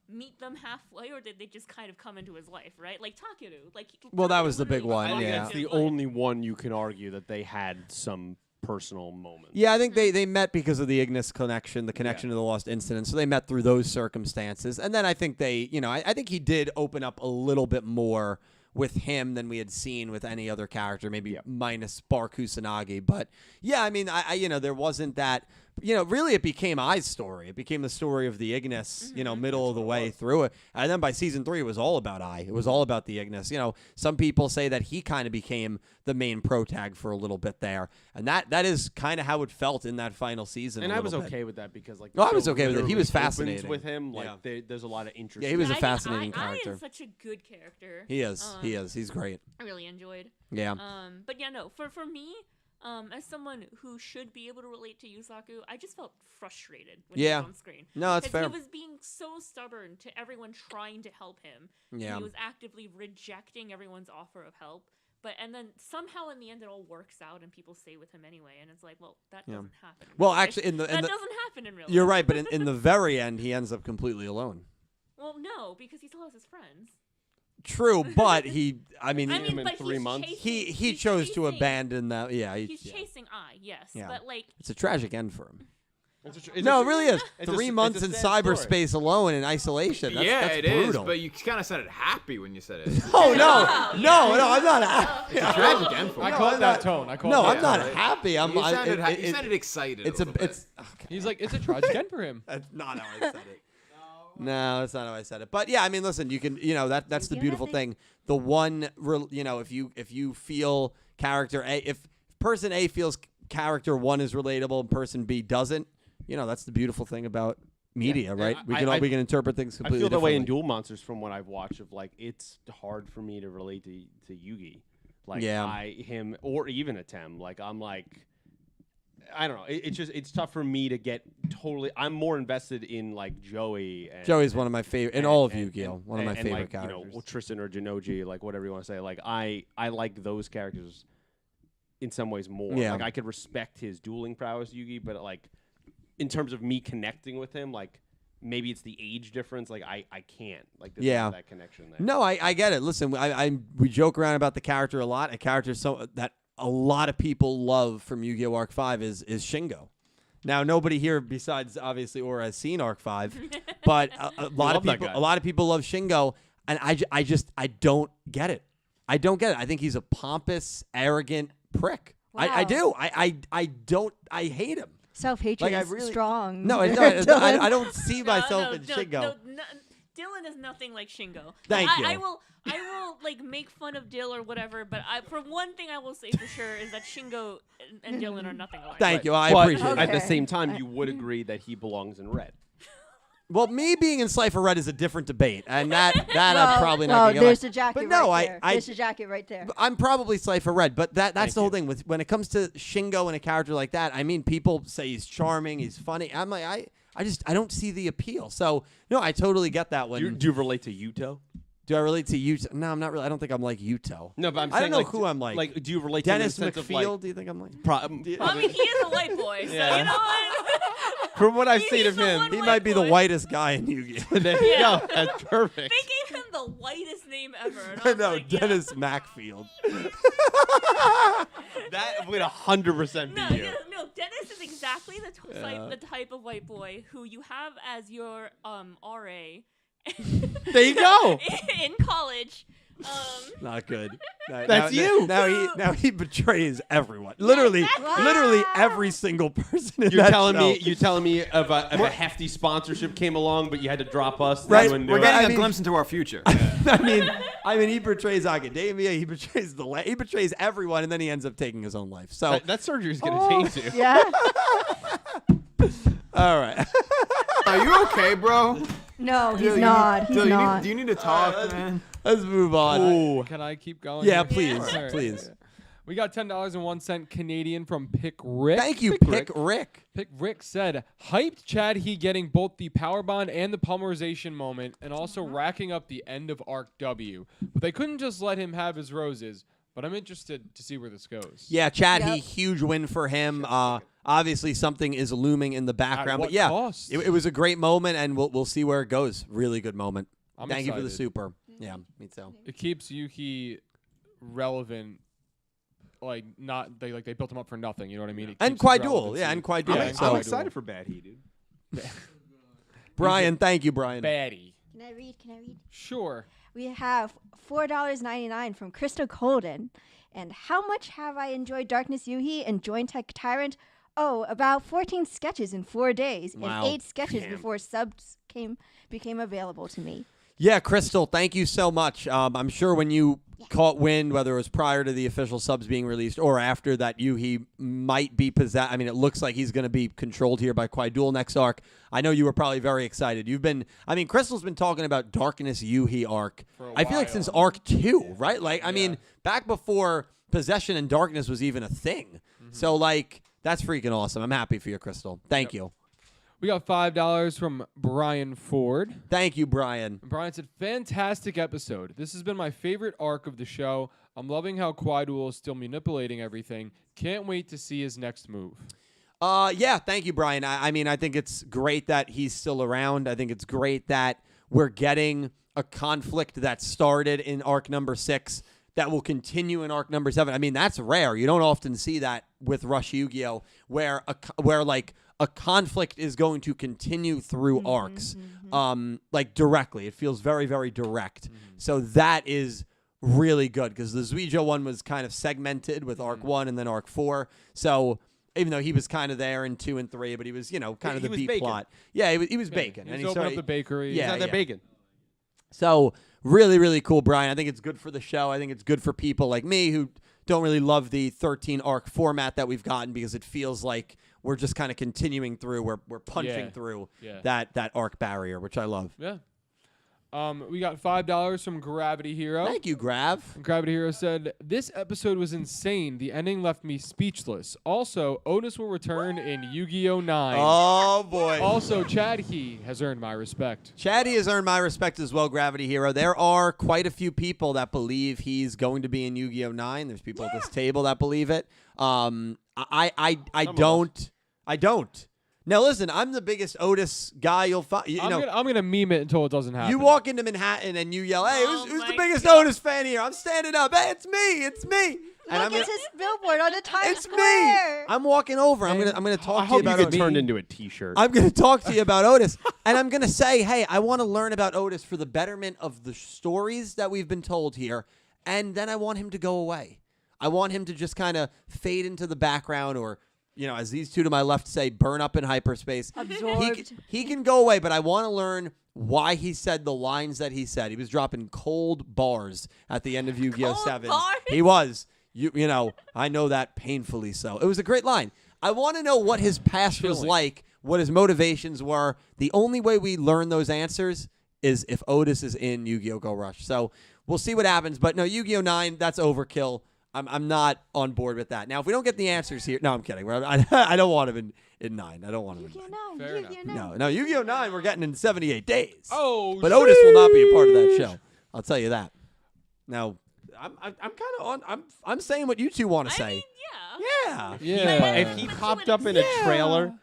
meet them halfway or did they just kind of come into his life, right? Like Takeru. Like Well, that Takeru was the big literally one, came yeah. into That's his the life. only one you can argue that they had some personal moments. Yeah, I think they met because of the Ignis connection, the connection to the Lost Incident. So they met through those circumstances. And then I think they, I think he did open up a little bit more with him than we had seen with any other character, maybe minus Bar Kusanagi. But yeah, I mean, I there wasn't that, really it became Ai's story. It became the story of the Ignis, middle of the way through it. And then by season 3, it was all about Ai. It was all about the Ignis. Some people say that he kind of became the main protag for a little bit there. And that is kind of how it felt in that final season. And a I was little bit. okay with that because like No, I was the show okay with it. He literally was opens fascinating. with him. Like Yeah. there's a lot of interest. Yeah, he was a I think fascinating Ai character. is such a good character. He is. He is. He's great. I really enjoyed. Yeah. But yeah, no. For me, as someone who should be able to relate to Yusaku, I just felt frustrated when he Yeah. was on screen. No, that's 'Cause fair. He was being so stubborn to everyone trying to help him. Yeah. And he was actively rejecting everyone's offer of help. And then somehow in the end it all works out and people stay with him anyway. And it's like, well, that doesn't happen. In Well, real life. actually, in the that doesn't happen in real life. you're right, but in the very end, he ends up completely alone. Well, no, because he still has his friends. True, but I mean, I mean, in but 3 he's months? chasing- he he's chose to chasing- abandon that. Yeah, He's chasing Ai, yes, Yeah. but like it's a tragic end for him. It's No, it really is. it's a 3 s- months it's a in sad story. cyberspace alone in isolation. That's, yeah, that's it is. brutal. But you kind of said it happy when you said it. Oh no, I'm not happy. It's a tragic end for I him. called I'm that not- tone. I called No, that I'm not tone. happy. I'm. You I- sounded, it- you it- sounded excited. It's a a. little bit. It's. Okay. He's like, it's a tragic end for him. That's not how I said it. No, that's not how I said it. But yeah, I mean, listen, you can, that's the get beautiful it? thing. The one, if you feel character A, if person A feels character 1 is relatable and person B doesn't, that's the beautiful thing about media, right? I- We can I- we can interpret things I completely feel that way in differently. Duel Monsters from what I've watched. Of like, it's hard for me to relate to Yugi, like Yeah. him, or even Atem. Like I'm like, I don't know. It's tough for me to get totally. I'm more invested in like Joey. And, Joey's one of my favorite, in all of and- Yu-Gi-Oh, and- one of my and, favorite like, characters. Tristan or Jinoji, like whatever you want to say. Like I like those characters in some ways more. Yeah. Like I could respect his dueling prowess, Yugi, but like in terms of me connecting with him, like maybe it's the age difference. Like I can't. Like there's Yeah. not that connection there. No, I get it. Listen, we joke around about the character a lot. A character that a lot of people love from Yu-Gi-Oh! Arc 5 is Shingo. Now, nobody here besides obviously Aura has seen Arc 5, but a lot of love that people guy. a lot of people love Shingo, and I don't get it. I don't get it. I think he's a pompous, arrogant prick. I do. I don't. I hate him. Self-hatred Like, I is really- strong. No, it's there, not, Dylan. I don't see myself in Shingo. No, Dylan is nothing like Shingo. Thank you. I will like make fun of Dill or whatever, but for one thing I will say for sure is that Shingo and Dylan are nothing alike. Thank you. I But appreciate Okay. it. at the same time, you would agree that he belongs in red. Well, me being in Cypher Red is a different debate, and that I'm Well, probably not well, going to get. there's the jacket But no, right there. I There's the jacket right there. I'm probably Cypher Red, but that's Thank the whole you. thing with when it comes to Shingo and a character like that. I mean, people say he's charming, he's funny. I'm like, I don't see the appeal. So no, I totally get that one. Do you relate to Yuto? Do I relate to Yuto? No, I'm not really. I don't think I'm like Yuto. No, but I'm I saying don't know like, who I'm like. Like, do you relate Dennis to him in the sense McField? of like? Do you think I'm like? Well, I mean, he is a white boy, so Yeah. you know what? From what I've He's seen of the him, one He white might be the boy. whitest guy in Yu-Gi-Oh. there you Yeah. go. That's perfect. They gave him the whitest name ever. And I I was know, like, yeah. Dennis McField. That would 100% No, be you. no, Dennis is exactly the type of white boy who you have as your RA. There you go. in college. Not good. That's you. Now he betrays everyone. Literally, exactly. literally every single person in You're that telling show. me if a hefty sponsorship came along, but you had to drop us. Right, You wouldn't do We're it? getting I a mean- glimpse into our future. I mean, he betrays academia. He betrays he betrays everyone, and then he ends up taking his own life. So, That surgery is going to change you. Yeah. all right. Are you okay, bro? No, he's Dude, not. He's dude, not. Do you need to talk, man? Let's move on. Can I keep going? Yeah, here? please, All right. please. We got $10.01 Canadian from Pick Rick. Thank you, Pick Rick. Pick Rick said, hyped Chadhi getting both the power bond and the polymerization moment, and also racking up the end of Arc W. But they couldn't just let him have his roses. But I'm interested to see where this goes. Yeah, Chad, Yep. huge win for him. Obviously, something is looming in the background, what but yeah, cost? it was a great moment, and we'll see where it goes. Really good moment. I'm Thank you for the excited. super. Yeah, me too. It keeps Yuki relevant. Like they built him up for nothing. You know what I mean? It And keeps his Quaidul, relevancy. yeah, and Quaidul. Yeah, I'm, and So- I'm Quaidul. excited for Bad He, dude. Brian, thank you, Brian. Baddie. Can I read? Can I read? Sure. We have $4.99 from Crystal Colden. And how much have I enjoyed Darkness Yuhi and Joint Tech Tyrant? Oh, about 14 sketches in 4 days, Wow. and 8 sketches before subs became available to me. Yeah, Crystal, thank you so much. I'm sure when you caught wind, whether it was prior to the official subs being released or after that, he might be possessed. I mean, it looks like he's going to be controlled here by Quaidul next arc. I know you were probably very excited. Crystal's been talking about Darkness Yuhi arc. I feel like since arc 2, right? Like, I mean, back before Possession and Darkness was even a thing. So, like, that's freaking awesome. I'm happy for you, Crystal. Thank you. We got $5 from Brian Ford. Thank you, Brian. Brian said, fantastic episode. This has been my favorite arc of the show. I'm loving how Quaidul is still manipulating everything. Can't wait to see his next move. Yeah, thank you, Brian. I mean, I think it's great that he's still around. I think it's great that we're getting a conflict that started in arc number 6 that will continue in arc number 7. I mean, that's rare. You don't often see that with Rush Yu-Gi-Oh, where a conflict is going to continue through arcs, like directly. It feels very, very direct. So that is really good because the Yugioh one was kind of segmented with arc 1 and then arc 4. So even though he was kind of there in 2 and 3, but he was, kind of He the was beat bacon. plot. Yeah, he was bacon. He's And opened up the bakery. Yeah, He's out there yeah. bacon. So really, really cool, Brian. I think it's good for the show. I think it's good for people like me who don't really love the 13 arc format that we've gotten because it feels like we're just kind of continuing through. We're punching Yeah. through Yeah. that arc barrier, which I love. Yeah. We got $5 from Gravity Hero. Thank you, Grav. Gravity Hero said, this episode was insane. The ending left me speechless. Also, Otis will return in Yu-Gi-Oh! 9. Oh boy. Also, Chadhi has earned my respect. Chadhi has earned my respect as well, Gravity Hero. There are quite a few people that believe he's going to be in Yu-Gi-Oh! 9. There's people at this table that believe it. I don't. Now listen, I'm the biggest Otis guy you'll find. I'm gonna meme it until it doesn't happen. You walk into Manhattan and you yell, "Hey, Oh who's the my biggest God. Otis fan here? I'm standing up. Hey, it's me. And Look, it's his billboard on the Times it's Square. me. I'm walking over. I'm gonna talk I to you hope you about get Otis. turned into a T-shirt. I'm gonna talk to you about Otis, and I'm gonna say, hey, I want to learn about Otis for the betterment of the stories that we've been told here, and then I want him to go away. I want him to just kind of fade into the background, or as these two to my left say, burn up in hyperspace. Absorbed. He can go away, but I want to learn why he said the lines that he said. He was dropping cold bars at the end of Yu-Gi-Oh! Cold 7. bars? He was. I know that painfully so. It was a great line. I want to know what his past was Chilling. like, what his motivations were. The only way we learn those answers is if Otis is in Yu-Gi-Oh! Go Rush. So we'll see what happens. But no, Yu-Gi-Oh! 9, that's overkill. I'm not on board with that. Now, if we don't get the answers here, no, I'm kidding. I don't want him in 9. I don't want him in 9. Yu-Gi-Oh! 9. Fair Yu-Gi-Oh! 9. No, Yu-Gi-Oh! 9 we're getting in 78 days. Oh, But Otis will not be a part of that show. I'll tell you that. Now, I'm kind of on. I'm saying what you two want to I say. mean, Yeah. Yeah. If he popped up in a trailer,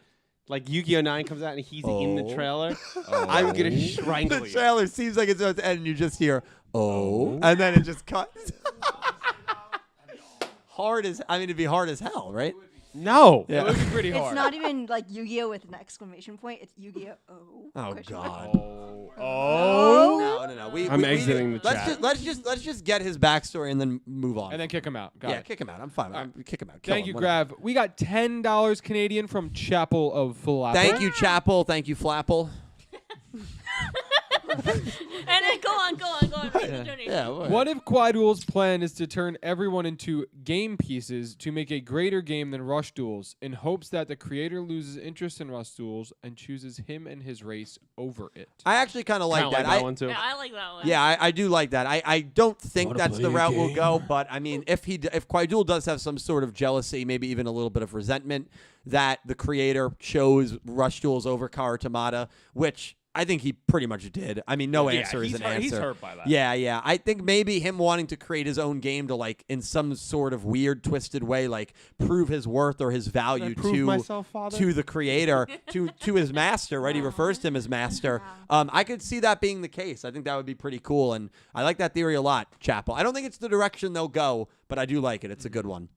like Yugioh 9 comes out and he's in the trailer, I'm gonna strangle The you. trailer seems like it's about to end, and you just hear "oh," and then it just cuts. It'd be hard as hell, right? No. It would be pretty It's hard. not even like Yu-Gi-Oh with an exclamation point. It's Yu-Gi-Oh. Oh question mark. God. Oh. No. I'm exiting the chat. Let's just get his backstory and then move on. And then kick him out. Got yeah, it. kick him out. I'm fine. Kick him out. Kill Thank him, you, whatever. Grav. We got $10 Canadian from Chapel of Falafel. Thank you, Chapel. Thank you, Flapple. And then go on. Read the donation. Yeah. What if Quaidul's plan is to turn everyone into game pieces to make a greater game than Rush Duels, in hopes that the creator loses interest in Rush Duels and chooses him and his race over it? I actually kind of like Kinda that. that one too. Yeah, I like that one. Yeah, I do like that. I don't think Wanna that's play the a route we'll game? go, but I mean, if Quaidul does have some sort of jealousy, maybe even a little bit of resentment that the creator chose Rush Duels over Karatamada, which I think he pretty much did. I mean, no answer is an answer. He's hurt by that. Yeah. I think maybe him wanting to create his own game to, like, in some sort of weird, twisted way, like, prove his worth or his value prove myself, Father? to the creator, to his master, right? He refers to him as master. I could see that being the case. I think that would be pretty cool, and I like that theory a lot, Chapel. I don't think it's the direction they'll go, but I do like it. It's a good one.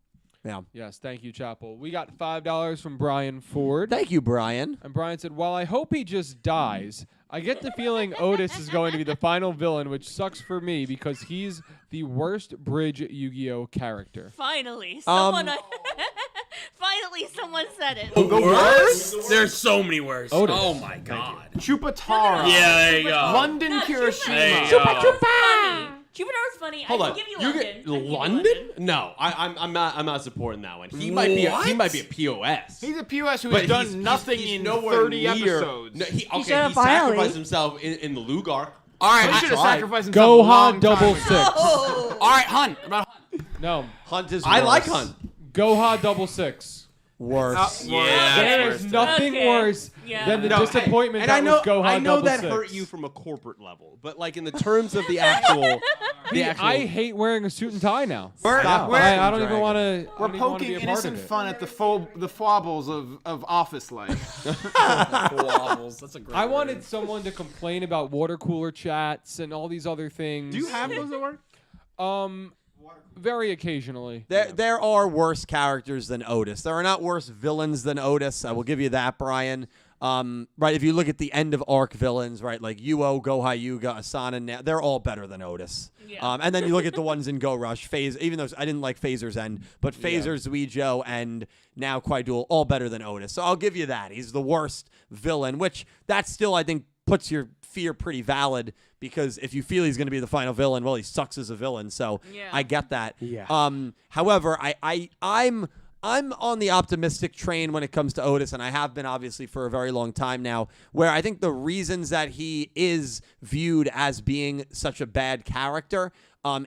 Yeah. Yes, thank you, Chapel. We got $5 from Brian Ford. Thank you, Brian. And Brian said, while I hope he just dies, I get the feeling Otis is going to be the final villain, which sucks for me because he's the worst Bridge Yu-Gi-Oh character. Finally, someone said it. The worst? There's so many worse. Otis. Oh my god. Chupatara. Yeah, there you go. London No, Kirishima. There you go. Funny. Jupiter's funny. Hold I on. can give you You London. get I can give you London? No, I'm not supporting that one. He might be a POS. He's a POS who But has done nothing he's in nowhere 30 near- episodes. No, he should've sacrificed finally- himself in the Lugar. All right, He I should have tried. sacrificed himself a Goha long double time six. ago. Oh. All right, Hunt. About Hunt. No, Hunt is I like worse. Hunt. Goha double six. Worse. Yeah. There that's is worse. nothing Okay. worse Yeah. than the No, disappointment And that I know, was Goha I know double that six. hurt you from a corporate level, but like in the terms of the actual, I hate wearing a suit and tie now. Stop. I don't even want to. We're poking innocent fun at the foibles of office life. Wobbles. That's a great I word. wanted someone to complain about water cooler chats and all these other things. do you have those at work? Very occasionally. There are worse characters than Otis. There are not worse villains than Otis. I will give you that, Brian. Right, if you look at the end of arc villains, right, like Yuo, Gohai Yuga, Asana, they're all better than Otis. Yeah. And then you look at the ones in Go Rush, Phase, even though I didn't like Phaser's End, but Phaser, Yugioh, and now Quaidul, all better than Otis. So I'll give you that. He's the worst villain, which that still, I think, puts your fear pretty valid, because if you feel he's going to be the final villain, well, he sucks as a villain. So Yeah. I get that. Yeah. However, I'm on the optimistic train when it comes to Otis, and I have been obviously for a very long time now, where I think the reasons that he is viewed as being such a bad character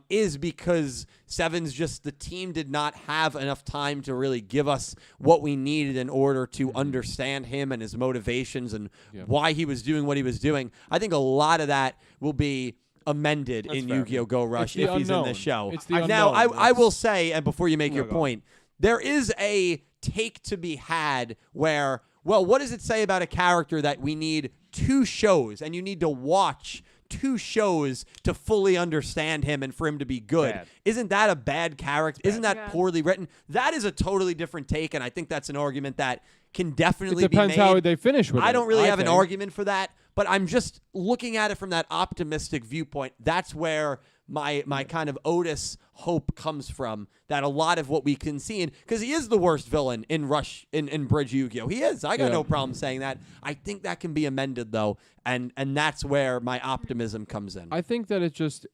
is because the team did not have enough time to really give us what we needed in order to understand him and his motivations and why he was doing what he was doing. I think a lot of that will be amended in fair. Yu-Gi-Oh! Go Rush the if he's in unknown. this show. It's the Now, unknown. I will say, and before you make your go. point, there is a take to be had where, well, what does it say about a character that we need 2 shows and you need to watch 2 shows to fully understand him and for him to be good? Bad. Isn't that a bad character? Isn't that Yeah. poorly written? That is a totally different take, and I think that's an argument that can It definitely depends be made. how they finish with it. I don't really have an think. argument for that, but I'm just looking at it from that optimistic viewpoint. That's where my kind of Otis hope comes from, that a lot of what we can see, because he is the worst villain in Rush in Bridge Yu-Gi-Oh! He is. I got no problem saying that. I think that can be amended though, and that's where my optimism comes in. I think that it's just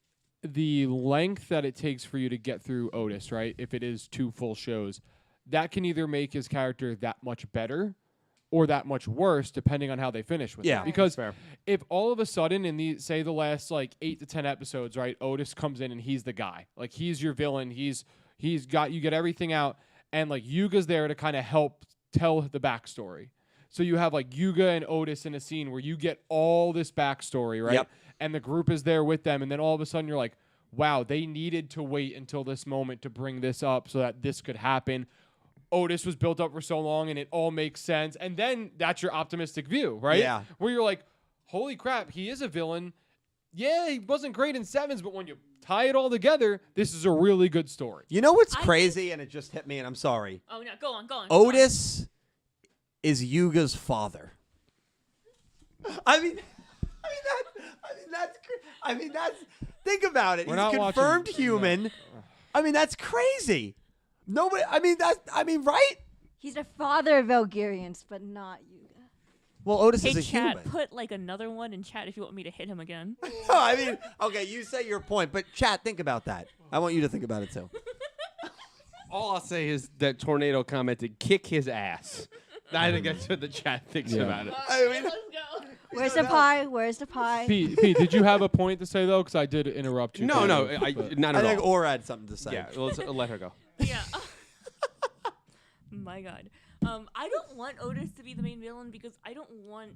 the length that it takes for you to get through Otis, right? If it is 2 full shows, that can either make his character that much better or that much worse, depending on how they finish with Yeah. it. Because Fair. if all of a sudden in the last like 8 to 10 episodes, right, Otis comes in and he's the guy, like he's your villain, he's got, you get everything out, and like Yuga's there to kind of help tell the backstory. So you have like Yuga and Otis in a scene where you get all this backstory, right? Yep. and the group is there with them, and then all of a sudden you're like, wow, they needed to wait until this moment to bring this up so that this could happen. Otis was built up for so long, and it all makes sense. And then that's your optimistic view, right? Yeah. Where you're like, holy crap, he is a villain. Yeah, he wasn't great in Sevens, but when you tie it all together, this is a really good story. You know what's I crazy? And it just hit me, and I'm sorry. Oh no, go on. Otis is Yuga's father. That's. Think about it. We're He's not confirmed watching- human. I mean, that's crazy. Nobody. Right? He's the father of Elgarians, but not Yuga. Well, Otis Hey, is a chat, human. put like another one in chat if you want me to hit him again. No, I mean, okay, you say your point, but chat, think about that. I want you to think about it too. All I'll say is that Tornado commented, "Kick his ass." I think that's what the chat thinks Yeah. about it. I mean, Let's go. Where's the pie? Where's the pie? Pete, did you have a point to say, though? Because I did interrupt you. No, no, kind of, but- not I at think all. Aura had something to say. Yeah, let's let her go. Yeah. My God. I don't want Otis to be the main villain because I don't want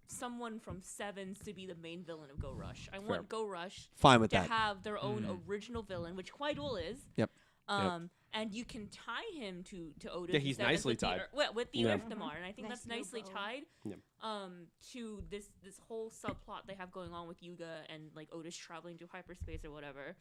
someone from Sevens to be the main villain of Go Rush. I want Go Rush Fine with to that. have their own original villain, which Quaidul is. Yep. And you can tie him to Otis. Yeah, he's instead of nicely with the tied. with the Yeah. Earthdamar, and I think Nice that's nicely little bow. tied. Yep. To this whole subplot they have going on with Yuga and like Otis traveling to hyperspace or whatever.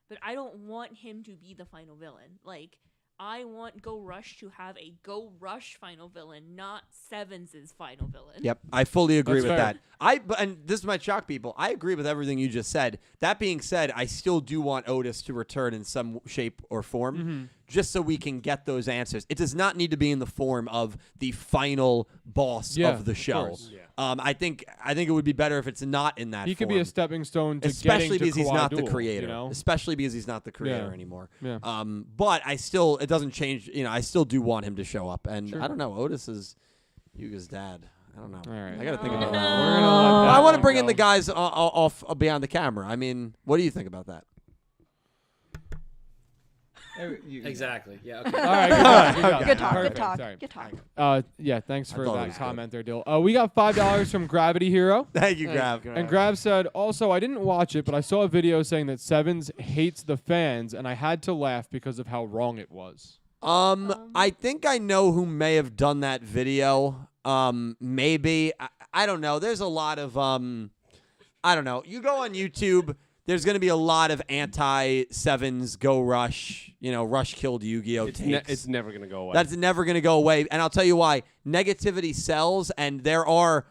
But I don't want him to be the final villain. Like, I want Go Rush to have a Go Rush final villain, not Sevens' final villain. Yep, I fully agree That's with fair. that. And this might shock people. I agree with everything you just said. That being said, I still do want Otis to return in some shape or form, just so we can get those answers. It does not need to be in the form of the final boss Yeah, of the of show. course. Yeah. I think it would be better if it's not in that. He could form. be a stepping stone to Especially getting to because he's not the Quaidul, creator. You know? Especially because he's not the creator Yeah. anymore. Yeah. But it doesn't change. I still do want him to show up. And Sure. I don't know. Otis is Yuga's dad. I don't know. All right. I got to think about We're that. gonna let that I want to one bring in go. the guys off behind the camera. I mean, what do you think about that? Exactly. Yeah. Okay. All right. Good talk. Good talk. Good talk. Perfect, Good talk. sorry. Good talk. Yeah, thanks I for thought it that was comment there, Dill. We got $5 from Gravity Hero. Thank you, Grav. And Grav said, also, I didn't watch it, but I saw a video saying that Sevens hates the fans, and I had to laugh because of how wrong it was. I think I know who may have done that video. Maybe. I don't know. There's a lot of I don't know. You go on YouTube, there's going to be a lot of anti-Sevens Go Rush, Rush killed Yu-Gi-Oh! takes. It's never gonna go away. That's never going to go away. And I'll tell you why. Negativity sells, and there are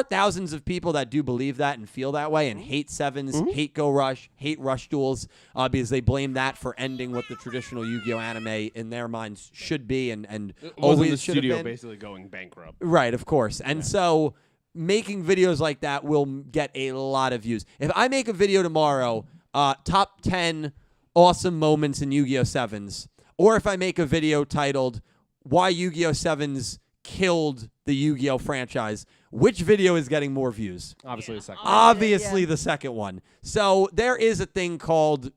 thousands of people that do believe that and feel that way and hate Sevens, hate Go Rush, hate Rush Duels, because they blame that for ending what the traditional Yu-Gi-Oh! Anime in their minds should be and it wasn't always the should have studio been. basically going bankrupt. Right, of course. And so making videos like that will get a lot of views. If I make a video tomorrow, top 10 awesome moments in Yu-Gi-Oh! 7s, or if I make a video titled Why Yu-Gi-Oh! 7s Killed the Yu-Gi-Oh! Franchise, which video is getting more views? Obviously, the second. Obviously Yeah. the second one. So there is a thing called,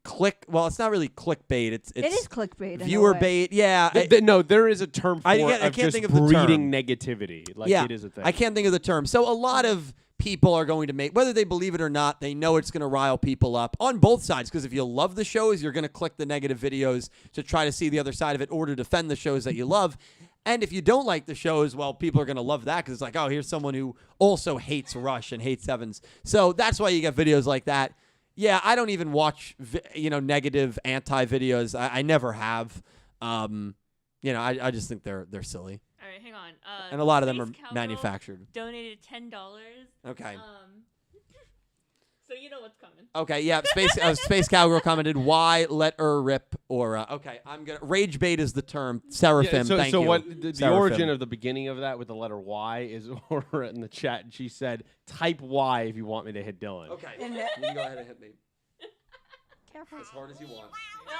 click. Well, it's not really clickbait. It's It is clickbait. in a viewer way. bait. Yeah. No, there is a term for I it can't of think just of the breeding term. negativity. Like, yeah, it is a thing. I can't think of the term. So a lot of people are going to make, whether they believe it or not, they know it's going to rile people up on both sides. Because if you love the shows, you're going to click the negative videos to try to see the other side of it or to defend the shows that you love. And if you don't like the shows, well, people are going to love that because it's like, oh, here's someone who also hates Rush and hates Sevens. So that's why you get videos like that. Yeah, I don't even watch, negative anti-videos. I never have. I just think they're silly. All right, hang on. And a lot of them are Space Cowgirl manufactured. Donated $10. Okay. So you know what's coming. Okay, yeah. Space Cowgirl commented, "Why let her rip Aura?" Okay, I'm gonna rage bait is the term. Seraphim, so thank you. what the Seraphim. origin of the beginning of that with the letter Y is Aura in the chat, and she said, "Type Y if you want me to hit Dylan." Okay, And you can go ahead and hit me Careful. as hard as you want. No,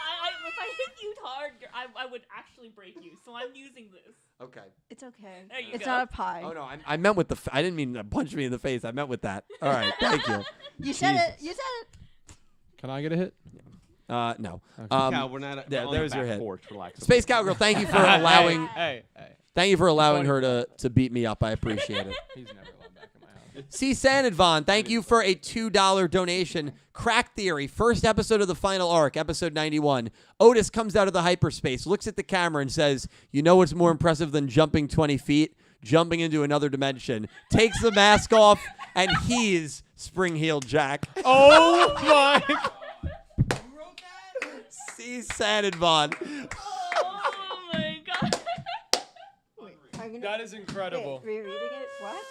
if I hit you hard, I would actually break you. So I'm using this. Okay. It's okay. There you It's go. not a pie. Oh no, I meant with the. I didn't mean to punch me in the face. I meant with that. All right, thank you. You said it. Jesus. You said it. Can I get a hit? No. Yeah, we're not. yeah, we're on there's the your back hit. porch, relax. Space Cowgirl, thank you for allowing. Hey. Thank you for allowing her to beat me up. I appreciate it. He's never allowed back in my house. C. Sanadvan, thank you for a $2 donation. Crack Theory, first episode of the final arc, episode 91. Otis comes out of the hyperspace, looks at the camera and says, "You know what's more impressive than jumping 20 feet? Jumping into another dimension." Takes the mask off, and he's Spring-Heeled Jack. Oh my! C. Sanadvan. Oh my god. I'm gonna, That is incredible. Wait, rereading it? What?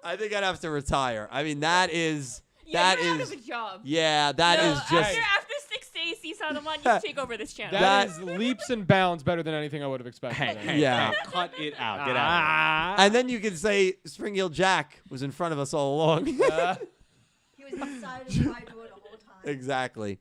I think I'd have to retire. I mean, that is... Yeah, that you're is... out of a job. Yeah, that No, is just... after 6 days, Seesaw you take over this channel. That is leaps and bounds better than anything I would have expected. Hey, Yeah. hey, cut it out. Get out. And then you can say Spring-Heeled Jack was in front of us all along. He was inside of my door the whole time. Exactly.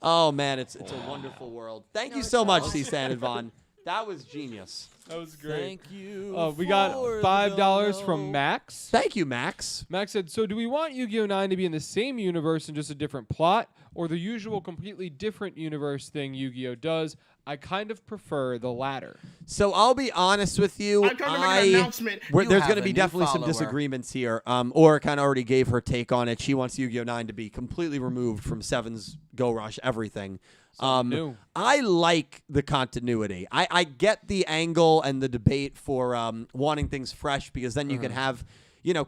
Oh, man, it's a wonderful world. Thank No, you it's so not. much, C. Sanadvan. That was genius. That was great. Thank you. We got for the $5 dono. from Max. Thank you, Max. Max said, "So do we want Yu-Gi-Oh! 9 to be in the same universe and just a different plot, or the usual completely different universe thing Yu-Gi-Oh! Does? I kind of prefer the latter." So I'll be honest with you. I'm coming to make an announcement. You There's have going to a be new definitely some follower. disagreements here. Or kind of already gave her take on it. She wants Yu-Gi-Oh! 9 to be completely removed from 7's Go Rush, everything. New. I like the continuity. I get the angle and the debate for wanting things fresh, because then you can have,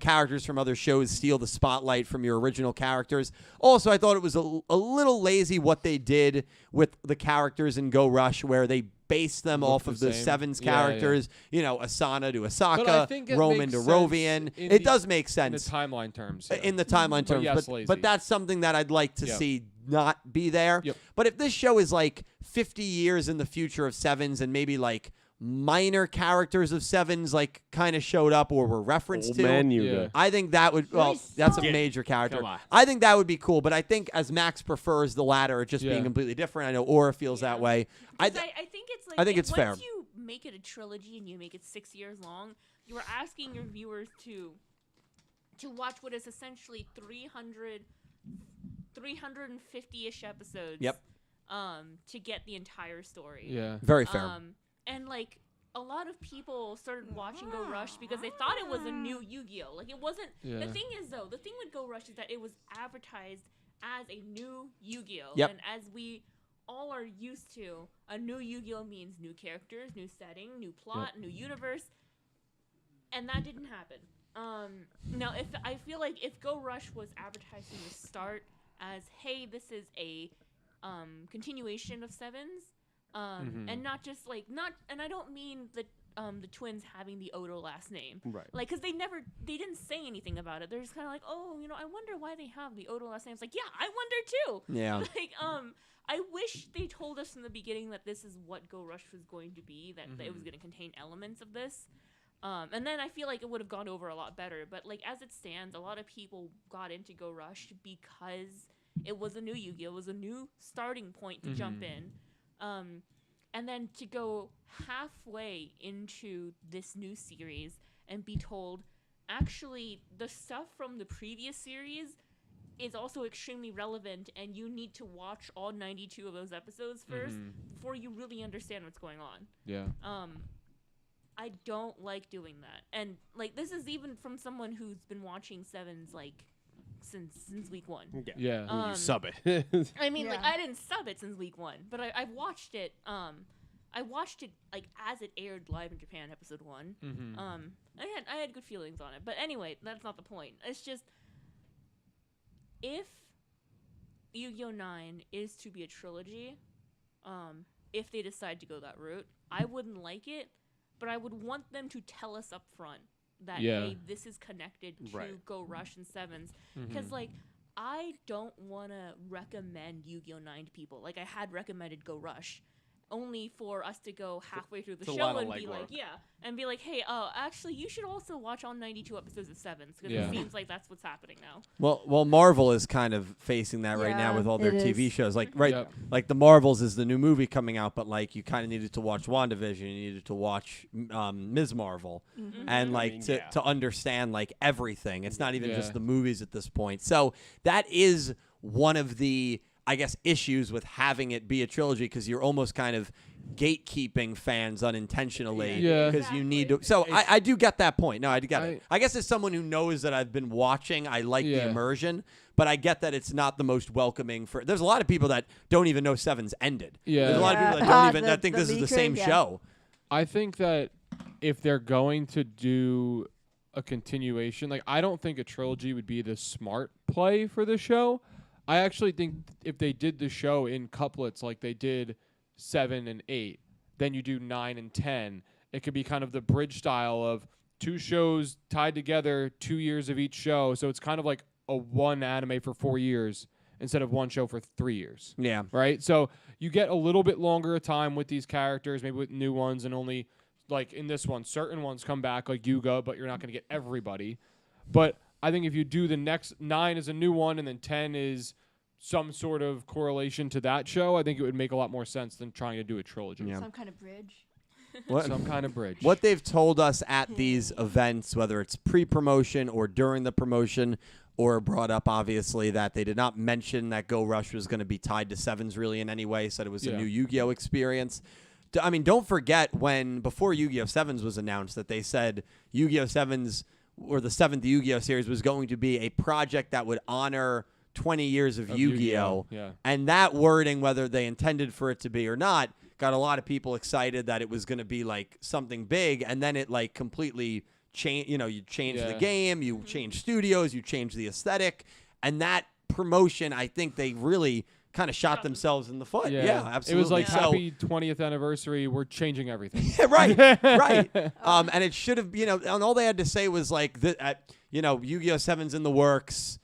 characters from other shows steal the spotlight from your original characters. Also, I thought it was a little lazy what they did with the characters in Go Rush, where they based them off the of the same. 7's Yeah, yeah. characters. Asana to But I Asaka, think it Roman makes to sense Rovian. in It the- does make In the sense timeline terms. in the timeline terms, yes, but lazy. that's something that I'd like to Yep. see not be there. Yep. But if this show is like 50 years in the future of 7's, and maybe like minor characters of 7's like kind of showed up or were referenced Old to, man Yeah. Yuga. I think that would, well, that's a Get it. major character. Come on. I think that would be cool, but I think as Max prefers the latter, it just Yeah. being completely different. I know Aura feels that way. I 'Cause I think it's like I think if it's fair. Once you make it a trilogy and you make it 6 years long, you are asking your viewers to watch what is essentially 350-ish episodes. Yep. To get the entire story. Yeah. Very fair. And like a lot of people started watching Go Rush because they thought it was a new Yu-Gi-Oh! Like it wasn't. Yeah. The thing is though, the thing with Go Rush is that it was advertised as a new Yu-Gi-Oh! Yep. And as we all are used to, a new Yu-Gi-Oh! Means new characters, new setting, new plot, new universe, and that didn't happen. Now, if I feel like if Go Rush was advertised from the start as, hey, this is a continuation of 7's, and not just like and I don't mean the twins having the Odo last name, Right. like because they didn't say anything about it. They're just kind of like, oh, I wonder why they have the Odo last name. It's like, yeah, I wonder too. Yeah. Like, I wish they told us from the beginning that this is what Go Rush was going to be, that it was going to contain elements of this. And then I feel like it would have gone over a lot better. But like as it stands, a lot of people got into Go Rush because it was a new Yu-Gi-Oh! It was a new starting point to jump in. And then to go halfway into this new series and be told, actually, the stuff from the previous series is also extremely relevant, and you need to watch all 92 of those episodes first before you really understand what's going on. Yeah. I don't like doing that. And like this is even from someone who's been watching 7's like since week 1. Yeah. When you sub it. I mean, like Yeah. I didn't sub it since week 1, but I've watched it. I watched it like as it aired live in Japan, episode 1. I had good feelings on it, but anyway, that's not the point. It's just if Yu-Gi-Oh! 9 is to be a trilogy, if they decide to go that route, I wouldn't like it, but I would want them to tell us up front that hey, this is connected to Right. Go Rush and 7's, because like I don't want to recommend Yu-Gi-Oh! 9 to people. Like I had recommended Go Rush, only for us to go halfway through the It's a show lot of and be like, legwork. hey, actually, you should also watch all 92 episodes of 7's, because Yeah. it seems like that's what's happening now. Well, Marvel is kind of facing that right now Yeah, with all their it TV is. shows. Like Yep. like the Marvels is the new movie coming out, but like you kind of needed to watch WandaVision, you needed to watch Ms. Marvel, and like to understand like everything. It's not even Yeah. just the movies at this point. So that is one of the I guess, issues with having it be a trilogy because you're almost kind of gatekeeping fans unintentionally. Yeah. Because you need to. Exactly. So I do get that point. No, I get it. I- I guess as someone who knows that I've been watching, I like the Yeah. immersion, but I get that it's not the most welcoming for. There's a lot of people that don't even know Seven's ended. Yeah. There's a lot of people that Yeah. don't even that think The this is the leaker, same yeah. show. I think that if they're going to do a continuation, like I don't think a trilogy would be the smart play for the show. I actually think if they did the show in couplets like they did 7 and 8, then you do 9 and 10. It could be kind of the bridge style of 2 shows tied together, 2 years of each show. So it's kind of like a one anime for 4 years instead of one show for 3 years. Yeah. Right? So you get a little bit longer time with these characters, maybe with new ones, and only like in this one, certain ones come back like Yugioh, but you're not going to get everybody. But I think if you do the next 9 is a new one and then 10 is some sort of correlation to that show, I think it would make a lot more sense than trying to do a trilogy. Yeah. Some kind of bridge. What? Some kind of bridge. What they've told us at these events, whether it's pre-promotion or during the promotion, or brought up obviously that they did not mention that Go Rush was going to be tied to Sevens really in any way. Said it was a Yeah. new Yu-Gi-Oh experience. I mean, don't forget before Yu-Gi-Oh! Sevens was announced that they said Yu-Gi-Oh! Sevens or the 7th Yu-Gi-Oh! series was going to be a project that would honor 20 years of Yu-Gi-Oh! Yeah. And that wording, whether they intended for it to be or not, got a lot of people excited that it was going to be like something big, and then it like completely changed. You know, you changed the Yeah. game, you changed studios, you changed the aesthetic, and that promotion, I think they really kind of shot themselves in the foot. Yeah, absolutely. It was like So- happy 20th anniversary. We're changing everything. Yeah, right, right. And it should have, and all they had to say was like, Yu-Gi-Oh! 7's in the works.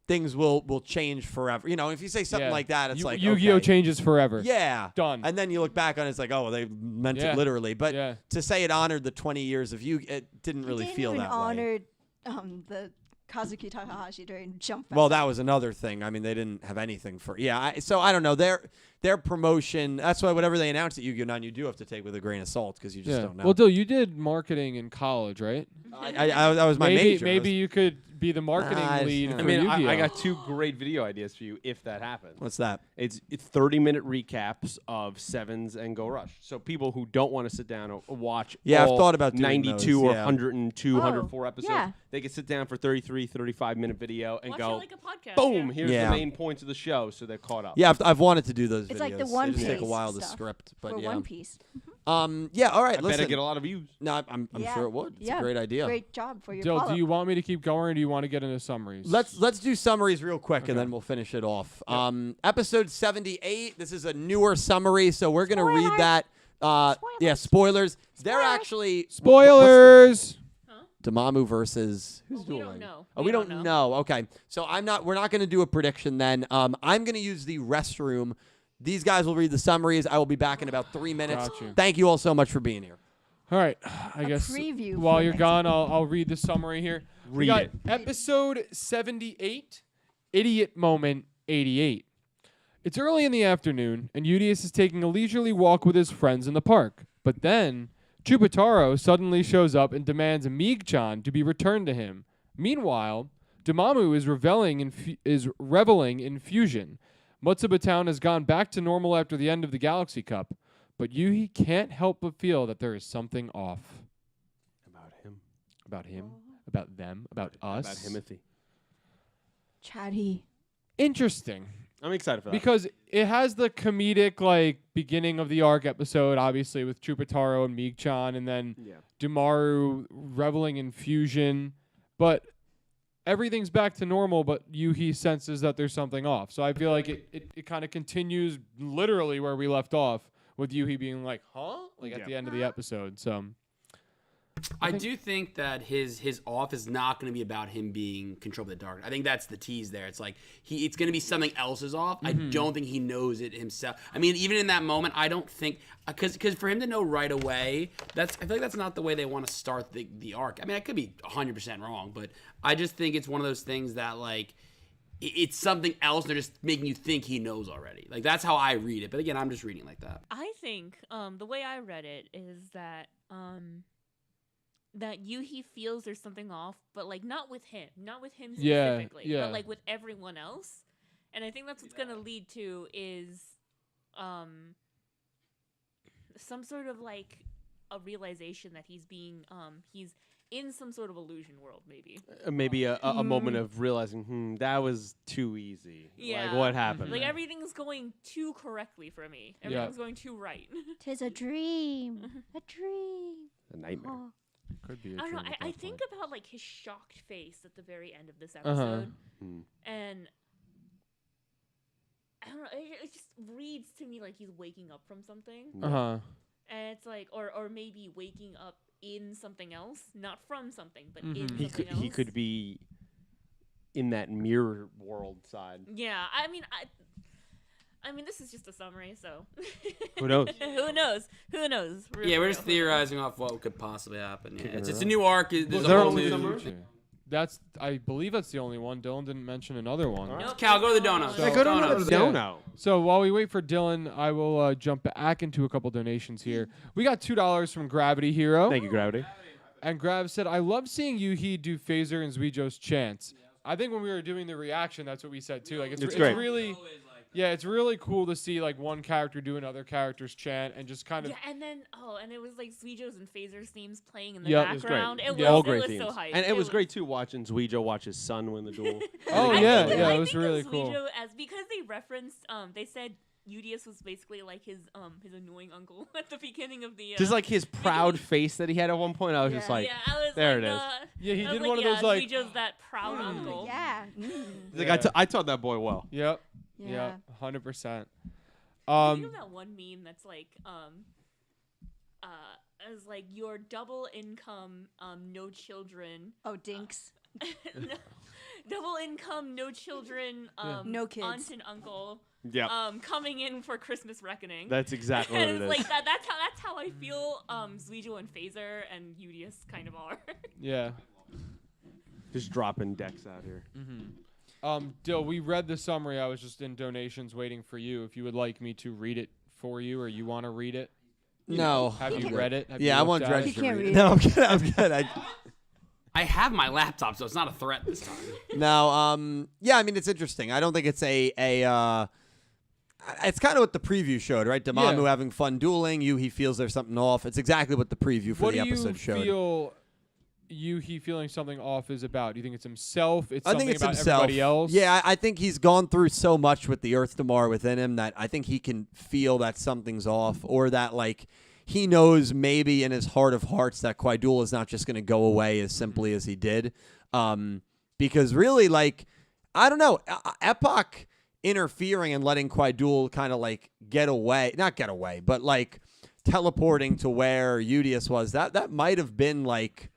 Things will change forever. If you say something Yeah. like that, it's like Yu-Gi-Oh! okay. changes forever. Yeah, Done. And then you look back on it, it's like, oh, well, they meant Yeah. it literally. But Yeah. to say it honored the 20 years of Yu, it didn't really They feel even that way. honored the Kazuki Takahashi during Jump Fest. Well, that was another thing. I mean, they didn't have anything for. Yeah, so I don't know. Their promotion. That's why whatever they announced at Yu-Gi-Oh! 9, you do have to take with a grain of salt because you just don't know. Well, Dill, you did marketing in college, right? that was my maybe major. maybe you could be the marketing Nah, lead I for I mean, Yu-Gi-Oh. I got 2 great video ideas for you if that happens. What's that? It's 30-minute recaps of 7s and Go Rush. So people who don't want to sit down and watch Yeah, I've all thought about doing 92 those, or yeah. 102, Oh, 104 episodes, yeah. they can sit down for 33, 35-minute video and Watch go, it like a podcast. boom, yeah. here's Yeah. the main points of the show, so they're caught up. Yeah, I've wanted to do those videos. It's like the They One just take a Piece while to stuff script, but for yeah. One Piece. Yeah. All right. I listen. better get a lot of views. No, I'm Yeah. sure it would. It's Yeah. a great idea. Great job for your Dill, do follow-up. you want me to keep going or do you want to get into summaries? Let's do summaries real quick and Okay. then we'll finish it off. Episode 78. This is a newer summary, so we're gonna read that. Yeah, spoilers. They're actually Spoilers. Damamu versus who's We dueling? don't know. Oh, we don't know. Okay, so we're not gonna do a prediction then. I'm gonna use the restroom. These guys will read the summaries. I will be back in about 3 minutes. Got you. Thank you all so much for being here. All right, I A guess preview while for you're next gone, I'll read the summary here. We Read got it. episode 78, Idiot Moment 88. It's early in the afternoon, and Udius is taking a leisurely walk with his friends in the park. But then, Chupataro suddenly shows up and demands Meeg-chan to be returned to him. Meanwhile, Damamu is reveling in fusion. Mutsuba Town has gone back to normal after the end of the Galaxy Cup, but Yuhi can't help but feel that there is something off. About him. About him, about them, about us. About Timothy. Chadhi. Interesting. I'm excited for that. Because it has the comedic like beginning of the arc episode, obviously with Chupataro and Meeg-chan, and then Yeah. Dumaru reveling in fusion. But everything's back to normal, but Yuhi senses that there's something off. So I feel like it kind of continues literally where we left off, with Yuhi being like, huh? Like at Yeah. the end of the episode. So I do think that his off is not going to be about him being controlled by the dark. I think that's the tease there. It's like it's going to be something else is off. I don't think he knows it himself. I mean, even in that moment, I don't think because for him to know right away, I feel like that's not the way they want to start the arc. I mean, I could be 100% wrong, but I just think it's one of those things that like it's something else. They're just making you think he knows already. Like that's how I read it. But again, I'm just reading like that. I think the way I read it is that that Yuhi feels there's something off, but like not with him Yeah, specifically, yeah. but like with everyone else. And I think that's what's gonna lead to is some sort of like a realization that he's in some sort of illusion world, maybe. Maybe a moment of realizing, that was too easy. Yeah. Like, what happened? Like there? everything's going too correctly for me. Everything's going too right. Tis a dream. A dream. A nightmare. Oh. Could be. I don't know. I think about like his shocked face at the very end of this episode, and I don't know. It just reads to me like he's waking up from something, and it's like, or maybe waking up in something else, not from something, but in something else. He could be in that mirror world side. Yeah, I mean, this is just a summary, so Who knows? Who knows? Who knows? Yeah, we're just theorizing off what could possibly happen. Yeah, it's a new arc. There's a there whole only new. number? I believe that's the only one. Dylan didn't mention another one. Nope. Cal, go to the donuts. So- Go to Donuts. the dono. So while we wait for Dylan, I will jump back into a couple donations here. We got $2 from Gravity Hero. Thank you, Gravity. And Grav said, I love seeing Yuhi do Phaser and Zuijou's chants. I think when we were doing the reaction, that's what we said too. Like it's great. really, it's really cool to see like one character do another character's chant and just kind of. Yeah, and then and it was like Zuijou's and Phaser's themes playing in the Yep, it was background. great. It was, Yeah. All it great was themes. so hype. And it was great too watching Zuijouh watch his son win the duel. Oh I yeah, think- yeah, I it was think really of cool. Zuijouh because they referenced, they said Yugioh was basically like his annoying uncle at the beginning of the. Just like his proud face that he had at one point, I was just like, yeah, I was there like, it is. Yeah, he I was did one of yeah, those like. Zuijouh's that proud uncle. Yeah. he's like I taught that boy well. Yep. Yeah. 100%. I think of that one meme that's like, as like your double income, no children. Oh, dinks. No, double income, no children, No kids. aunt and uncle, Yeah. coming in for Christmas reckoning. That's exactly what and it it's is. like that's how I feel Zuijouh and Phaser and Yugioh kind of are. Yeah. Just dropping decks out here. Dill, we read the summary. I was just in donations waiting for you. If you would like me to read it for you, or you want to read it. No. Have you read it? Have Yeah, you I want looked at Dredge it? to can't read read it. No, it. I'm good. I'm good. I have my laptop, so it's not a threat this time. No, yeah, I mean it's interesting. I don't think it's it's kind of what the preview showed, right? Damamu Yeah. having fun dueling. He feels there's something off. It's exactly what the preview for What the do you episode showed. feel Yuhi feeling something off is about? Do you think it's himself? It's I something think it's about himself. everybody else? Yeah, I think he's gone through so much with the Earth Damar within him that I think he can feel that something's off, or that like he knows maybe in his heart of hearts that Quaidul is not just going to go away as simply as he did. Because really, like, I don't know, Epoch interfering and letting Quaidul kind of like not get away, but like teleporting to where Yugioh was, that might have been like,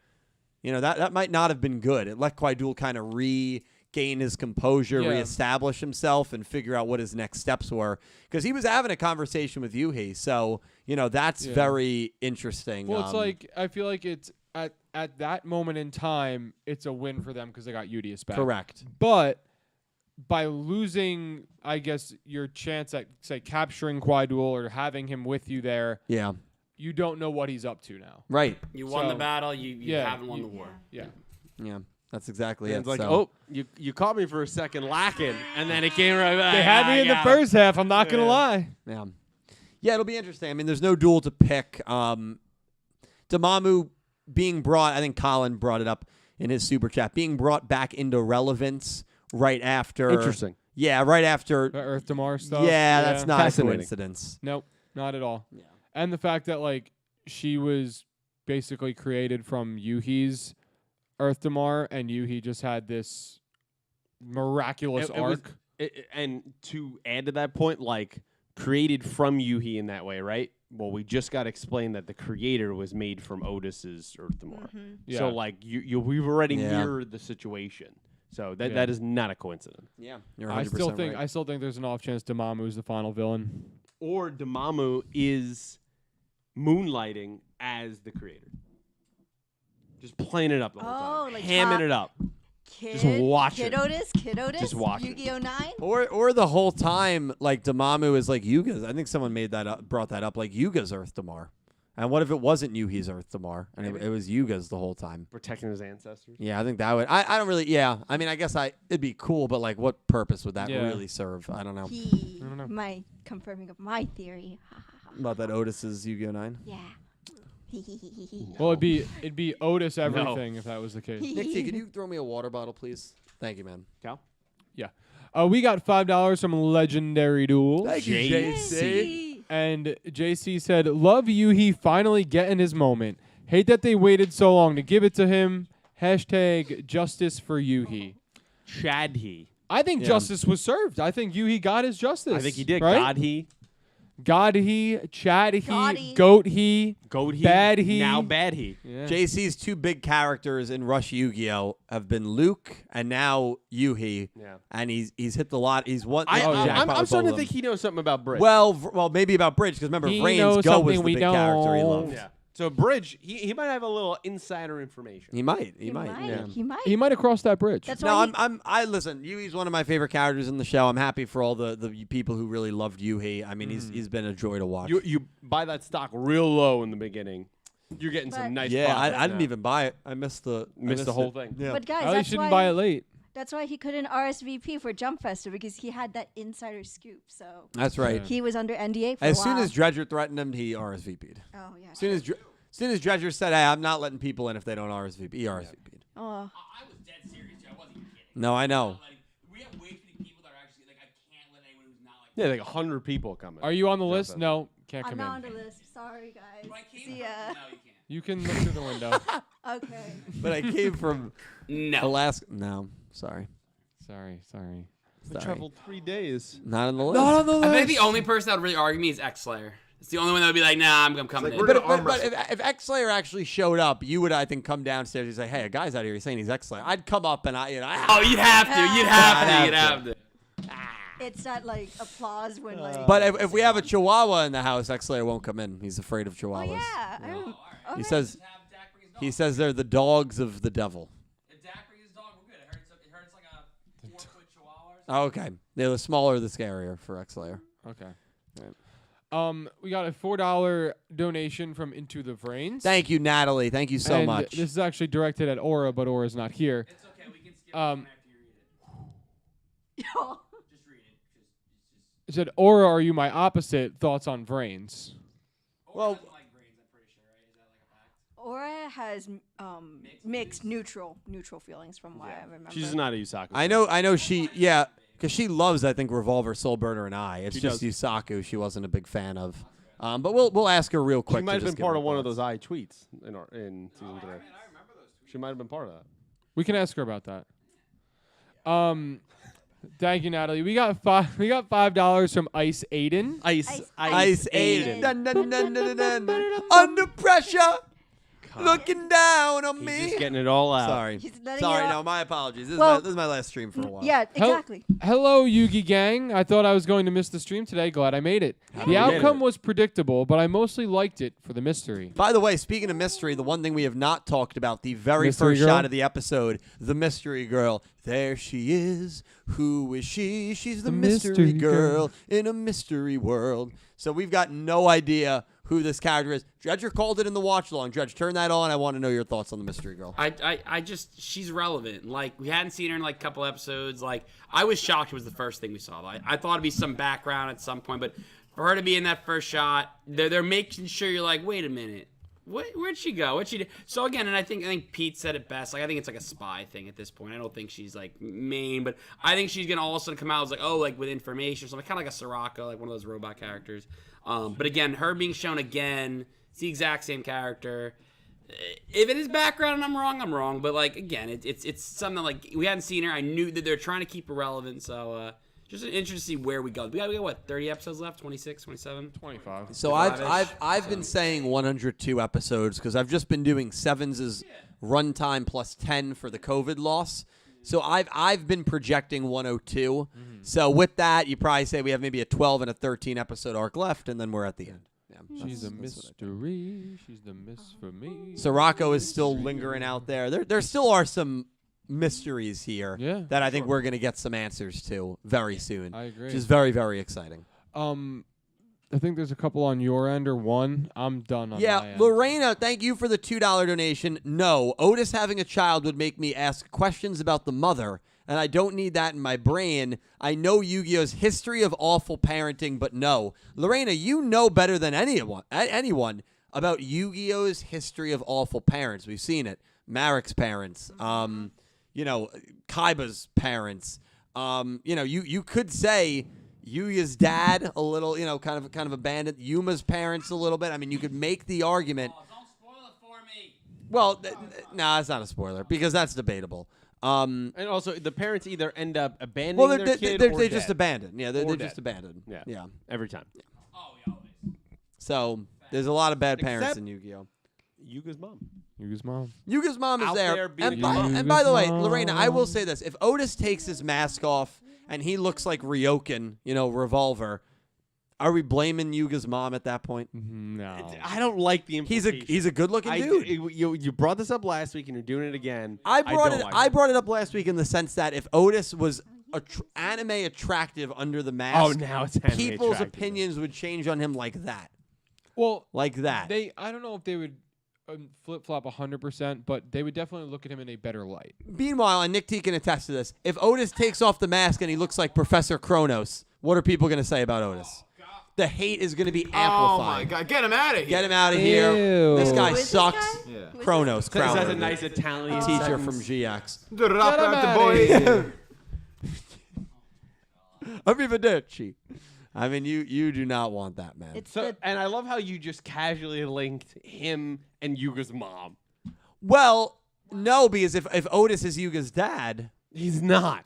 that might not have been good. It let Quaidul kind of regain his composure, reestablish himself, and figure out what his next steps were. Because he was having a conversation with Yuhi, so that's very interesting. Well, it's like I feel like it's at that moment in time, it's a win for them because they got Yugioh back. correct. But by losing, I guess, your chance at say capturing Quaidul or having him with you there, Yeah. you don't know what he's up to now. Right. You won the So, battle. You haven't won you- the war. Yeah. Yeah. That's exactly And it. it's like, so. you caught me for a second lacking, and then it came right back. They had me in the first half. I'm not gonna Yeah. lie. Yeah. Yeah, it'll be interesting. I mean, there's no duel to pick. Damamu being brought, I think Colin brought it up in his super chat, being brought back into relevance right after. Interesting. Yeah, right after. The Earth Damar stuff. Yeah, that's not a Fascinating. coincidence. Nope, not at all. Yeah. And the fact that like she was basically created from Yuhi's Earth Damar, and Yuhi just had this miraculous It was- arc. And to add to that point, like created from Yuhi in that way, right? Well, we just got explained that the creator was made from Otis's Earth Damar. Yeah. So like we've already Yeah. mirrored the situation. So Yeah. that is not a coincidence. Yeah, you're I 100% still think right. I still think there's an off chance Damamu's the final villain. Or Damamu is moonlighting as the creator. Just playing it up the whole Oh, time. like Hamming top- it up. Kid, watch it. Kid Otis, Just watch it. Yu-Gi-Oh! 9. Or the whole time, like Damamu is like Yuga's. I think someone brought that up, like Yuga's Earth Damar. And what if it wasn't Yuhi's Earth Damar and it was Yuga's the whole time? Protecting his ancestors. Yeah, I think that would. I don't really. Yeah, I mean, I guess it'd be cool, but like, what purpose would that Yeah. really serve? I don't know. He, I don't know. my confirming of my theory. About that Otis's Yu-Gi-Oh 9. Yeah. Well, it'd be Otis everything if that was the case. Nixie, can you throw me a water bottle, please? Thank you, man. Cal? We got $5 from Legendary Duels. Thank you, JC. And JC said, "Love Yuhi finally getting his moment. Hate that they waited so long to give it to him. Hashtag justice for Yuhi." Chadhi. I think Yeah. justice was served. I think Yuhi got his justice. I think he did. Right? Godhi. Godhi, Chadhi, Godhi. Goathi. Goathi. Badhi. Now Badhi. Yeah. JC's two big characters in Rush Yu-Gi-Oh have been Luke and now Yuhi, Yeah. and he's hit the lot. He's won. yeah. I'm starting to think he knows something about Bridge. Well, maybe about Bridge because remember, He Vrain's knows Go was something the we big character he don't. loved. yeah. So Bridge, he might have a little insider information. He might. He might. Yeah. He might. He might have crossed that bridge. That's No, why I listen. Yuhi's one of my favorite characters in the show. I'm happy for all the people who really loved Yuhi. I mean, he's been a joy to watch. You buy that stock real low in the beginning. You're getting But- some nice. yeah, profit I didn't now. even buy it. I missed the whole it. thing. Yeah. But guys, At least that's you why didn't buy it late. that's why he couldn't RSVP for Jump Festa because he had that insider scoop. So That's right. Yeah. he was under NDA for As a soon while. as Dredger threatened him, he RSVP'd. Oh yeah. As soon as Dredger said, "Hey, I'm not letting people in if they don't RSVP," he RSVP'd. Oh. I was dead serious. I wasn't even kidding. No, I know. We have way too many people that are actually like, I can't let anyone who's not like. Yeah, like 100 people coming. Are you on the Jump list? Festa. No, can't I'm come not in. on the list. Sorry guys. But I came See from- ya. No, you can't. You can look through the window. Okay. But I came from No. Alaska. No, sorry. Sorry. We traveled 3 days. Not on the list. I think the only person that would really argue me is X Slayer. It's the only one that would be like, nah, I'm coming like in. we're But, gonna but, arm but wrestle. if X Slayer actually showed up, you would, I think, come downstairs and say, "Hey, a guy's out here. He's saying he's X Slayer." I'd come up and Oh, you'd have to. You'd have to. It's that like applause when like. But if we have a Chihuahua in the house, X Slayer won't come in. He's afraid of Oh Chihuahuas. yeah. I don't, He okay. says he says they're the dogs of the devil. If Dak brings his dog, we're good. I heard it's like a 4-foot Chihuahua. Oh, okay. They're the smaller, the scarier for X Slayer. Okay. We got a $4 donation from Into the Brains. Thank you, Natalie. Thank you so And much. This is actually directed at Aura, but Aura's not here. It's okay. We can skip Um, it after you read it. Just read it. Just It said, Aura, are you my opposite? Thoughts on Brains? Well- doesn't like brains, I'm pretty sure, right? Is that like a fact? Aura has mixed neutral feelings from what I remember. She's not a Yusaku. I know she, yeah, because she loves, I think, Revolver, Soul Burner, and I. It's She just does. Yusaku she wasn't a big fan of. But we'll ask her real quick. She might to have just been give part her of one of thoughts. those I tweets in season 3. She might have been part of that. We can ask her about that. Thank you, Natalie. We got $5 from Ice Aiden. Ice Aiden. Dun, dun, dun, dun, dun, dun. Under pressure, looking down on He's me. just getting it all out. Sorry. He's letting Sorry, it no, out. my apologies. Well, This is my last stream for a while. Yeah, exactly. Hello, Yugi gang. I thought I was going to miss the stream today. Glad I made it. The you made outcome it. was predictable, but I mostly liked it for the mystery. By the way, speaking of mystery, the one thing we have not talked about, the very Mystery first girl? shot of the episode, the mystery girl. There she is. Who is she? She's the mystery mystery girl girl. in a mystery world. So we've got no idea who this character is. Dredger called it in the watch along. Dredge, turn that on. I want to know your thoughts on the mystery girl. I just, she's relevant. Like, we hadn't seen her in like a couple episodes. Like, I was shocked it was the first thing we saw. I thought it'd be some background at some point, but for her to be in that first shot, they're making sure you're like, wait a minute. Where'd she go? What'd she do? So again, and I think Pete said it best. Like, I think it's like a spy thing at this point. I don't think she's like main, but I think she's gonna all of a sudden come out as like, oh, like with information or something, kind of like a Soraka, like one of those robot characters. But again, her being shown again, it's the exact same character. If it is background and I'm wrong. But like again, it's something like we hadn't seen her. I knew that they're trying to keep her relevant. So just interested to see where we go. We got what, 30 episodes left? 26, 27? 25. So I've been saying 102 episodes because I've just been doing Sevens' runtime plus 10 for the COVID loss. So I've been projecting 102. So with that, you probably say we have maybe a 12 and a 13 episode arc left, and then we're at the end. Yeah, She's a that's what I do. mystery. She's the miss for me. Sorako is still lingering out there. There still are some mysteries here Yeah, that I think we're going to get some answers to very soon. I agree. Which is very, very exciting. I think there's a couple on your end or one. I'm done on my Yeah, end. Lorena, thank you for the $2 donation. No, Otis having a child would make me ask questions about the mother, and I don't need that in my brain. I know Yu-Gi-Oh's history of awful parenting, but no. Lorena, you know better than anyone about Yu-Gi-Oh's history of awful parents. We've seen it. Marek's parents, Kaiba's parents. You could say Yuya's dad a little, kind of abandoned. Yuma's parents a little bit. I mean, you could make the argument. Oh, don't spoil it for me. Well, nah, it's not a spoiler because that's debatable. And also, the parents either end up abandoning Well, their kid they're or just dead. abandoned. Yeah, they're Or just dead. abandoned. Yeah. Yeah. Every time. Oh, yeah, always. So there's a lot of bad parents Except- in Yu-Gi-Oh. Yuga's mom. Yuga's mom. Yuga's mom is Out there. there being And, a mom. and by the way, Yuga's Lorena, I will mom. say this. If Otis takes his mask off and he looks like Ryoken, Revolver, are we blaming Yuga's mom at that point? No. I don't like the He's implication. a good-looking dude. You brought this up last week and you're doing it again. I brought don't it. like I brought it up last week in the sense that if Otis was anime attractive under the mask, Oh, now it's anime people's attractiveness. opinions would change on him like that, Well, like that. I don't know if they would flip flop 100%, but they would definitely look at him in a better light. Meanwhile, and Nick T can attest to this, if Otis takes off the mask and he looks like Professor Kronos, what are people going to say about Otis? The hate is going to be amplified. Oh my God! Get him out of here. Get him out of here. Ew. This guy Who is this sucks. guy? Yeah. Who is Kronos, That's a Crowder, nice Italian teacher sentence. from GX. Drop Get him out the outta boy. Arrivederci. I mean, you do not want that, man. It's So, the and I love how you just casually linked him and Yuga's mom. Well, no, because if Otis is Yuga's dad, He's not.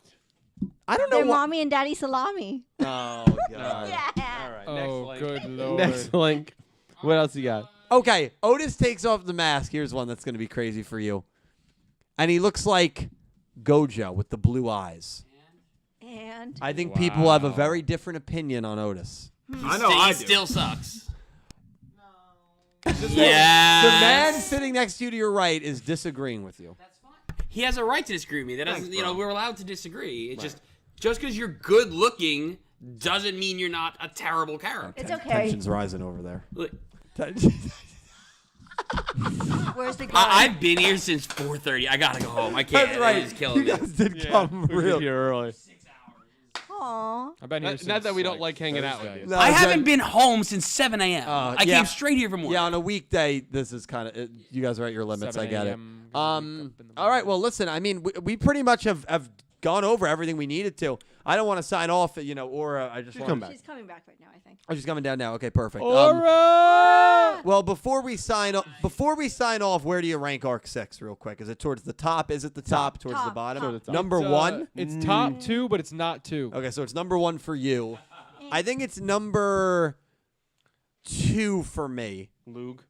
I don't know their what. mommy and daddy salami. Oh God. Yeah. All right. Next Oh, link. good lord. Next link. What else you got? Okay, Otis takes off the mask. Here's one that's going to be crazy for you. And he looks like Gojo with the blue eyes. And I think people have a Wow. very different opinion on Otis. I know. I It do. still sucks. The Yeah. man sitting next to you to your right is disagreeing with you. He has a right to disagree with me. That doesn't, Thanks, you know, bro. we're allowed to disagree. It's just because you're good looking doesn't mean you're not a terrible character. it's okay. Tension's rising over there. Look, Where's the guy? I've been here since 4:30. I gotta go home. I can't. That's right. It's killing You me. guys did come real. here early. Aw. I've been here Not since, that we don't like, like hanging out with Thursday. you. No, I Jen- haven't been home since 7 a.m. I yeah. came straight here from work. Yeah, on a weekday, this is kind of you guys are at your limits. 7 I get it. a.m., gonna wake up in the All right. morning. Well, listen. I mean, we pretty much have gone over everything we needed to. I don't want to sign off. Or I just want come back. She's coming back right now, I think. Oh, she's coming down now. Okay, perfect. All right. Well, before we sign off, where do you rank Arc 6 real quick? Is it towards the top? Is it the top? Towards the Top. bottom? Towards the top. Number It's, one? It's top 2, but it's not 2. Okay, so it's number 1 for you. I think it's number 2 for me. Lug.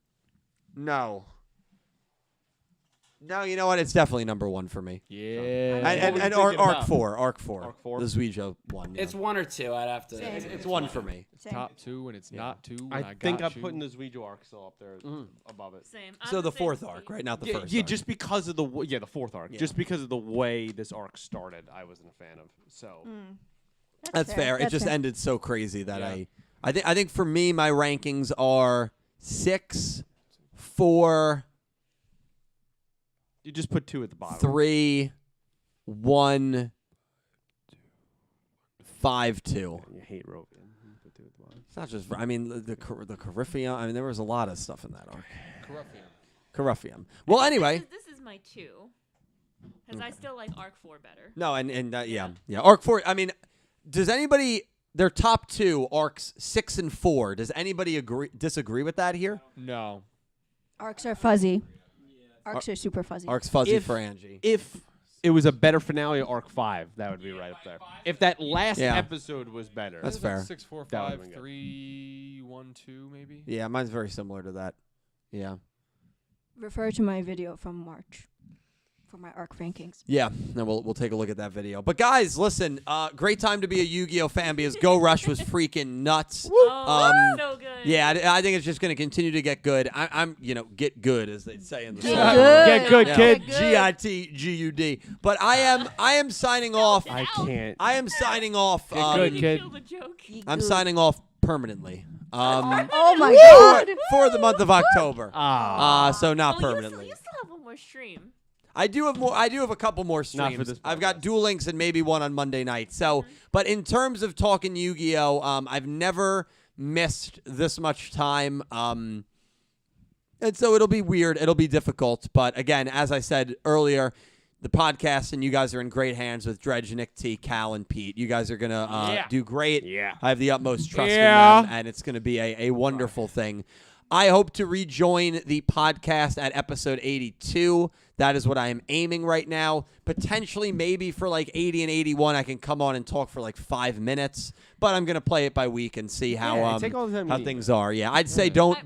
No, you know what? It's definitely number 1 for me. Yeah. And thinking Arc about? 4. Arc 4? The Zuijo one. yeah. It's 1 or 2. I'd have to. Same. It's 1 for me. Same. Top 2, and it's not 2. and I I think got I'm you. putting the Zuijo arc still up there above it. Same. So I'm the same 4th as arc, Steve. right? Not the Yeah, first. yeah, arc. just because of the the fourth arc. Yeah. Just because of the way this arc started, I wasn't a fan of. So That's fair. It That's just fair. ended so crazy that Yeah. I think for me my rankings are 6, 4, you just put 2 at the bottom. 3, 1, 5, 2. You hate Rovian. Put 2 at the bottom. It's not just. I mean the Cariffium. I mean there was a lot of stuff in that arc. Corruption. Cariffium. Well, anyway. This is my 2. Because I still like Arc 4 better. No, and yeah. Arc 4. I mean, does anybody their top 2 arcs 6 and 4? Does anybody disagree with that here? No. Arcs are fuzzy. Arcs are super fuzzy. Arc's fuzzy If- for Angie. If it was a better finale of Arc 5, that would be right up there. If that last Yeah. episode was better. That's fair. 6, 4, That would've 5, been good. 3, 1, 2, maybe. Yeah, mine's very similar to that. Yeah. Refer to my video from March for my arc rankings. Yeah, and we'll take a look at that video. But guys, listen, great time to be a Yu-Gi-Oh fan because Go Rush was freaking nuts. Oh, so good. Yeah, I think it's just going to continue to get good. I'm get good as they say in the Get song. good. Get good, Yeah. kid. GITGUD. But I am signing off. I can't. I am signing off. Get good, You kid. killed the joke. I'm signing off permanently. Oh my god. for the month of October. So not Oh, permanently. You still have one more stream. I do have more. I do have a couple more Not for streams. this I've got podcast. Duel Links and maybe one on Monday night. So, but in terms of talking Yu-Gi-Oh, I've never missed this much time. And so it'll be weird. It'll be difficult. But again, as I said earlier, the podcast and you guys are in great hands with Dredge, Nick T, Cal, and Pete. You guys are gonna do great. Yeah. I have the utmost trust Yeah. in them, and it's gonna be a wonderful thing. I hope to rejoin the podcast at episode 82. That is what I am aiming right now. Potentially, maybe for like 80 and 81, I can come on and talk for like 5 minutes. But I'm gonna play it by week and see how take all the time you how need. things are. Yeah, I'd say don't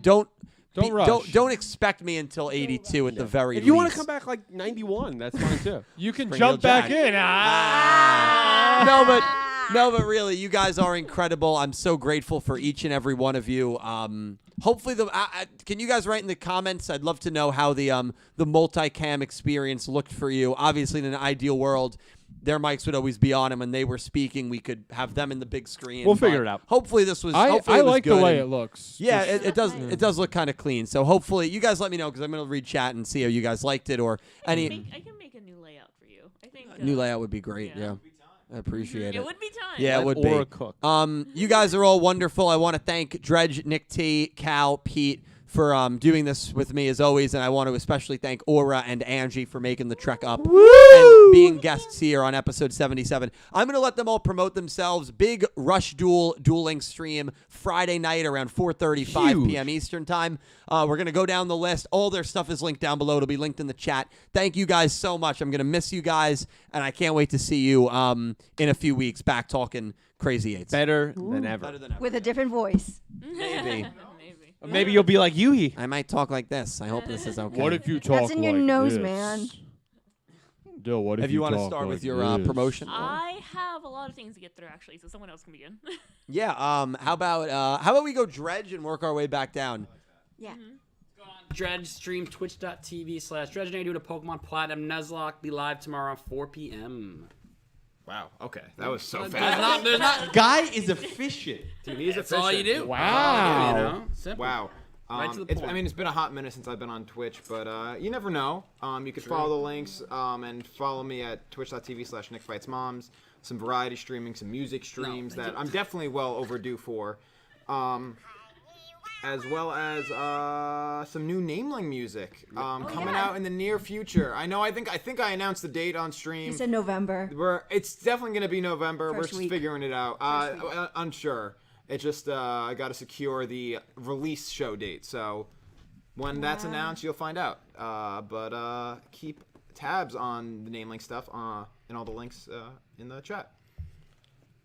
rush. don't expect me until 82 at the very least. If you want to come back like 91, that's fine too. You can Bring jump Neil back Jack. in. No, but really, you guys are incredible. I'm so grateful for each and every one of you. Hopefully, can you guys write in the comments? I'd love to know how the multicam experience looked for you. Obviously, in an ideal world, their mics would always be on, and when they were speaking, we could have them in the big screen. We'll figure but it out. Hopefully, this was. I hopefully it was like the good way and- it looks. Yeah, it does. It does look kind of clean. So hopefully, you guys let me know because I'm gonna read chat and see how you guys liked it or I any can make a new layout for you. I think new layout would be great. yeah. Yeah, I appreciate It it. would be time. Yeah, it would Or be. a cook. You guys are all wonderful. I want to thank Dredge, Nick T, Cal, Pete for doing this with me as always, and I want to especially thank Aura and Angie for making the trek up and being guests here on episode 77. I'm going to let them all promote themselves. Big Rush dueling stream Friday night around 4:35 p.m. Eastern time. We're going to go down the list. All their stuff is linked down below. It'll be linked in the chat. Thank you guys so much. I'm going to miss you guys, and I can't wait to see you in a few weeks back talking Crazy Eights. Better than ever. Better than ever. With a different voice. Maybe. Maybe. Maybe you'll be like Yui. I might talk like this. I hope this is okay. What if you talk That's in your like nose, this? man. Dill, what if, If you want to talk start like with your this? promotion? I have a lot of things to get through actually, so someone else can begin. Yeah. How about we go Dredge and work our way back down? Yeah. Dredge stream twitch.tv/Dredge. Doing a Pokemon Platinum Nuzlocke. Be live tomorrow at 4 p.m. Wow. Okay, that was so There's fast. not. Guy is efficient. TV's That's all you do. Wow. You know? Simple. Wow. Right to the It's, point. I mean, it's been a hot minute since I've been on Twitch, but you never know. You can follow the links and follow me at twitch.tv/NickFightsMoms. Some variety streaming, some music streams thank that you. I'm definitely well overdue for. As well as some new Nameling music coming out in the near future. I think I announced the date on stream. He said November. It's definitely going to be November. We're First just week. figuring it out. Unsure. It's just I got to secure the release show date. So when that's announced, you'll find out. But keep tabs on the Nameling stuff and all the links in the chat.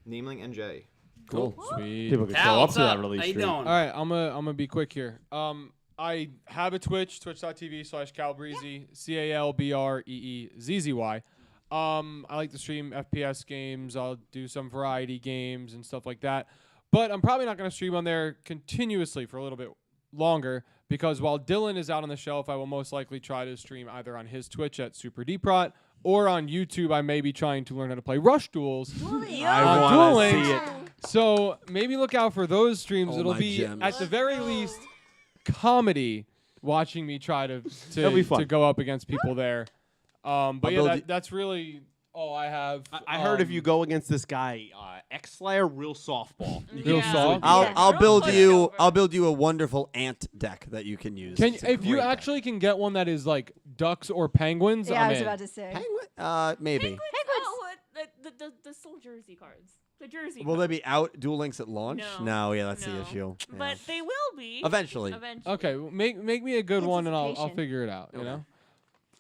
Nameling NJ. Cool. Sweet. People can Cal, show up what's to that up? release How you stream. doing? All right, I'm gonna be quick here. I have a Twitch, twitch.tv/Calbreezy, CALBREEZZY. I like to stream FPS games. I'll do some variety games and stuff like that. But I'm probably not gonna stream on there continuously for a little bit longer because while Dylan is out on the shelf, I will most likely try to stream either on his Twitch at SuperDprot or on YouTube. I may be trying to learn how to play Rush Duels. I want want to to see it. So maybe look out for those streams. Oh, It'll my be gems. at the very least comedy. Watching me try to That'll be fun. to go up against people there. But I'll yeah, build that's really all I have. I heard if you go against this guy, X-Slayer, real softball. You Real can soft? I'll Yeah. build Push you. over. I'll build you a wonderful ant deck that you can use. can It's a if you great deck. actually can get one that is like ducks or penguins, Yeah, I'm I was in. about to say. Penguin? Maybe. Oh, what? The Soul Jersey cards. The Jersey. Will they cards. be out Duel Links at launch? No. Yeah, that's the No. issue. Yeah. But they will be. Eventually. Okay, well, make me a good one and I'll Anticipation. figure it out. You Okay. know.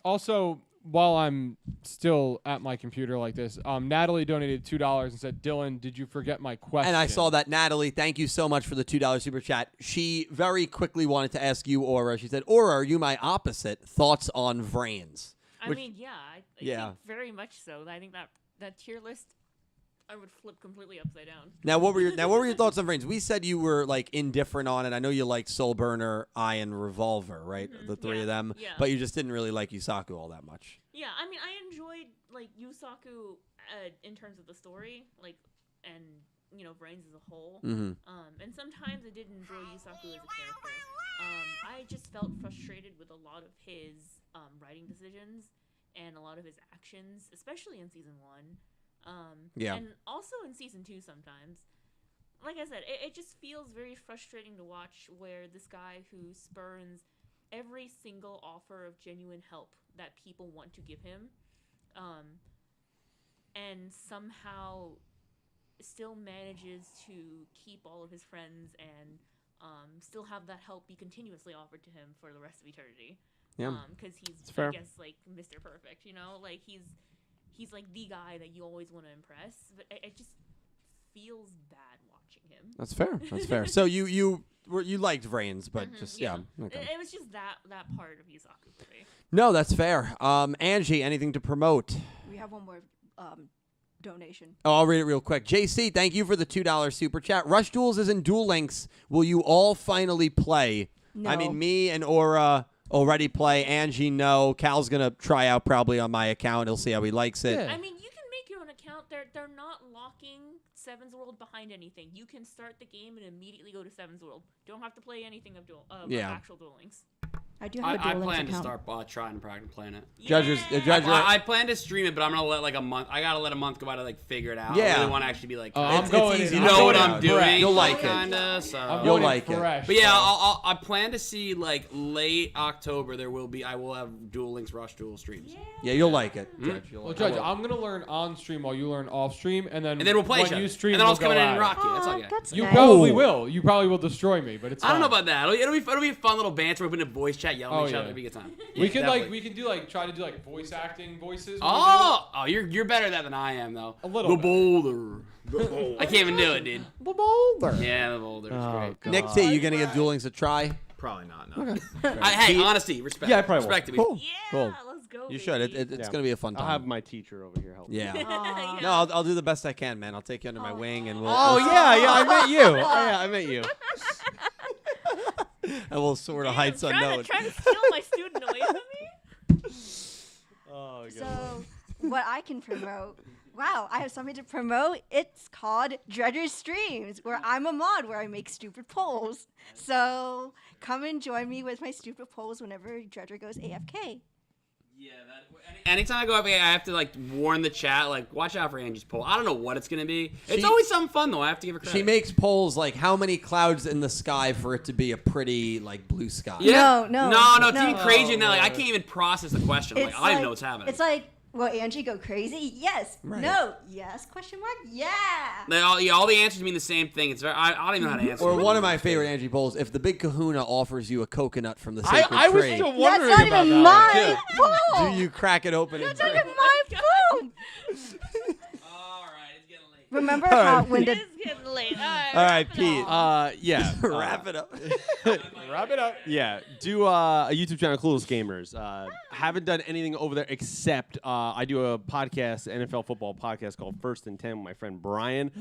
Also, while I'm still at my computer like this, Natalie donated $2 and said, "Dylan, did you forget my question?" And I saw that, Natalie. Thank you so much for the $2 super chat. She very quickly wanted to ask you, Aura. She said, "Aura, are you my opposite? Thoughts on Vrains?" I Which- mean, yeah. I Yeah. think very much so. I think that tier list, I would flip completely upside down. Now, what were your thoughts on Vrains? We said you were like indifferent on it. I know you liked Soul Burner, Eye, and Revolver, right? The three of Yeah, them. yeah. But you just didn't really like Yusaku all that much. Yeah, I mean, I enjoyed like Yusaku in terms of the story, like, and Brains as a whole. Mhm. And sometimes I did enjoy Yusaku as a character. I just felt frustrated with a lot of his writing decisions and a lot of his actions, especially in season 1. And also in season 2 sometimes. Like I said, it just feels very frustrating to watch where this guy who spurns every single offer of genuine help that people want to give him, and somehow still manages to keep all of his friends and still have that help be continuously offered to him for the rest of eternity. Yeah. Because he's, fair. I guess, like Mr. Perfect, like he's like the guy that you always want to impress, but it just feels bad watching him. That's fair. That's fair. So you liked Vrains, but just Okay. It was just that part of Yusaku for me. No, that's fair. Angie, anything to promote? We have one more donation. Oh, I'll read it real quick. JC, thank you for the $2 super chat. Rush Duels is in Duel Links. Will you all finally play? No. I mean, me and Aura already play. Angie, no. Cal's going to try out probably on my account. He'll see how he likes it. Yeah. I mean, you can make your own account. They're not locking Seven's World behind anything. You can start the game and immediately go to Seven's World. Don't have to play anything of actual Duel Links. I do have a I Duel Links plan to account. start trying to practice playing it. Judges, I plan to stream it, but I'm gonna let like a month. I gotta let a month go by to like figure it out. Yeah. I really want to actually be like. I'm going easy. in- you I'm know going what out. I'm doing. Correct. You'll like it. Kinda. So. I'm You'll going in like it. fresh, But yeah, so- I plan to see like late October. I will have Duel Links Rush Duel streams. Yeah, you'll like it. Mm-hmm. Judge. You'll Well, like Judge, it. I'm gonna learn on stream while you learn off stream, and then We'll play when each other. you stream, and then I'll we'll come in go and at it. rock you. That's all. Yeah. That's You nice. probably will. You probably will destroy me, but it's I don't know fine. about that. It'll be a fun little banter. We're putting a voice chat, yelling at each yeah. other. It'll be a good time. We can definitely. try to do like voice acting voices. when we do Oh, you're better at that than I am though. A little The bit. boulder. I can't even do it, dude. it. The boulder. Yeah, the boulder is great. God. Nick T, you going to give Duel Links a try? Probably not. No. Hey, honesty, respect. Yeah, I probably will. respect to me. Cool. Yeah, Cool. let's go. You should. It's baby. going Yeah. to be a fun I'll time. have my teacher over here help. Yeah. Aw. No, I'll do the best I can, man. I'll take you under my wing, and we'll Oh yeah, I met you. Oh, yeah, I met you. and we'll sort of heights Trying unknown. to steal my student away from me. Oh god. So, what I can promote. Wow, I have something to promote. It's called Dredger's Streams, where I'm a mod, where I make stupid polls. So, come and join me with my stupid polls whenever Dredger goes AFK. Yeah, anytime I go up, I have to like warn the chat, like watch out for Angie's poll. I don't know what it's gonna be. It's always something fun though. I have to give her credit. She makes polls like how many clouds in the sky for it to be a pretty like blue sky. Yeah. No. It's even crazy in that. Like I can't even process the question. Like I don't even know what's happening. It's like, will Angie go crazy? Yes. Right. No. Yes. Question mark? Yeah. All the answers mean the same thing. It's I don't even know how to answer. Or it. one of my favorite Angie polls: if the big Kahuna offers you a coconut from the I sacred was tree, still That's wondering not about even that one, my too. poll. do you crack it open and That's not drink? even my poll. All right, it's getting late. Remember All how right. when It the is getting late. All right, All right, wrap it Pete. up. Yeah. Wrap it up. Wrap it up. Yeah, do a YouTube channel, Clueless Gamers. Haven't done anything over there except I do a podcast, NFL football podcast called First and 10 with my friend Brian.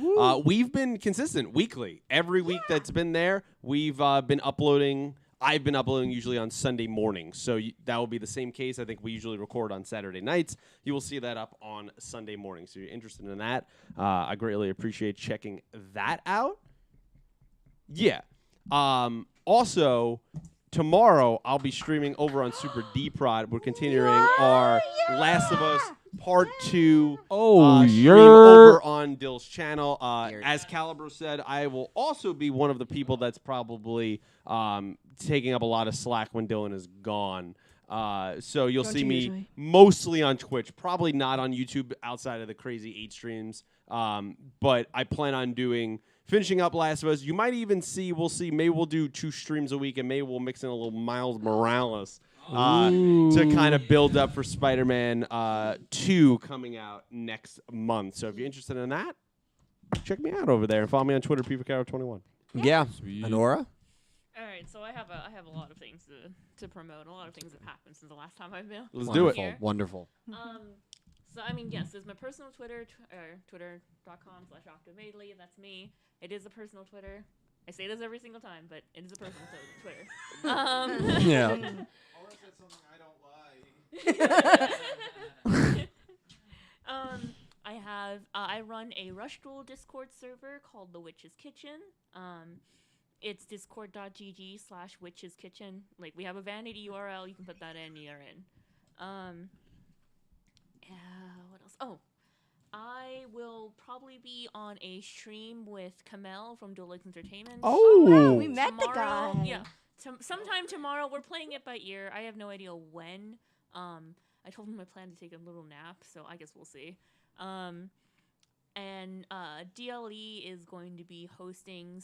We've been consistent weekly. Every week that's been there, we've been uploading. I've been uploading usually on Sunday mornings, so that will be the same case. I think we usually record on Saturday nights. You will see that up on Sunday morning. So if you're interested in that, I greatly appreciate checking that out. Yeah. Also, tomorrow I'll be streaming over on Super D-Prod. We're continuing our Last of Us Part 2 stream over on Dill's channel. As Calibro said, I will also be one of the people that's probably taking up a lot of slack when Dylan is gone. So you'll Don't see you me usually? mostly on Twitch, probably not on YouTube outside of the crazy 8 streams. But I plan on finishing up Last of Us. You might even we'll see, maybe we'll do 2 streams a week, and maybe we'll mix in a little Miles Morales to kind of build up for Spider-Man 2 coming out next month. So if you're interested in that, check me out over there and follow me on Twitter, PeterCarroll21. Yeah. Sweet. Honora? All right, so I have a lot of things to promote, a lot of things that happened since the last time I've been. Let's do it. Here. Wonderful. So I mean, yes, there's my personal Twitter, twitter.com/OctaveMadely. That's me. It is a personal Twitter. I say this every single time, but it is a personal Twitter. Yeah. Aura said something I don't like. I run a Rush Duel Discord server called The Witch's Kitchen. It's discord.gg/Witch's Kitchen. Like, we have a vanity URL. You can put that in. You're in. What else? Oh, I will probably be on a stream with Kamel from Duel Links Entertainment. Oh, wow, we met the Tomorrow. guy. Yeah. Sometime tomorrow. We're playing it by ear. I have no idea when. I told him I plan to take a little nap, so I guess we'll see. And DLE is going to be hosting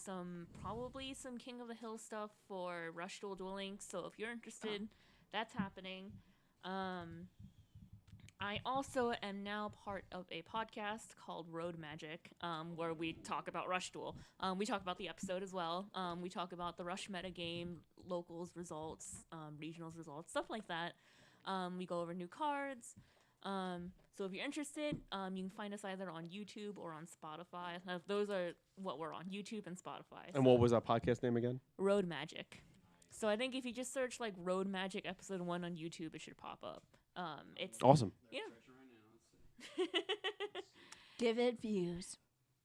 probably some King of the Hill stuff for Rush Duel Duel Links. So if you're interested, that's happening. I also am now part of a podcast called Road Magic, where we talk about Rush Duel. We talk about the episode as well. We talk about the Rush metagame, locals results, regionals results, stuff like that. We go over new cards. So if you're interested, you can find us either on YouTube or on Spotify. Those are what we're on, YouTube and Spotify. And what was our podcast name again? Road Magic. So I think if you just search like Road Magic Episode 1 on YouTube, it should pop up. It's Awesome. Yeah. Give it views.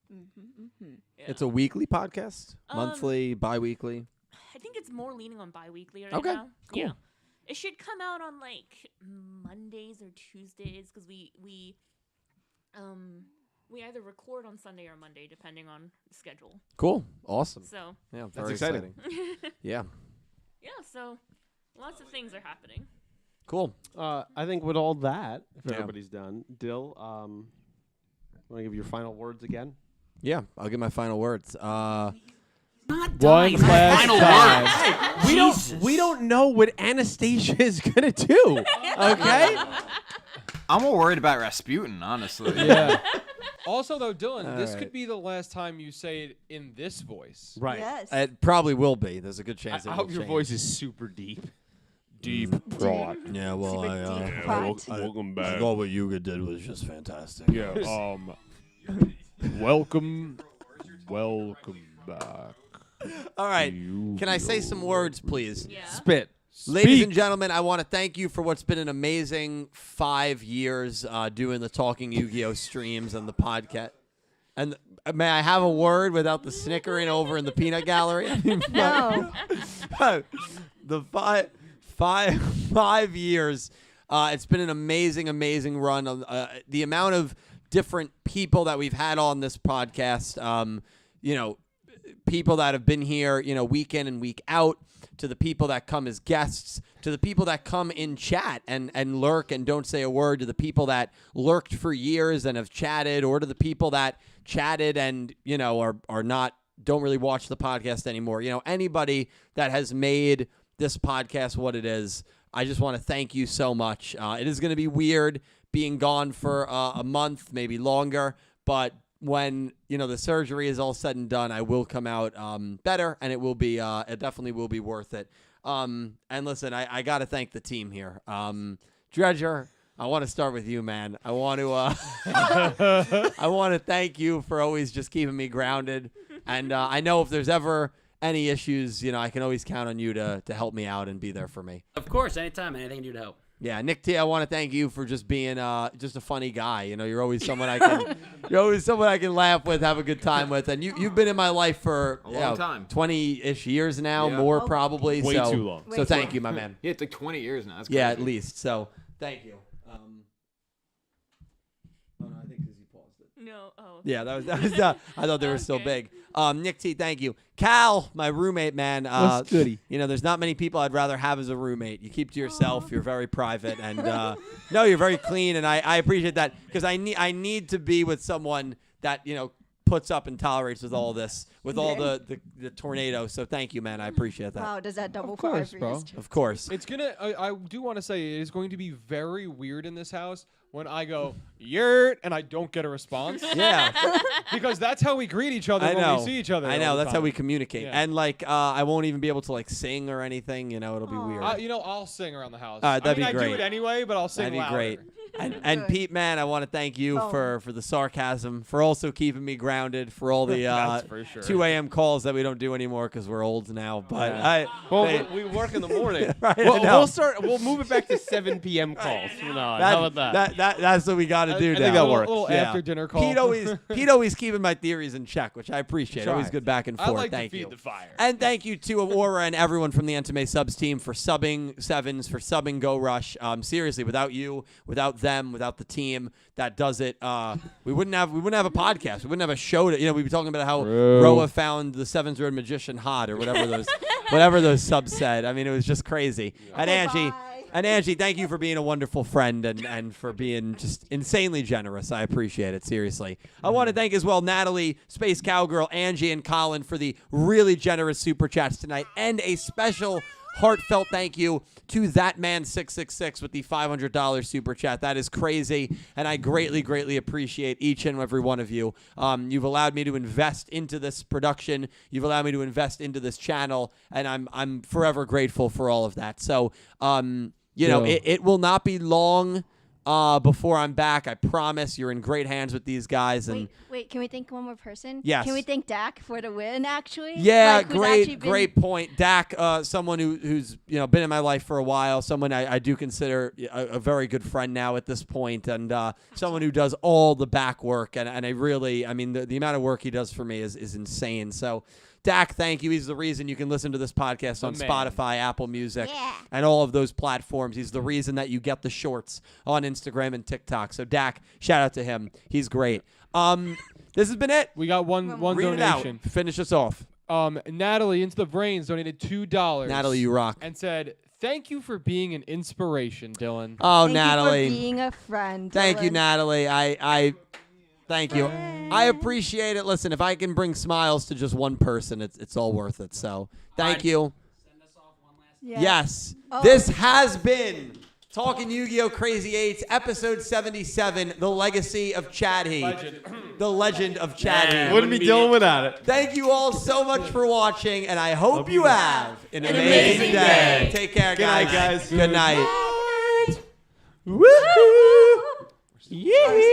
Yeah. It's a weekly podcast, monthly, bi-weekly. I think it's more leaning on bi-weekly right Okay, now. cool. Yeah. It should come out on like Mondays or Tuesdays because we either record on Sunday or Monday depending on the schedule. Cool, awesome. So Yeah, That's very exciting. Yeah, yeah, so lots of things are happening. cool. I think with all that, if Yeah. everybody's done, Dill, want to give your final words again? Yeah, I'll give my final words. Not One dying. last Final time. words. We don't know what Anastasia is gonna do. Okay. I'm more worried about Rasputin, honestly. Yeah. Also, though, Dylan, All this right. could be the last time you say it in this voice. Right. Yes. It probably will be. There's a good I, chance. I it hope will your change. voice is super deep. Deep prod. Yeah, well, Super deep cut. Welcome I back. thought what Yuga did was just fantastic. Yeah. Welcome back. All right. Can I say some words, please? Yeah. Spit. Ladies and gentlemen, I want to thank you for what's been an amazing 5 years doing the Talking Yu-Gi-Oh streams and the podcast. And may I have a word without the snickering over in the peanut gallery? No. The five years. It's been an amazing run. The amount of different people that we've had on this podcast, people that have been here, week in and week out, to the people that come as guests, to the people that come in chat and lurk and don't say a word, to the people that lurked for years and have chatted, or to the people that chatted and, are not, don't really watch the podcast anymore. Anybody that has made this podcast what it is, I just want to thank you so much. It is going to be weird being gone for a month, maybe longer, but when the surgery is all said and done, I will come out better, and it will be it definitely will be worth it. And listen, I got to thank the team here. Dredger, I want to start with you, man. I want to I want to thank you for always just keeping me grounded. And I know if there's ever any issues, I can always count on you to help me out and be there for me. Of course, anytime, anything to do to help. Yeah, Nick T, I want to thank you for just being just a funny guy. You're always someone I can laugh with, have a good time with, and you've been in my life for A long time. 20-ish years now, Yeah. more probably. Way so, too long. So Way thank too you, my man. Yeah, it's like 20 years now. That's Yeah, crazy. at least. So thank you. Oh no, I think because he paused it. No. Oh. Yeah, that was. I thought they were still Okay. big. Nick T, thank you. Cal, my roommate, man. What's goody? There's not many people I'd rather have as a roommate. You keep to yourself. You're very private, and no, you're very clean, and I appreciate that because I need to be with someone that puts up and tolerates with all this, with all the tornado. So thank you, man. I appreciate that. Wow, does that double course, fire for bro. you? Of course. It's gonna. I do want to say it is going to be very weird in this house when I go yurt and I don't get a response Yeah, because that's how we greet each other I when know. we see each other. I all know. the That's how time. we communicate. Yeah. And I won't even be able to sing or anything. It'll be weird. I'll sing around the house. That'd I mean, be I do great. it anyway, but I'll sing That'd be louder. great. And Good. Pete, man, I want to thank you Oh. for the sarcasm, for also keeping me grounded, for all the That's for sure. 2 a.m. calls that we don't do anymore because we're old now. But Yeah. We work in the morning. Right, I we'll know. We'll move it back to 7 p.m. calls from now on. How about that? That's what we got to do I now. think that little, works. little Yeah. after dinner call. Pete always keeping my theories in check, which I appreciate. Try. Always good back and forth. I like Thank to feed you. the fire. And thank you to Aurora and everyone from the Entame Subs team for subbing Sevens, for subbing Go Rush. Seriously, without you, without them, without the team that does it, we wouldn't have a podcast. We wouldn't have a show. We'd be talking about how Roa found the Sevens Road Magician hot or whatever those subs said. I mean, it was just crazy. And Angie. Bye. And Angie, thank you for being a wonderful friend and for being just insanely generous. I appreciate it, seriously. I want to thank as well Natalie, Space Cowgirl, Angie, and Colin for the really generous super chats tonight. And a special heartfelt thank you to that man 666 with the $500 super chat. That is crazy, and I greatly, greatly appreciate each and every one of you. You've allowed me to invest into this production. You've allowed me to invest into this channel, and I'm forever grateful for all of that. So, it will not be long before I'm back. I promise. You're in great hands with these guys. And Wait, can we thank one more person? Yes. Can we thank Dak for the win, actually? yeah, Like, who's actually great point. Dak, someone who's been in my life for a while, someone I do consider a very good friend now at this point, and someone who does all the back work. And I really, the amount of work he does for me is insane. So, Dak, thank you. He's the reason you can listen to this podcast on man. Spotify, Apple Music, Yeah. and all of those platforms. He's the reason that you get the shorts on Instagram and TikTok. So, Dak, shout out to him. He's great. This has been it. We got one Read it out. donation. Finish us off. Natalie Into the Brains donated $2. Natalie, you rock. And said, "Thank you for being an inspiration, Dylan." Oh, Thank Natalie. you for being a friend. Thank you, Dylan. Natalie. I thank you. I appreciate it. Listen, if I can bring smiles to just one person, it's all worth it. So thank you. Yeah. Yes. Oh. This has been Talking Yu-Gi-Oh! Crazy 8's episode 77, The Legacy of Chadhi. The Legend of Chadhi. Wouldn't be Dylan without it. Thank you all so much for watching, and I hope you have an amazing day. Take care, Good night, guys. guys. Good night. Woo! Woo!